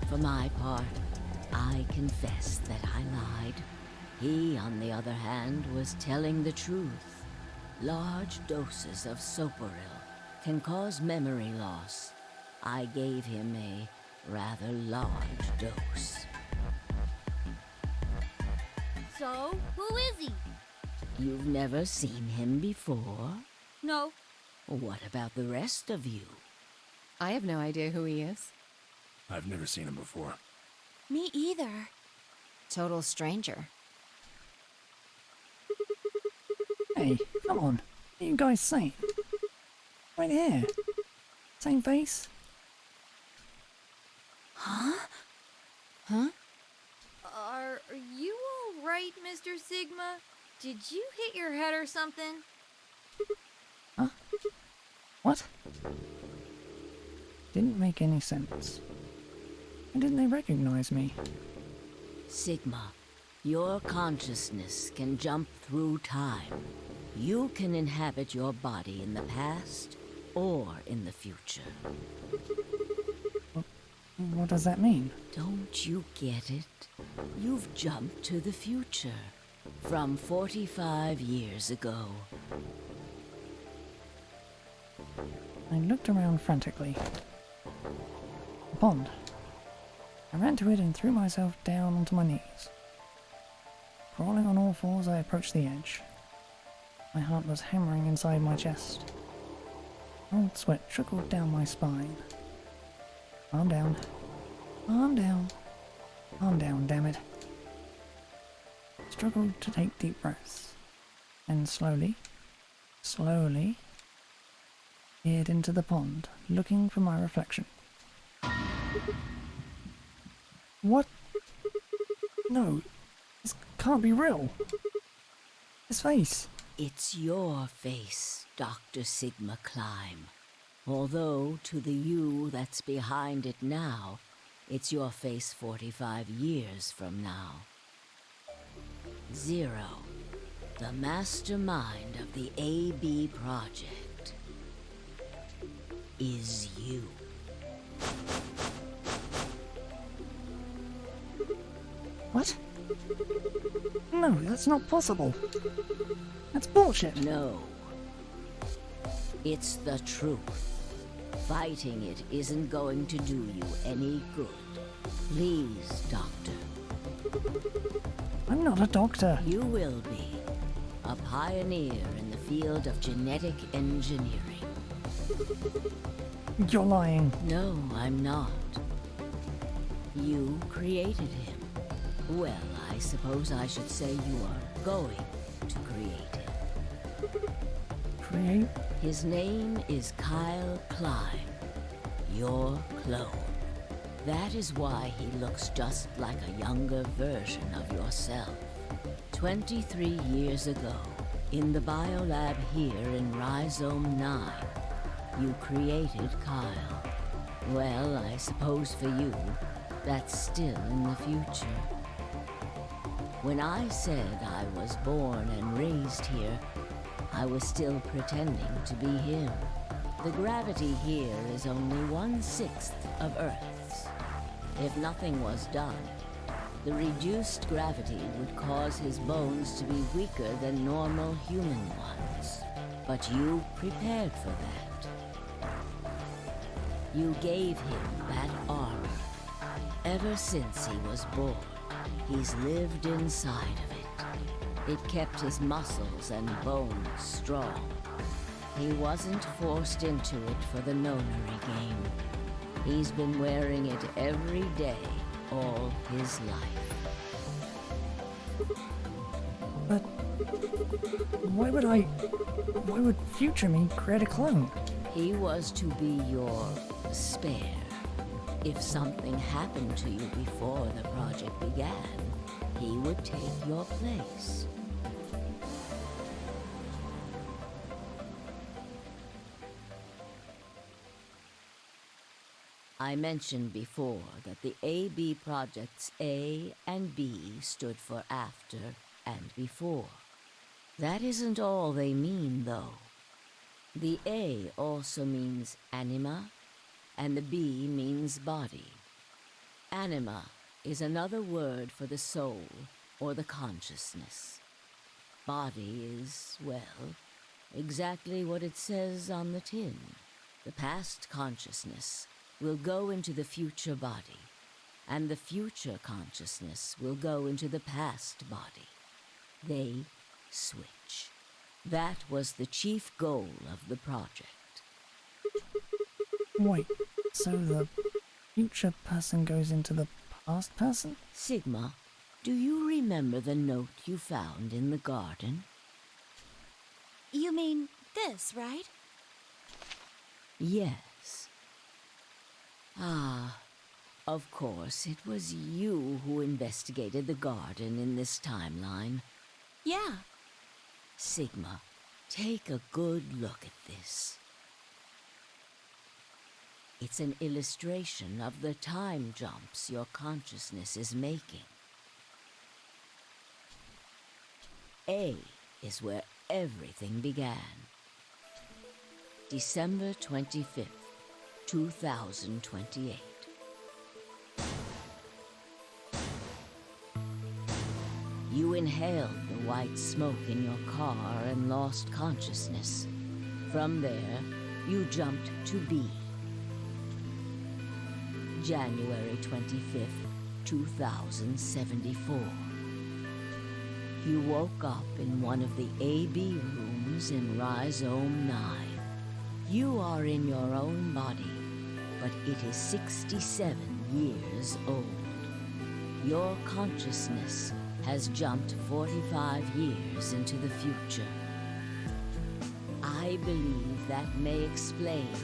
For my part, I confess that I lied. He, on the other hand, was telling the truth. Large doses of soporil can cause memory loss. I gave him a rather large dose. So, who is he? You've never seen him before? No. What about the rest of you? I have no idea who he is. I've never seen him before. Me either. Total stranger. Hey, come on. What are you guys saying? Right here. Same face? Huh? Are you all right, Mr. Sigma? Did you hit your head or something? Huh? What? Didn't make any sense. Why didn't they recognize me? Sigma, your consciousness can jump through time. You can inhabit your body in the past or in the future. What does that mean? Don't you get it? You've jumped to the future. From 45 years ago. I looked around frantically. A pond. I ran to it and threw myself down onto my knees. Crawling on all fours, I approached the edge. My heart was hammering inside my chest. Cold sweat trickled down my spine. Calm down. Calm down. Calm down, damn it. Struggled to take deep breaths. And slowly, peered into the pond, looking for my reflection. What? No, this can't be real. His face. It's your face, Dr. Sigma Climb. Although, to the you that's behind it now, it's your face 45 years from now. Zero, the mastermind of the AB project, is you. What? No, that's not possible. That's bullshit. No. It's the truth. Fighting it isn't going to do you any good. Please, Doctor. I'm not a doctor. You will be. A pioneer in the field of genetic engineering. You're lying. No, I'm not. You created him. Well, I suppose I should say you are going to create him. Create? His name is Kyle Klein, your clone. That is why he looks just like a younger version of yourself. 23 years ago, in the biolab here in Rhizome 9, you created Kyle. Well, I suppose for you, that's still in the future. When I said I was born and raised here, I was still pretending to be him. The gravity here is only 1/6 of Earth's. If nothing was done, the reduced gravity would cause his bones to be weaker than normal human ones. But you prepared for that. You gave him that armor. Ever since he was born, he's lived inside of it. It kept his muscles and bones strong. He wasn't forced into it for the nonary game. He's been wearing it every day, all his life. But why would future me create a clone? He was to be your spare. If something happened to you before the project began, he would take your place. I mentioned before that the AB projects A and B stood for after and before. That isn't all they mean, though. The A also means anima, and the B means body. Anima is another word for the soul or the consciousness. Body is, well, exactly what it says on the tin. The past consciousness will go into the future body, and the future consciousness will go into the past body. They switch. That was the chief goal of the project. Wait, so the future person goes into the past person? Sigma, do you remember the note you found in the garden? You mean this, right? Yes. Ah, of course, it was you who investigated the garden in this timeline. Yeah. Sigma, take a good look at this. It's an illustration of the time jumps your consciousness is making. A is where everything began. December 25th, 2028. You inhaled the white smoke in your car and lost consciousness. From there, you jumped to B. January 25th, 2074. You woke up in one of the AB rooms in Rhizome 9. You are in your own body, but it is 67 years old. Your consciousness has jumped 45 years into the future. I believe that may explain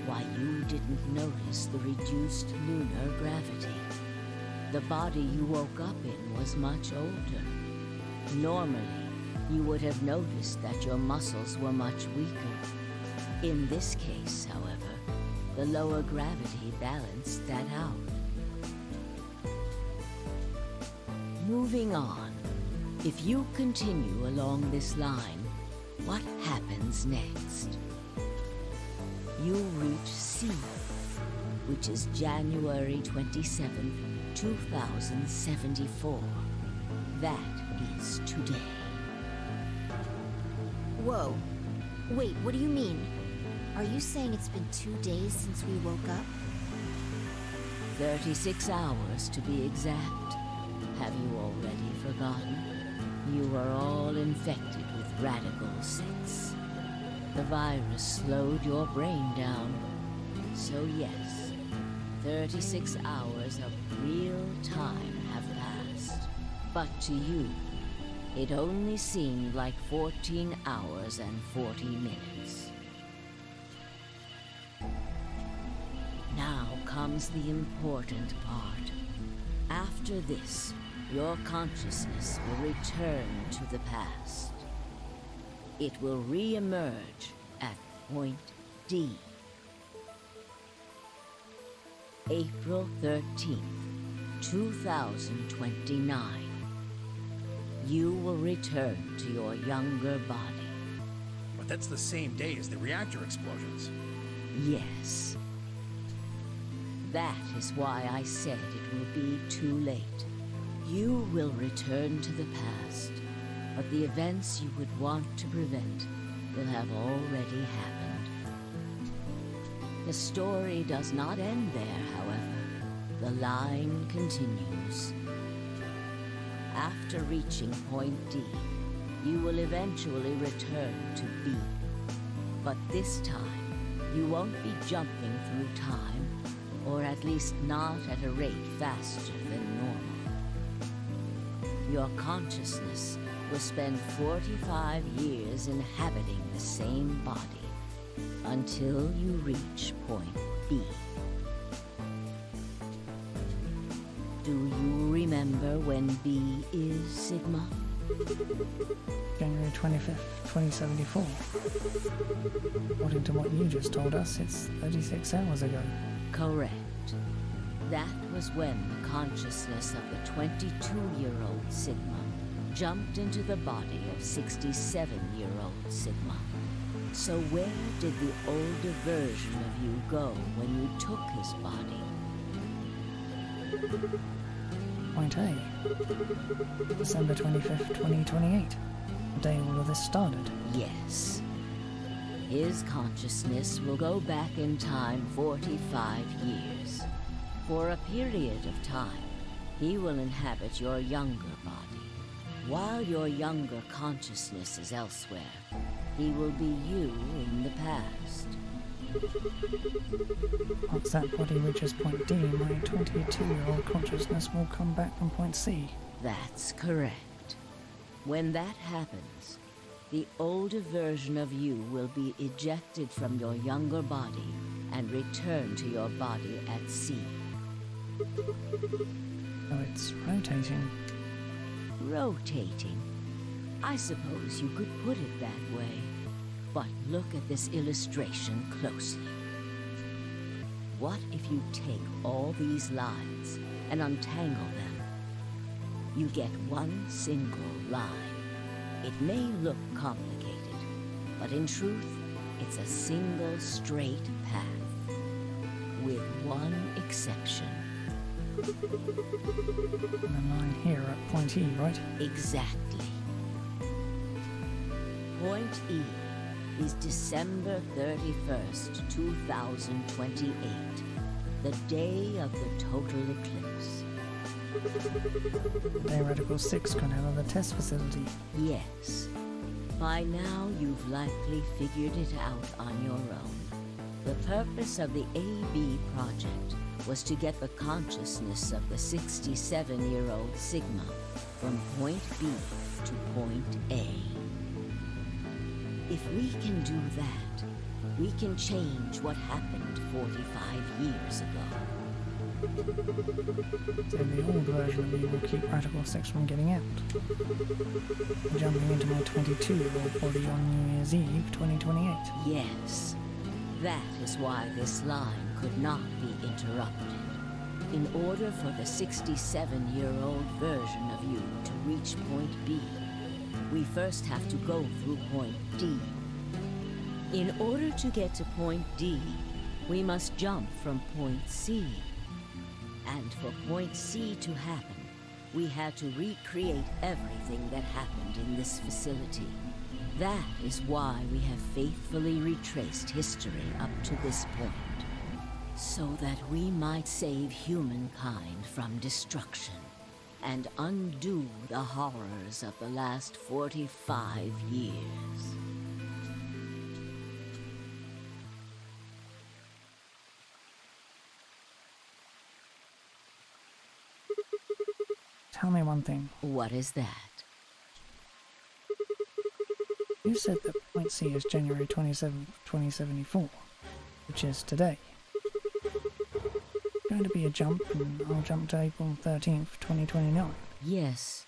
why you didn't notice the reduced lunar gravity. The body you woke up in was much older. Normally, you would have noticed that your muscles were much weaker. In this case, however, the lower gravity balanced that out. Moving on, if you continue along this line, what happens next? You reach C, which is January 27th, 2074. That is today. Whoa. Wait, what do you mean? Are you saying it's been 2 days since we woke up? 36 hours to be exact. Have you already forgotten? You were all infected with Radical 6. The virus slowed your brain down. So yes, 36 hours of real time have passed. But to you, it only seemed like 14 hours and 40 minutes. Now comes the important part. After this, your consciousness will return to the past. It will re-emerge at point D. April 13th, 2029. You will return to your younger body. That's the same day as the reactor explosions. Yes. That is why I said it will be too late. You will return to the past, but the events you would want to prevent will have already happened. The story does not end there, however. The line continues. After reaching point D, you will eventually return to B. But this time, you won't be jumping through time, or at least not at a rate faster than normal. Your consciousness will spend 45 years inhabiting the same body until you reach point B. Do you remember when B is Sigma? January 25th, 2074. According to what you just told us, it's 36 hours ago. Correct. That was when the consciousness of the 22-year-old Sigma jumped into the body of 67-year-old Sigma. So where did the older version of you go when you took his body? Point A. December 25th, 2028. The day all of this started. Yes. His consciousness will go back in time 45 years. For a period of time, he will inhabit your younger body. While your younger consciousness is elsewhere, he will be you in the past. Once that body reaches point D, my 22-year-old consciousness will come back from point C. That's correct. When that happens, the older version of you will be ejected from your younger body and return to your body at C. So it's rotating. Rotating. I suppose you could put it that way. But look at this illustration closely. What if you take all these lines and untangle them? You get one single line. It may look complicated, but in truth, it's a single straight path, with one exception. And the line here at point E, right? Exactly. Point E is December 31st, 2028, the day of the total eclipse. Theoretical 6 got out of the test facility. Yes. By now, you've likely figured it out on your own. The purpose of the AB project was to get the consciousness of the 67-year-old Sigma from point B to point A. If we can do that, we can change what happened 45 years ago. So the old version of me will keep Radical 6 from getting out. Jumping into my 22-year-old body on New Year's Eve 2028. Yes. That is why this line could not be interrupted. In order for the 67-year-old version of you to reach point B, we first have to go through point D. In order to get to point D, we must jump from point C. And for point C to happen, we had to recreate everything that happened in this facility. That is why we have faithfully retraced history up to this point, so that we might save humankind from destruction and undo the horrors of the last 45 years. Tell me one thing. What is that? You said that point C is January 27th, 2074, which is today. Going to be a jump, and I'll jump to April 13th, 2029. Yes,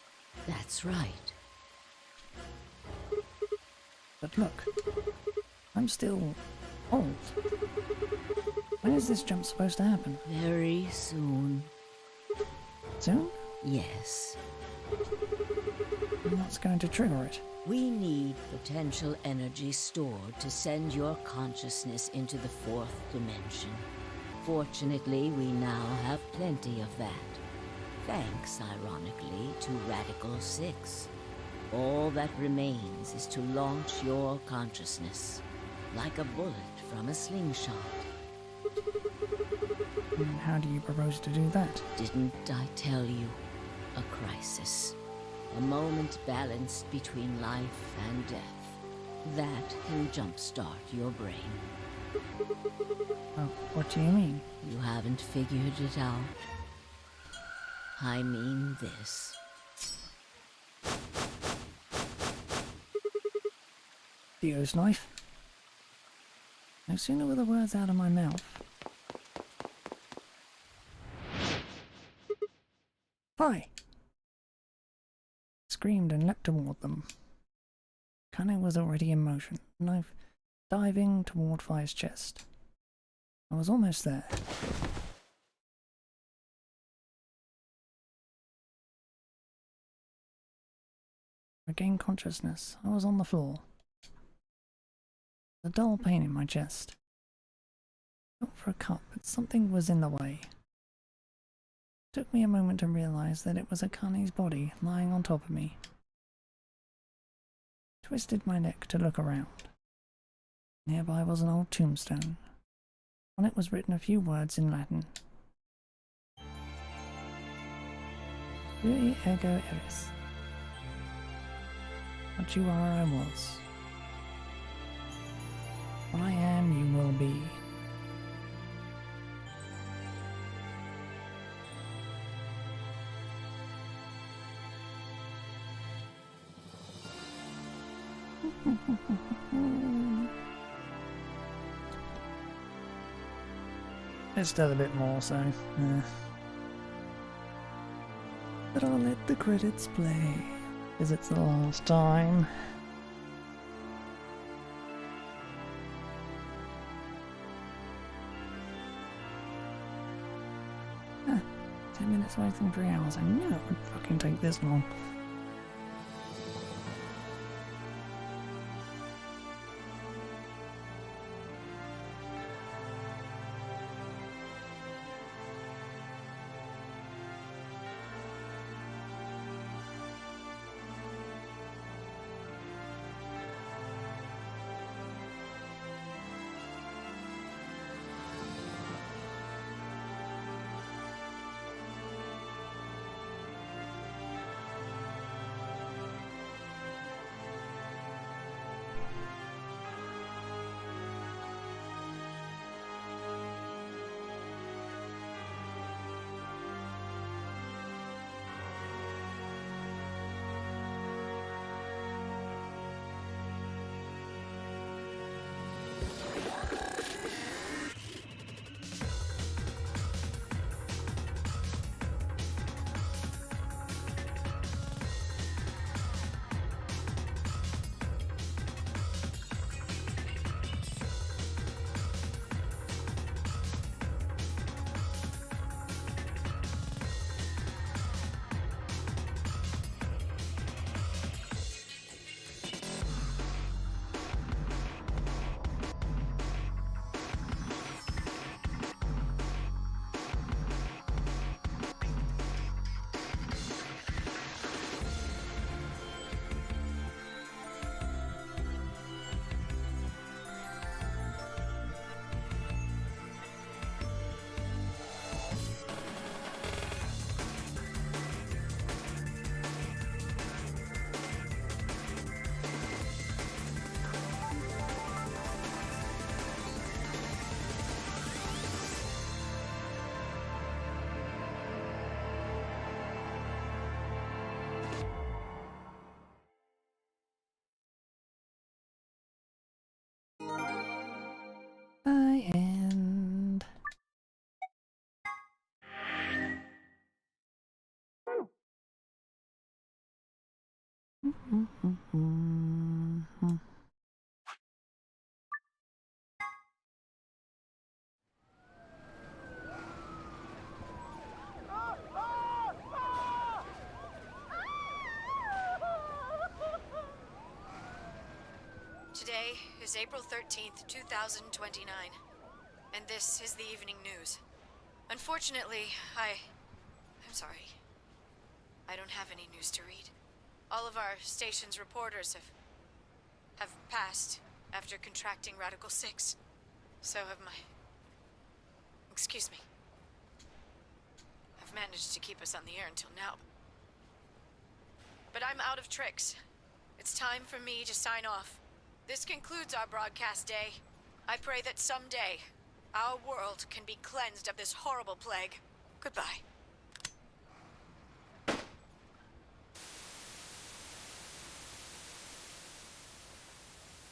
that's right. But look, I'm still old. When is this jump supposed to happen? Very soon. Soon? Yes. What's going to trigger it? We need potential energy stored to send your consciousness into the fourth dimension. Fortunately, we now have plenty of that. Thanks, ironically, to Radical 6. All that remains is to launch your consciousness, like a bullet from a slingshot. And how do you propose to do that? Didn't I tell you? A crisis. A moment balanced between life and death. That can jumpstart your brain. Oh, what do you mean? You haven't figured it out? I mean this. Theo's knife? No sooner were the words out of my mouth. Hi! Screamed and leapt toward them. Cunning was already in motion, knife diving toward Fire's chest. I was almost there. I gained consciousness. I was on the floor. A dull pain in my chest. I felt for a cup, but something was in the way. It took me a moment to realize that it was Akane's body lying on top of me. I twisted my neck to look around. Nearby was an old tombstone. On it was written a few words in Latin. Sui ego eris. What you are, I was. What I am, you will be. There's still a bit more, so but I'll let the credits play, because it's the last time. Huh, 10 minutes wasting 3 hours. I knew it would fucking take this long. Today is April 13th, 2029, and this is the evening news. Unfortunately, I'm sorry. I don't have any news to read. All of our station's reporters have passed after contracting Radical 6. So have my... Excuse me. I've managed to keep us on the air until now. But I'm out of tricks. It's time for me to sign off. This concludes our broadcast day. I pray that someday, our world can be cleansed of this horrible plague. Goodbye.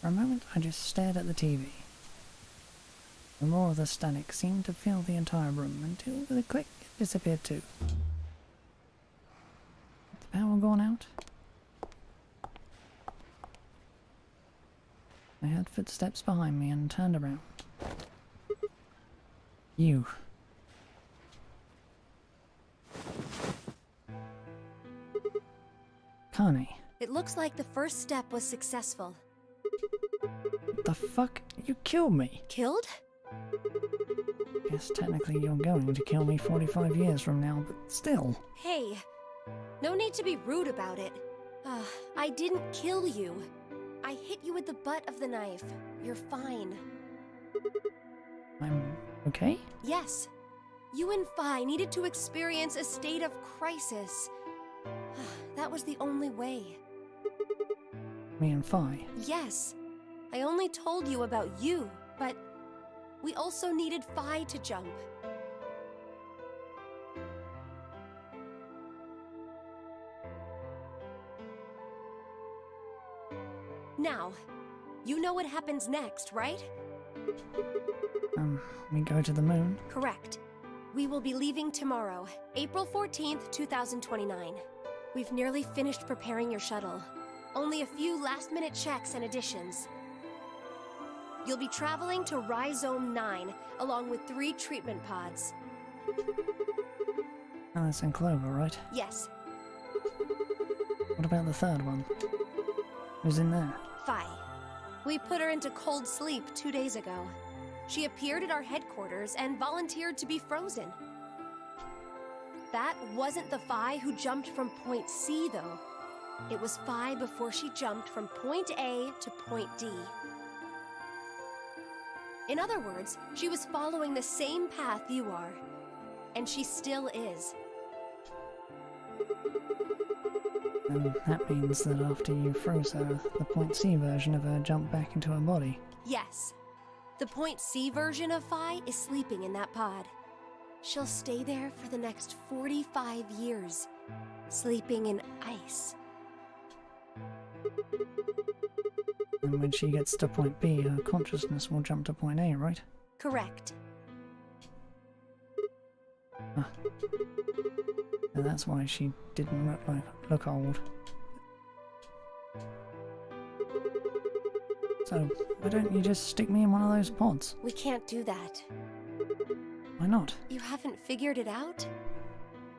For a moment, I just stared at the TV. The roar of the static seemed to fill the entire room until, with a click, it disappeared too. Had the power gone out? I heard footsteps behind me and turned around. You. Connie. It looks like the first step was successful. What the fuck? You killed me! Killed? Guess technically you're going to kill me 45 years from now, but still. Hey, no need to be rude about it. I didn't kill you. I hit you with the butt of the knife. You're fine. I'm okay? Yes. You and Phi needed to experience a state of crisis. That was the only way. Me and Phi? Yes. I only told you about you, but we also needed Phi to jump. Now, you know what happens next, right? We go to the moon? Correct. We will be leaving tomorrow, April 14th, 2029. We've nearly finished preparing your shuttle. Only a few last-minute checks and additions. You'll be traveling to Rhizome 9, along with 3 treatment pods. Alice and Clover, right? Yes. What about the third one? Who's in there? Phi. We put her into cold sleep 2 days ago. She appeared at our headquarters and volunteered to be frozen. That wasn't the Phi who jumped from Point C, though. It was Phi before she jumped from Point A to Point D. In other words, she was following the same path you are. And she still is. And that means that after you froze her, the Point C version of her jumped back into her body. Yes. The Point C version of Phi is sleeping in that pod. She'll stay there for the next 45 years, sleeping in ice. And when she gets to Point B, her consciousness will jump to Point A, right? Correct. Ah. And that's why she didn't look old. So, why don't you just stick me in one of those pods? We can't do that. Why not? You haven't figured it out?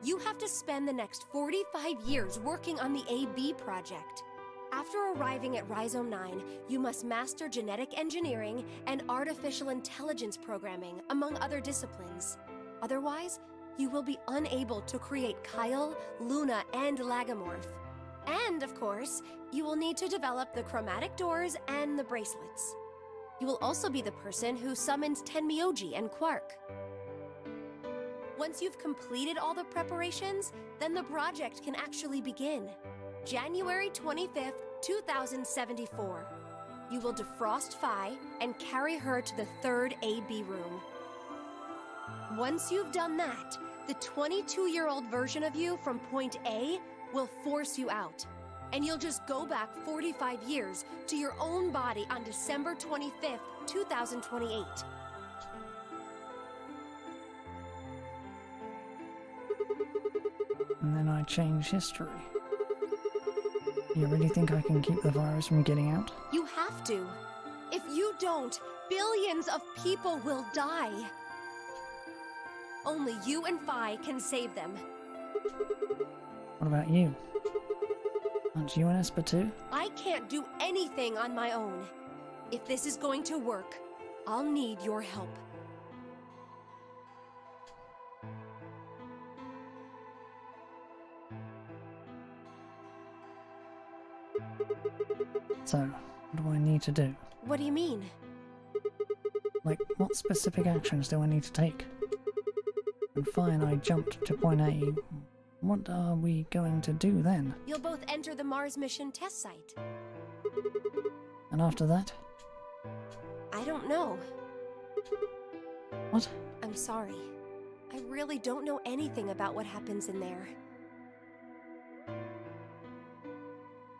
You have to spend the next 45 years working on the AB project. After arriving at Rhizome 9, you must master genetic engineering and artificial intelligence programming, among other disciplines. Otherwise, you will be unable to create Kyle, Luna, and Lagomorph. And, of course, you will need to develop the chromatic doors and the bracelets. You will also be the person who summons Tenmyoji and Quark. Once you've completed all the preparations, then the project can actually begin. January 25th, 2074. You will defrost Phi and carry her to the 3rd AB room. Once you've done that, the 22-year-old version of you from Point A will force you out. And you'll just go back 45 years to your own body on December 25th, 2028. And then I change history. You really think I can keep the virus from getting out? You have to. If you don't, billions of people will die. Only you and Phi can save them. What about you? Aren't you an Esper too? I can't do anything on my own. If this is going to work, I'll need your help. So, what do I need to do? What do you mean? Like, what specific actions do I need to take? And fine, I jumped to point A. What are we going to do then? You'll both enter the Mars mission test site. And after that? I don't know. What? I'm sorry. I really don't know anything about what happens in there.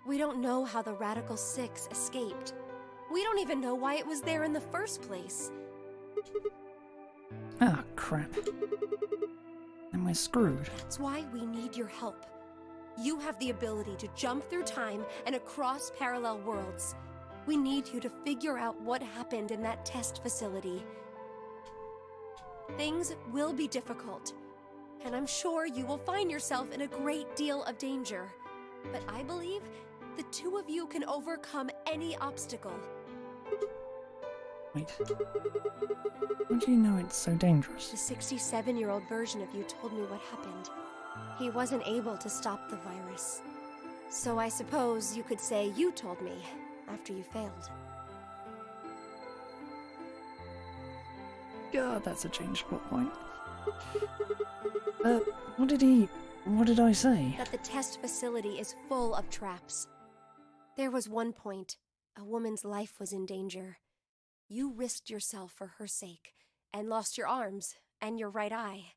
We don't know how the Radical Six escaped. We don't even know why it was there in the first place. Ah, crap. Then we're screwed. That's why we need your help. You have the ability to jump through time and across parallel worlds. We need you to figure out what happened in that test facility. Things will be difficult, and I'm sure you will find yourself in a great deal of danger. But I believe the two of you can overcome any obstacle. Wait. How do you know it's so dangerous? The 67-year-old version of you told me what happened. He wasn't able to stop the virus. So I suppose you could say you told me after you failed. God, that's a change plot point. What did I say? That the test facility is full of traps. There was one point, a woman's life was in danger. You risked yourself for her sake, and lost your arms and your right eye.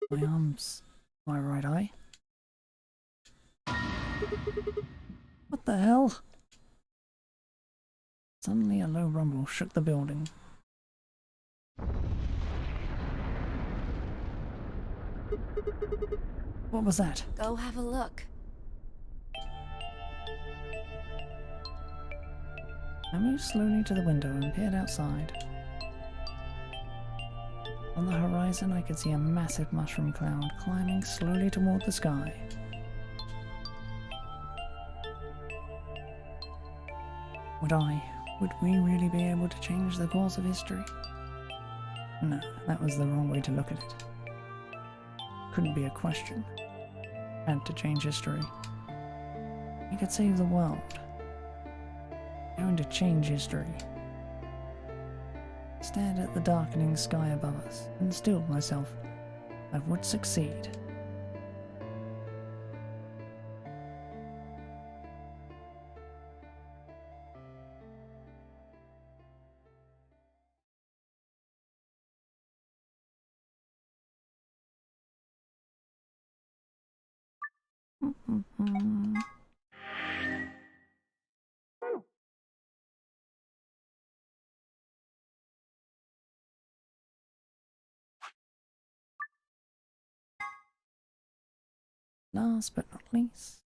My arms, my right eye? What the hell? Suddenly a low rumble shook the building. What was that? Go have a look. I moved slowly to the window and peered outside. On the horizon I could see a massive mushroom cloud climbing slowly toward the sky. Would we really be able to change the course of history? No, that was the wrong way to look at it. Couldn't be a question. Had to change history. You could save the world. Going to change history. Stared at the darkening sky above us and stilled myself. I would succeed. Last but not least.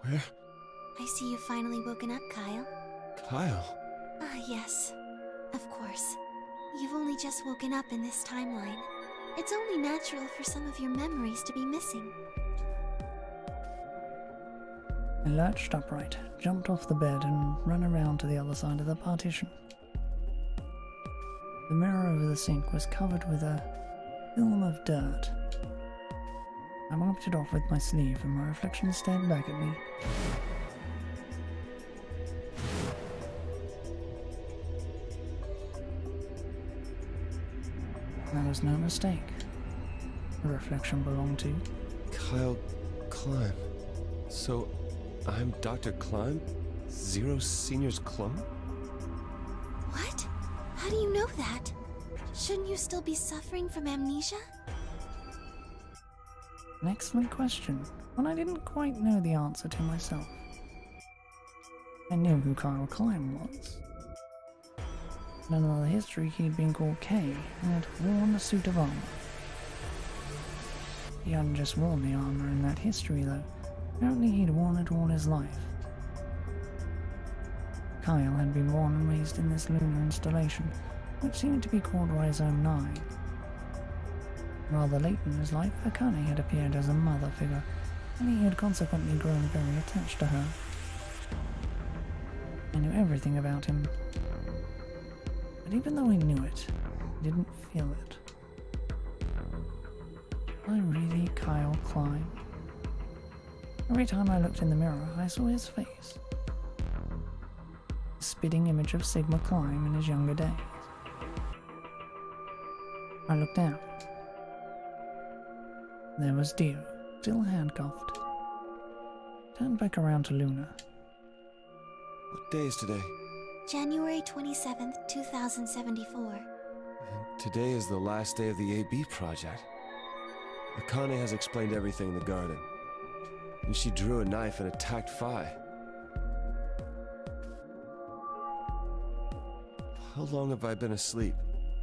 Where? I see you've finally woken up, Kyle. Kyle? Ah, yes. Of course. You've only just woken up in this timeline. It's only natural for some of your memories to be missing. I lurched upright, jumped off the bed and ran around to the other side of the partition. The mirror over the sink was covered with a film of dirt. I wiped it off with my sleeve and my reflection stared back at me. There was no mistake. The reflection belonged to Kyle Klein. So, I'm Dr. Klein? Zero Senior's clone? What? How do you know that? Shouldn't you still be suffering from amnesia? an excellent question, one I didn't quite know the answer to myself. I knew who Kyle Klein was. In another history, he'd been called K and had worn a suit of armor. He hadn't just worn the armor in that history, though. Apparently he'd worn it all his life. Kyle had been born and raised in this lunar installation, which seemed to be called Rhizome 9. Rather late in his life, Akane had appeared as a mother figure, and he had consequently grown very attached to her. I knew everything about him, but even though I knew it, I didn't feel it. I really Kyle Klein. Every time I looked in the mirror, I saw his face. A spitting image of Sigma Klein in his younger days. I looked down. There was Dio, still handcuffed. Turned back around to Luna. What day is today? January 27th, 2074. Today is the last day of the AB project. Akane has explained everything in the garden. And she drew a knife and attacked Phi. How long have I been asleep?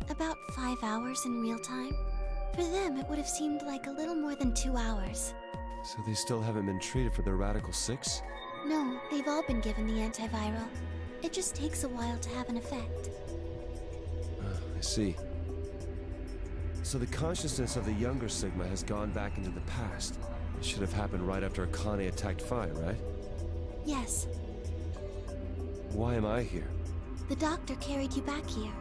About 5 hours in real time. For them, it would have seemed like a little more than 2 hours. So they still haven't been treated for their Radical 6? No, they've all been given the antiviral. It just takes a while to have an effect. I see. So the consciousness of the younger Sigma has gone back into the past. It should have happened right after Akane attacked Phi, right? Yes, Why am I here? the doctor carried you back here.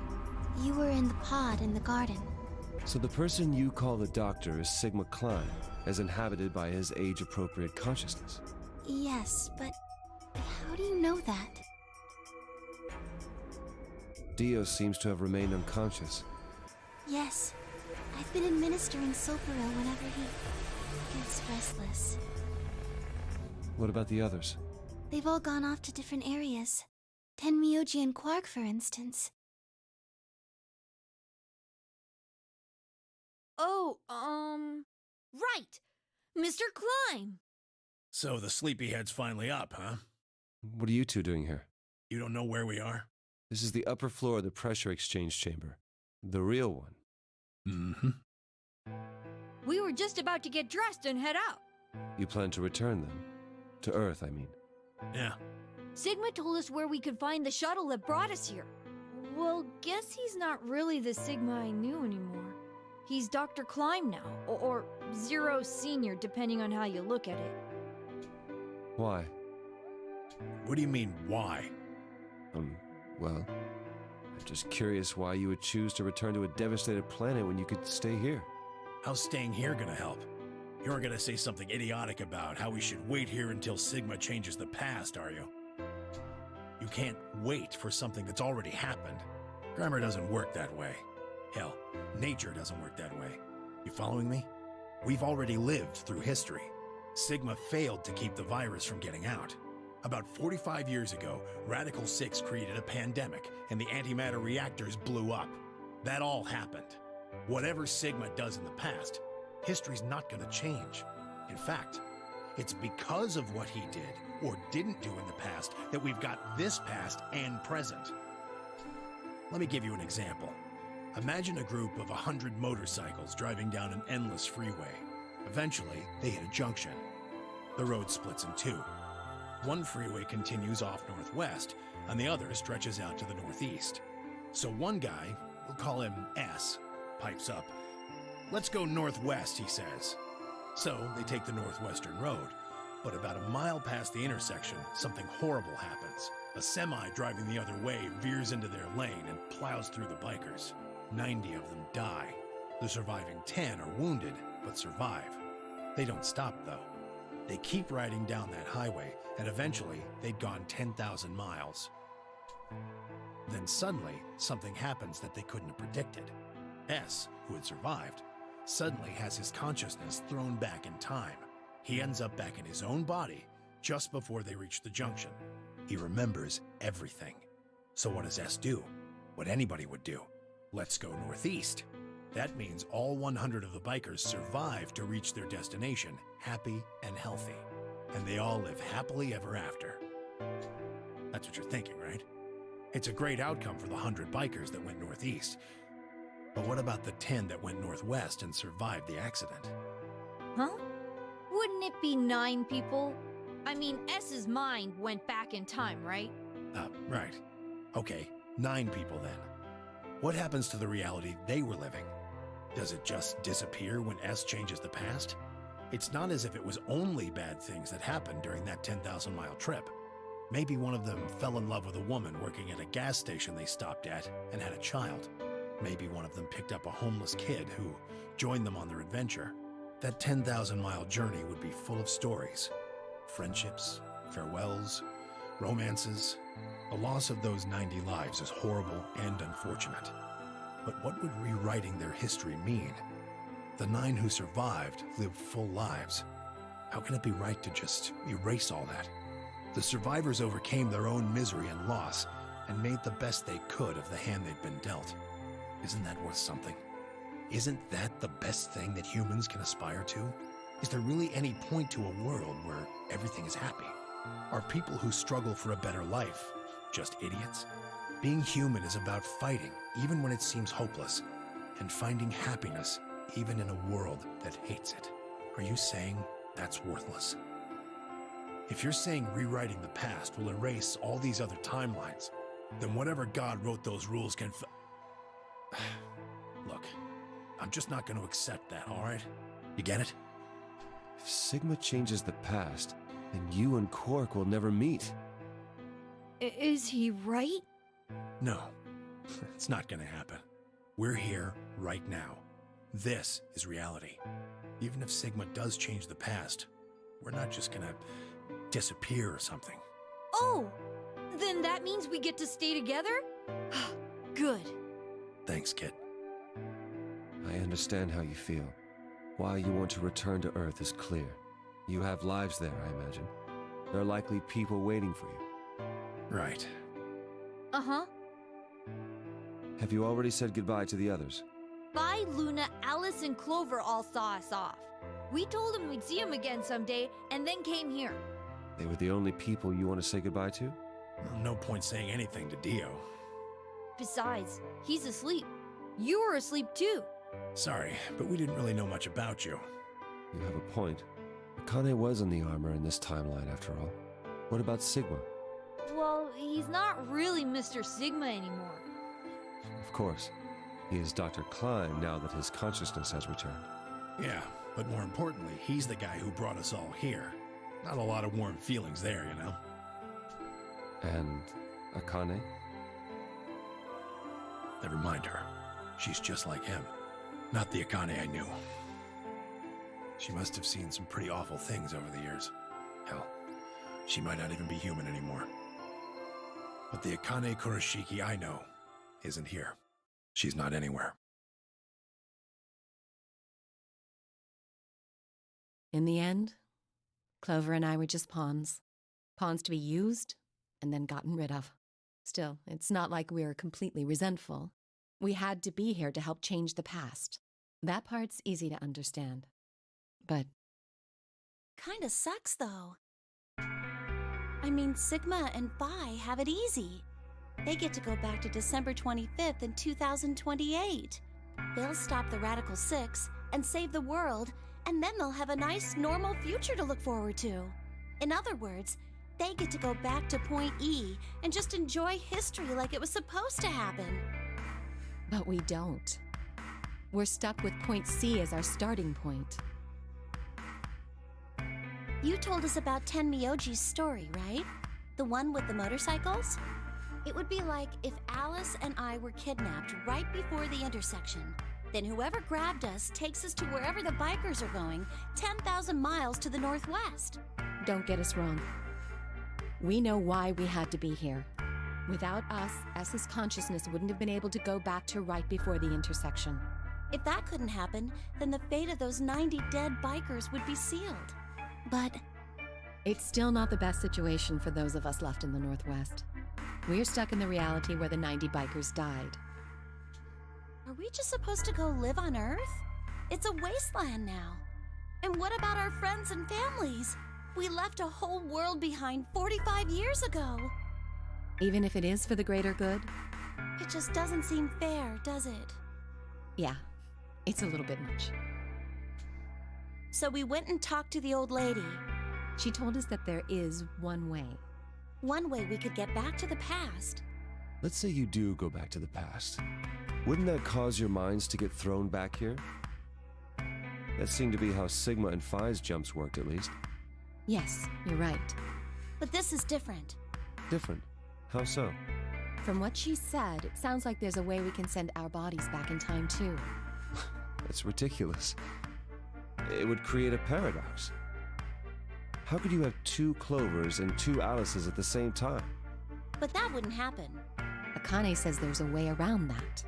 You were in the pod in the garden. So the person you call the doctor is Sigma Klein, as inhabited by his age-appropriate consciousness. Yes, but how do you know that? Dio seems to have remained unconscious. Yes, I've been administering Sopero whenever he gets restless. What about the others? They've all gone off to different areas. Tenmyoji and Quark, for instance. Oh, right! Mr. Klein! So the sleepyhead's finally up, huh? What are you two doing here? You don't know where we are? This is the upper floor of the pressure exchange chamber. The real one. Mm-hmm. We were just about to get dressed and head out. You plan to return them? To Earth, I mean. Yeah. Sigma told us where we could find the shuttle that brought us here. Well, guess he's not really the Sigma I knew anymore. He's Dr. Klein now, or Zero Senior, depending on how you look at it. Why? What do you mean, why? Well, I'm just curious why you would choose to return to a devastated planet when you could stay here. How's staying here gonna help? You're gonna say something idiotic about how we should wait here until Sigma changes the past, are you? You can't wait for something that's already happened. Grammar doesn't work that way. Hell, nature doesn't work that way. You following me? We've already lived through history. Sigma failed to keep the virus from getting out. About 45 years ago, Radical 6 created a pandemic, and the antimatter reactors blew up. That all happened. Whatever Sigma does in the past, history's not gonna change. In fact, it's because of what he did, or didn't do in the past, that we've got this past and present. Let me give you an example. Imagine a group of 100 motorcycles driving down an endless freeway. Eventually, they hit a junction. The road splits in two. One freeway continues off northwest, and the other stretches out to the northeast. So one guy, we'll call him S, pipes up. "Let's go northwest," he says. So they take the northwestern road. But about a mile past the intersection, something horrible happens. A semi driving the other way veers into their lane and plows through the bikers. 90 of them die. The surviving 10 are wounded, but survive. They don't stop, though. They keep riding down that highway, and eventually they'd gone 10,000 miles. Then suddenly, something happens that they couldn't have predicted. S, who had survived, suddenly has his consciousness thrown back in time. He ends up back in his own body just before they reach the junction. He remembers everything. So what does S do? What anybody would do. Let's go northeast. That means all 100 of the bikers survive to reach their destination, happy and healthy. And they all live happily ever after. That's what you're thinking, right? It's a great outcome for the 100 bikers that went northeast. But what about the 10 that went northwest and survived the accident? Huh? Wouldn't it be 9 people? I mean, S's mind went back in time, right? Right. Okay, 9 people then. What happens to the reality they were living? Does it just disappear when S changes the past? It's not as if it was only bad things that happened during that 10,000-mile trip. Maybe one of them fell in love with a woman working at a gas station they stopped at and had a child. Maybe one of them picked up a homeless kid who joined them on their adventure. That 10,000-mile journey would be full of stories. Friendships, farewells, romances. The loss of those 90 lives is horrible and unfortunate. But what would rewriting their history mean? The 9 who survived lived full lives. How can it be right to just erase all that? The survivors overcame their own misery and loss and made the best they could of the hand they'd been dealt. Isn't that worth something? Isn't that the best thing that humans can aspire to? Is there really any point to a world where everything is happy? Are people who struggle for a better life just idiots? Being human is about fighting even when it seems hopeless, and finding happiness even in a world that hates it. Are you saying that's worthless? If you're saying rewriting the past will erase all these other timelines, then whatever God wrote those rules can Look, I'm just not going to accept that, all right? You get it? If Sigma changes the past, then you and Quark will never meet. Is he right? No, it's not going to happen. We're here right now. This is reality. Even if Sigma does change the past, we're not just going to disappear or something. Oh, then that means we get to stay together? Good. Thanks, kid. I understand how you feel. Why you want to return to Earth is clear. You have lives there, I imagine. There are likely people waiting for you. Right. Uh-huh. Have you already said goodbye to the others? Bye, Luna, Alice, and Clover all saw us off. We told them we'd see him again someday, and then came here. They were the only people you want to say goodbye to? Well, no point saying anything to Dio. Besides, he's asleep. You were asleep too. Sorry, but we didn't really know much about you. You have a point. Akane was in the armor in this timeline, after all. What about Sigma? Well, he's not really Mr. Sigma anymore. Of course. He is Dr. Klein now that his consciousness has returned. Yeah, but more importantly, he's the guy who brought us all here. Not a lot of warm feelings there, you know? And Akane? Never mind her. She's just like him. Not the Akane I knew. She must have seen some pretty awful things over the years. Hell, she might not even be human anymore. But the Akane Kurashiki I know isn't here. She's not anywhere. In the end, Clover and I were just pawns. Pawns to be used and then gotten rid of. Still, it's not like we're completely resentful. We had to be here to help change the past. That part's easy to understand. But Kinda sucks, though. I mean, Sigma and Phi have it easy. They get to go back to December 25th in 2028. They'll stop the Radical Six and save the world, and then they'll have a nice, normal future to look forward to. In other words, they get to go back to Point E and just enjoy history like it was supposed to happen. But we don't. We're stuck with Point C as our starting point. You told us about Tenmyoji's story, right? The one with the motorcycles? It would be like if Alice and I were kidnapped right before the intersection. Then whoever grabbed us takes us to wherever the bikers are going, 10,000 miles to the northwest. Don't get us wrong. We know why we had to be here. Without us, S's consciousness wouldn't have been able to go back to right before the intersection. If that couldn't happen, then the fate of those 90 dead bikers would be sealed. But it's still not the best situation for those of us left in the Northwest. We're stuck in the reality where the 90 bikers died. are we just supposed to go live on Earth? It's a wasteland now. And what about our friends and families? We left a whole world behind 45 years ago. Even if it is for the greater good? It just doesn't seem fair, does it? Yeah, it's a little bit much. So we went and talked to the old lady. She told us that there is one way. One way we could get back to the past. Let's say you do go back to the past. Wouldn't that cause your minds to get thrown back here? That seemed to be how Sigma and Phi's jumps worked, at least. Yes, you're right. But this is different. Different? How so? From what she said, it sounds like there's a way we can send our bodies back in time, too. That's ridiculous. It would create a paradox. How could you have 2 Clovers and 2 Alices at the same time? But that wouldn't happen. Akane says there's a way around that.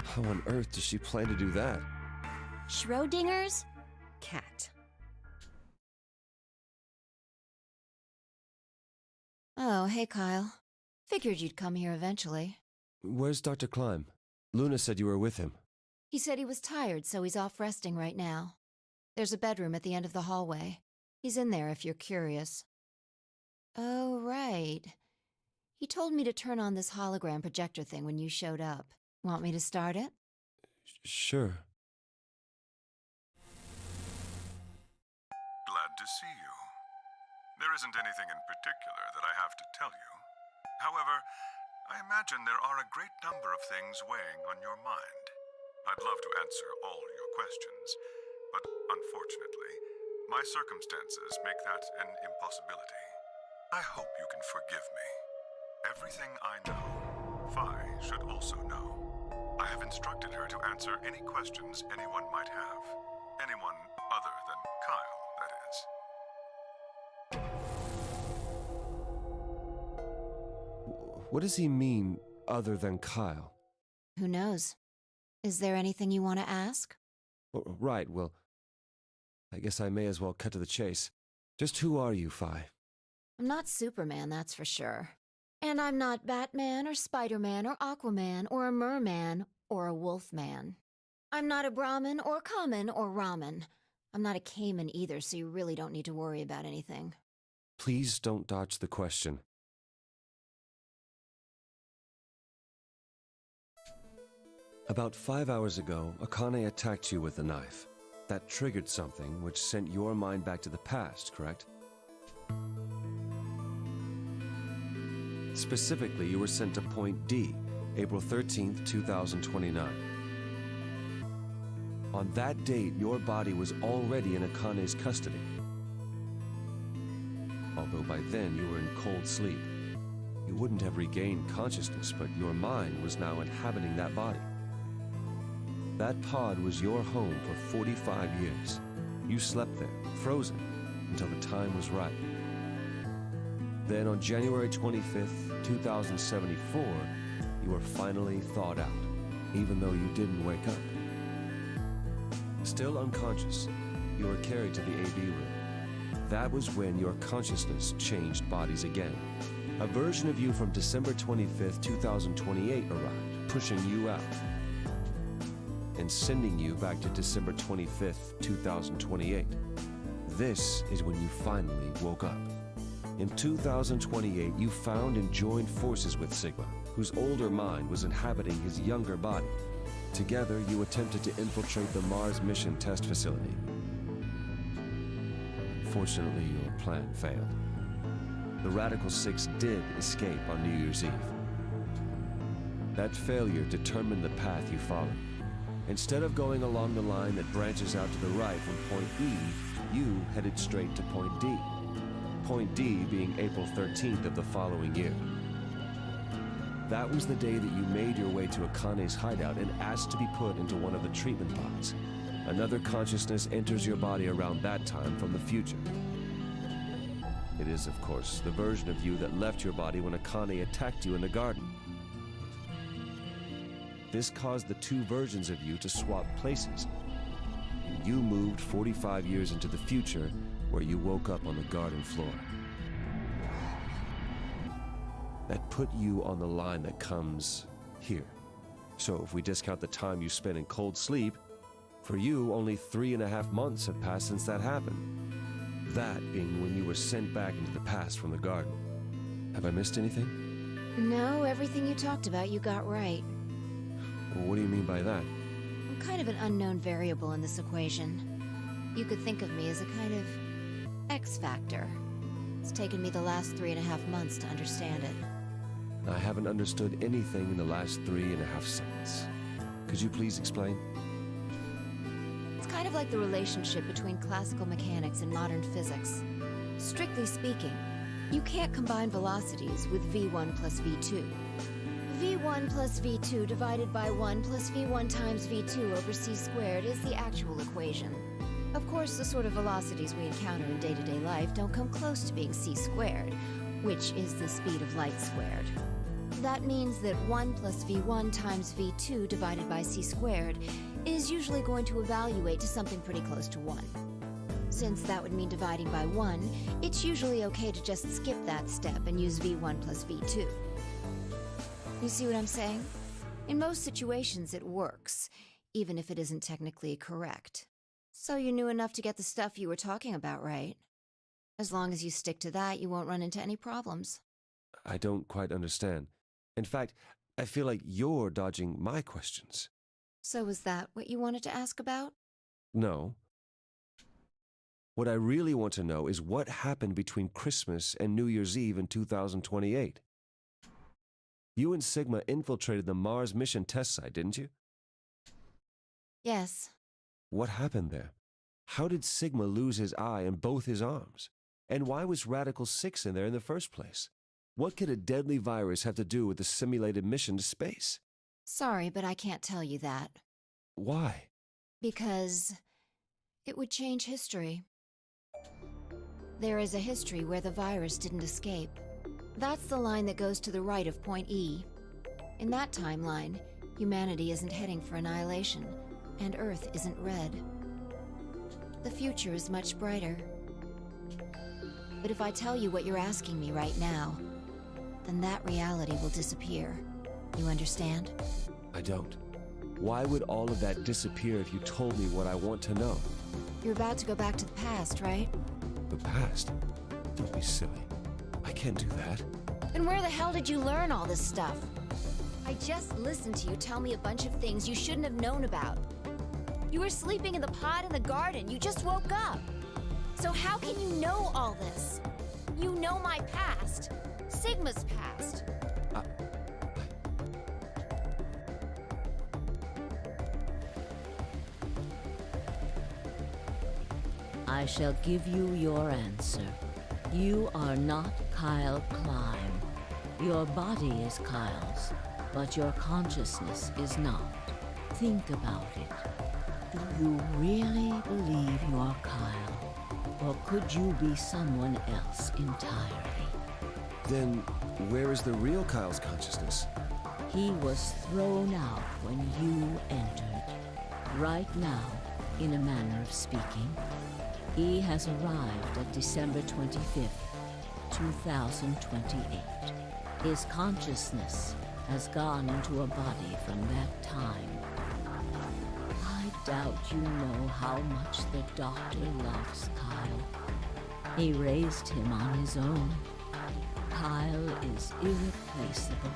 How on earth does she plan to do that? Schrodinger's? Cat. Oh, hey, Kyle. Figured you'd come here eventually. Where's Dr. Klein? Luna said you were with him. He said he was tired, so he's off resting right now. There's a bedroom at the end of the hallway. He's in there if you're curious. Oh, right. He told me to turn on this hologram projector thing when you showed up. Want me to start it? Sure. Glad to see you. There isn't anything in particular that I have to tell you. However, I imagine there are a great number of things weighing on your mind. I'd love to answer all your questions, but unfortunately, my circumstances make that an impossibility. I hope you can forgive me. Everything I know, Phi should also know. I have instructed her to answer any questions anyone might have. Anyone other than Kyle, that is. What does he mean, other than Kyle? Who knows? Is there anything you want to ask? Right, well, I guess I may as well cut to the chase. Just who are you, Phi? I'm not Superman, that's for sure. And I'm not Batman or Spider-Man or Aquaman or a merman or a wolfman. I'm not a Brahmin or Kamen or Ramen. I'm not a Cayman either, so you really don't need to worry about anything. Please don't dodge the question. About 5 hours ago, Akane attacked you with a knife. That triggered something which sent your mind back to the past, correct? Specifically, you were sent to Point D, April 13th, 2029. On that date, your body was already in Akane's custody. Although by then you were in cold sleep. You wouldn't have regained consciousness, but your mind was now inhabiting that body. That pod was your home for 45 years. You slept there, frozen, until the time was right. Then on January 25th, 2074, you were finally thawed out, even though you didn't wake up. Still unconscious, you were carried to the AB room. That was when your consciousness changed bodies again. A version of you from December 25th, 2028 arrived, pushing you out and sending you back to December 25th, 2028. This is when you finally woke up. In 2028, you found and joined forces with Sigma, whose older mind was inhabiting his younger body. Together, you attempted to infiltrate the Mars mission test facility. Fortunately, your plan failed. The Radical Six did escape on New Year's Eve. That failure determined the path you followed. Instead of going along the line that branches out to the right from Point E, you headed straight to Point D. Point D being April 13th of the following year. That was the day that you made your way to Akane's hideout and asked to be put into one of the treatment pods. Another consciousness enters your body around that time from the future. It is, of course, the version of you that left your body when Akane attacked you in the garden. This caused the 2 versions of you to swap places. And you moved 45 years into the future, where you woke up on the garden floor. That put you on the line that comes here. So if we discount the time you spent in cold sleep, for you, only 3.5 months have passed since that happened. That being when you were sent back into the past from the garden. Have I missed anything? No, everything you talked about you got right. Well, what do you mean by that? I'm kind of an unknown variable in this equation. You could think of me as a kind of X factor. It's taken me the last 3.5 months to understand it. I haven't understood anything in the last 3.5 seconds. Could you please explain? It's kind of like the relationship between classical mechanics and modern physics. Strictly speaking, you can't combine velocities with v1 plus v2. v1 plus v2 divided by 1 plus v1 times v2 over c squared is the actual equation. Of course, the sort of velocities we encounter in day-to-day life don't come close to being c squared, which is the speed of light squared. That means that 1 plus v1 times v2 divided by c squared is usually going to evaluate to something pretty close to 1. Since that would mean dividing by 1, it's usually okay to just skip that step and use v1 plus v2. You see what I'm saying? In most situations it works, even if it isn't technically correct. So you knew enough to get the stuff you were talking about, right? As long as you stick to that, you won't run into any problems. I don't quite understand. In fact, I feel like you're dodging my questions. So was that what you wanted to ask about? No. What I really want to know is what happened between Christmas and New Year's Eve in 2028. You and Sigma infiltrated the Mars mission test site, didn't you? Yes. What happened there? How did Sigma lose his eye and both his arms? And why was Radical 6 in there in the first place? What could a deadly virus have to do with the simulated mission to space? Sorry, but I can't tell you that. Why? Because it would change history. There is a history where the virus didn't escape. That's the line that goes to the right of point E. In that timeline, humanity isn't heading for annihilation, and Earth isn't red. The future is much brighter. But if I tell you what you're asking me right now, then that reality will disappear. You understand? I don't. Why would all of that disappear if you told me what I want to know? You're about to go back to the past, right? The past? Don't be silly. I can't do that. Then where the hell did you learn all this stuff? I just listened to you tell me a bunch of things you shouldn't have known about. You were sleeping in the pod in the garden. You just woke up. So how can you know all this? You know my past. Sigma's past. I shall give you your answer. You are not Kyle Klein. Your body is Kyle's, but your consciousness is not. Think about it. Do you really believe you're Kyle? Or could you be someone else entirely? Then, where is the real Kyle's consciousness? He was thrown out when you entered. Right now, in a manner of speaking, he has arrived at December 25th, 2028. His consciousness has gone into a body from that time. I doubt you know how much the doctor loves Kyle. He raised him on his own. Kyle is irreplaceable.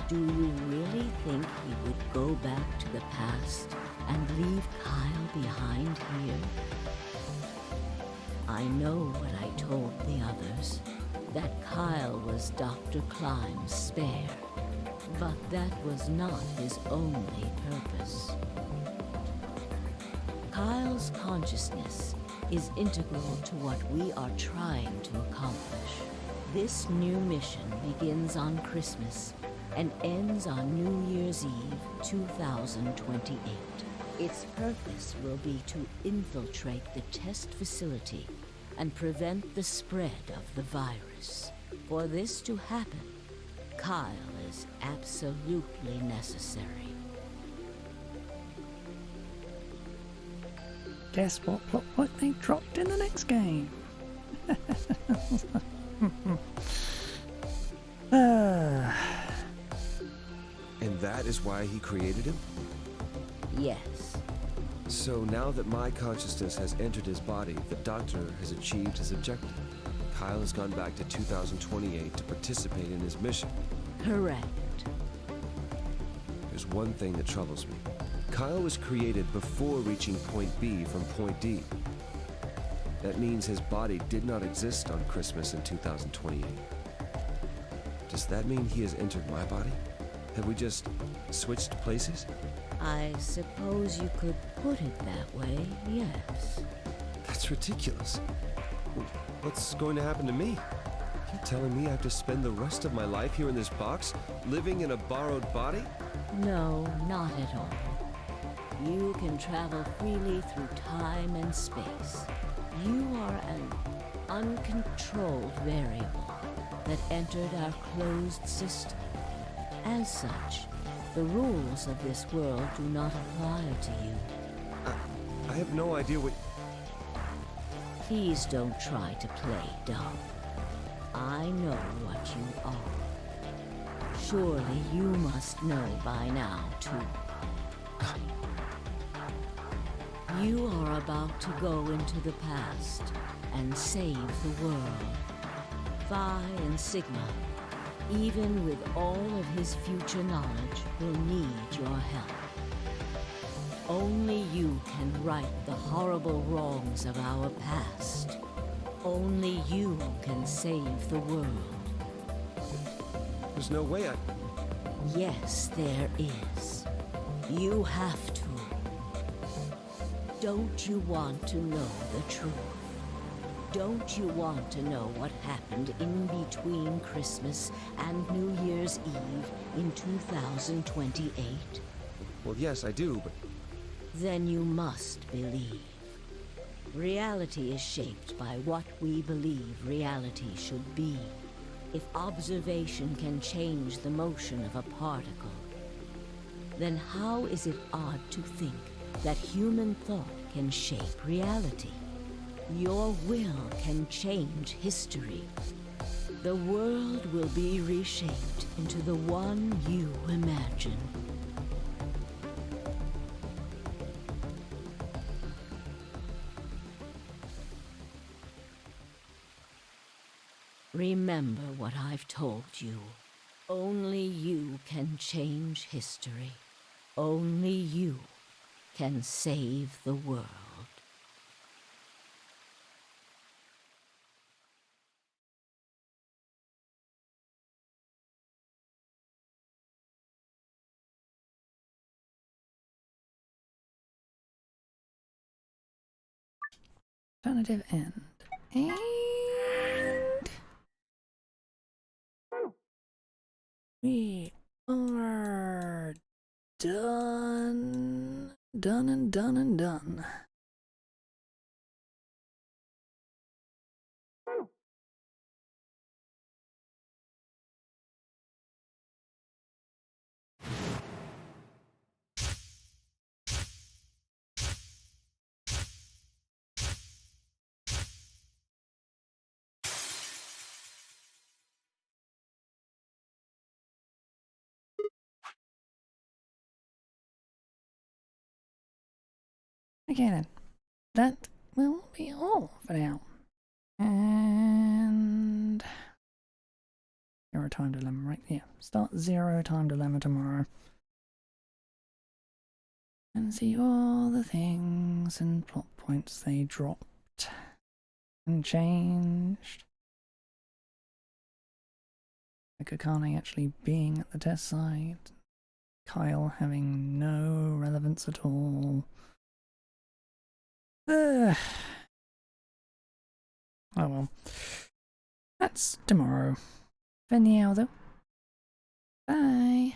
Do you really think he would go back to the past and leave Kyle behind here? I know what I told the others, that Kyle was Dr. Klein's spare, but that was not his only purpose. Kyle's consciousness is integral to what we are trying to accomplish. This new mission begins on Christmas and ends on New Year's Eve 2028. Its purpose will be to infiltrate the test facility and prevent the spread of the virus. For this to happen, Kyle is absolutely necessary. Guess what plot point they dropped in the next game? And that is why he created him? Yes. So now that my consciousness has entered his body, the doctor has achieved his objective. Kyle has gone back to 2028 to participate in his mission. Correct. There's one thing that troubles me. Kyle was created before reaching point B from point D. That means his body did not exist on Christmas in 2028. Does that mean he has entered my body? Have we just switched places? I suppose you could put it that way, yes. That's ridiculous. What's going to happen to me? You're telling me I have to spend the rest of my life here in this box, living in a borrowed body? No, not at all. You can travel freely through time and space. You are an uncontrolled variable that entered our closed system. As such, the rules of this world do not apply to you. I have no idea what... Please don't try to play dumb. I know what you are. Surely you must know by now, too. You are about to go into the past and save the world. Phi and Sigma, even with all of his future knowledge, will need your help. Only you can right the horrible wrongs of our past. Only you can save the world. There's no way I... Yes, there is. You have to. Don't you want to know the truth? Don't you want to know what happened in between Christmas and New Year's Eve in 2028? Well, yes, I do, but... Then you must believe. Reality is shaped by what we believe reality should be. If observation can change the motion of a particle, then how is it odd to think that human thought can shape reality? Your will can change history. The world will be reshaped into the one you imagine. Remember what I've told you. Only you can change history. Only you can save the world. Alternative end. And we are done. Done and done and done. Okay then, that will be all for now. And... Zero time dilemma, right? Yeah, start zero time dilemma tomorrow. And see all the things and plot points they dropped and changed. Like Akane actually being at the test site. Kyle having no relevance at all. Oh well. That's tomorrow. For now though. Bye.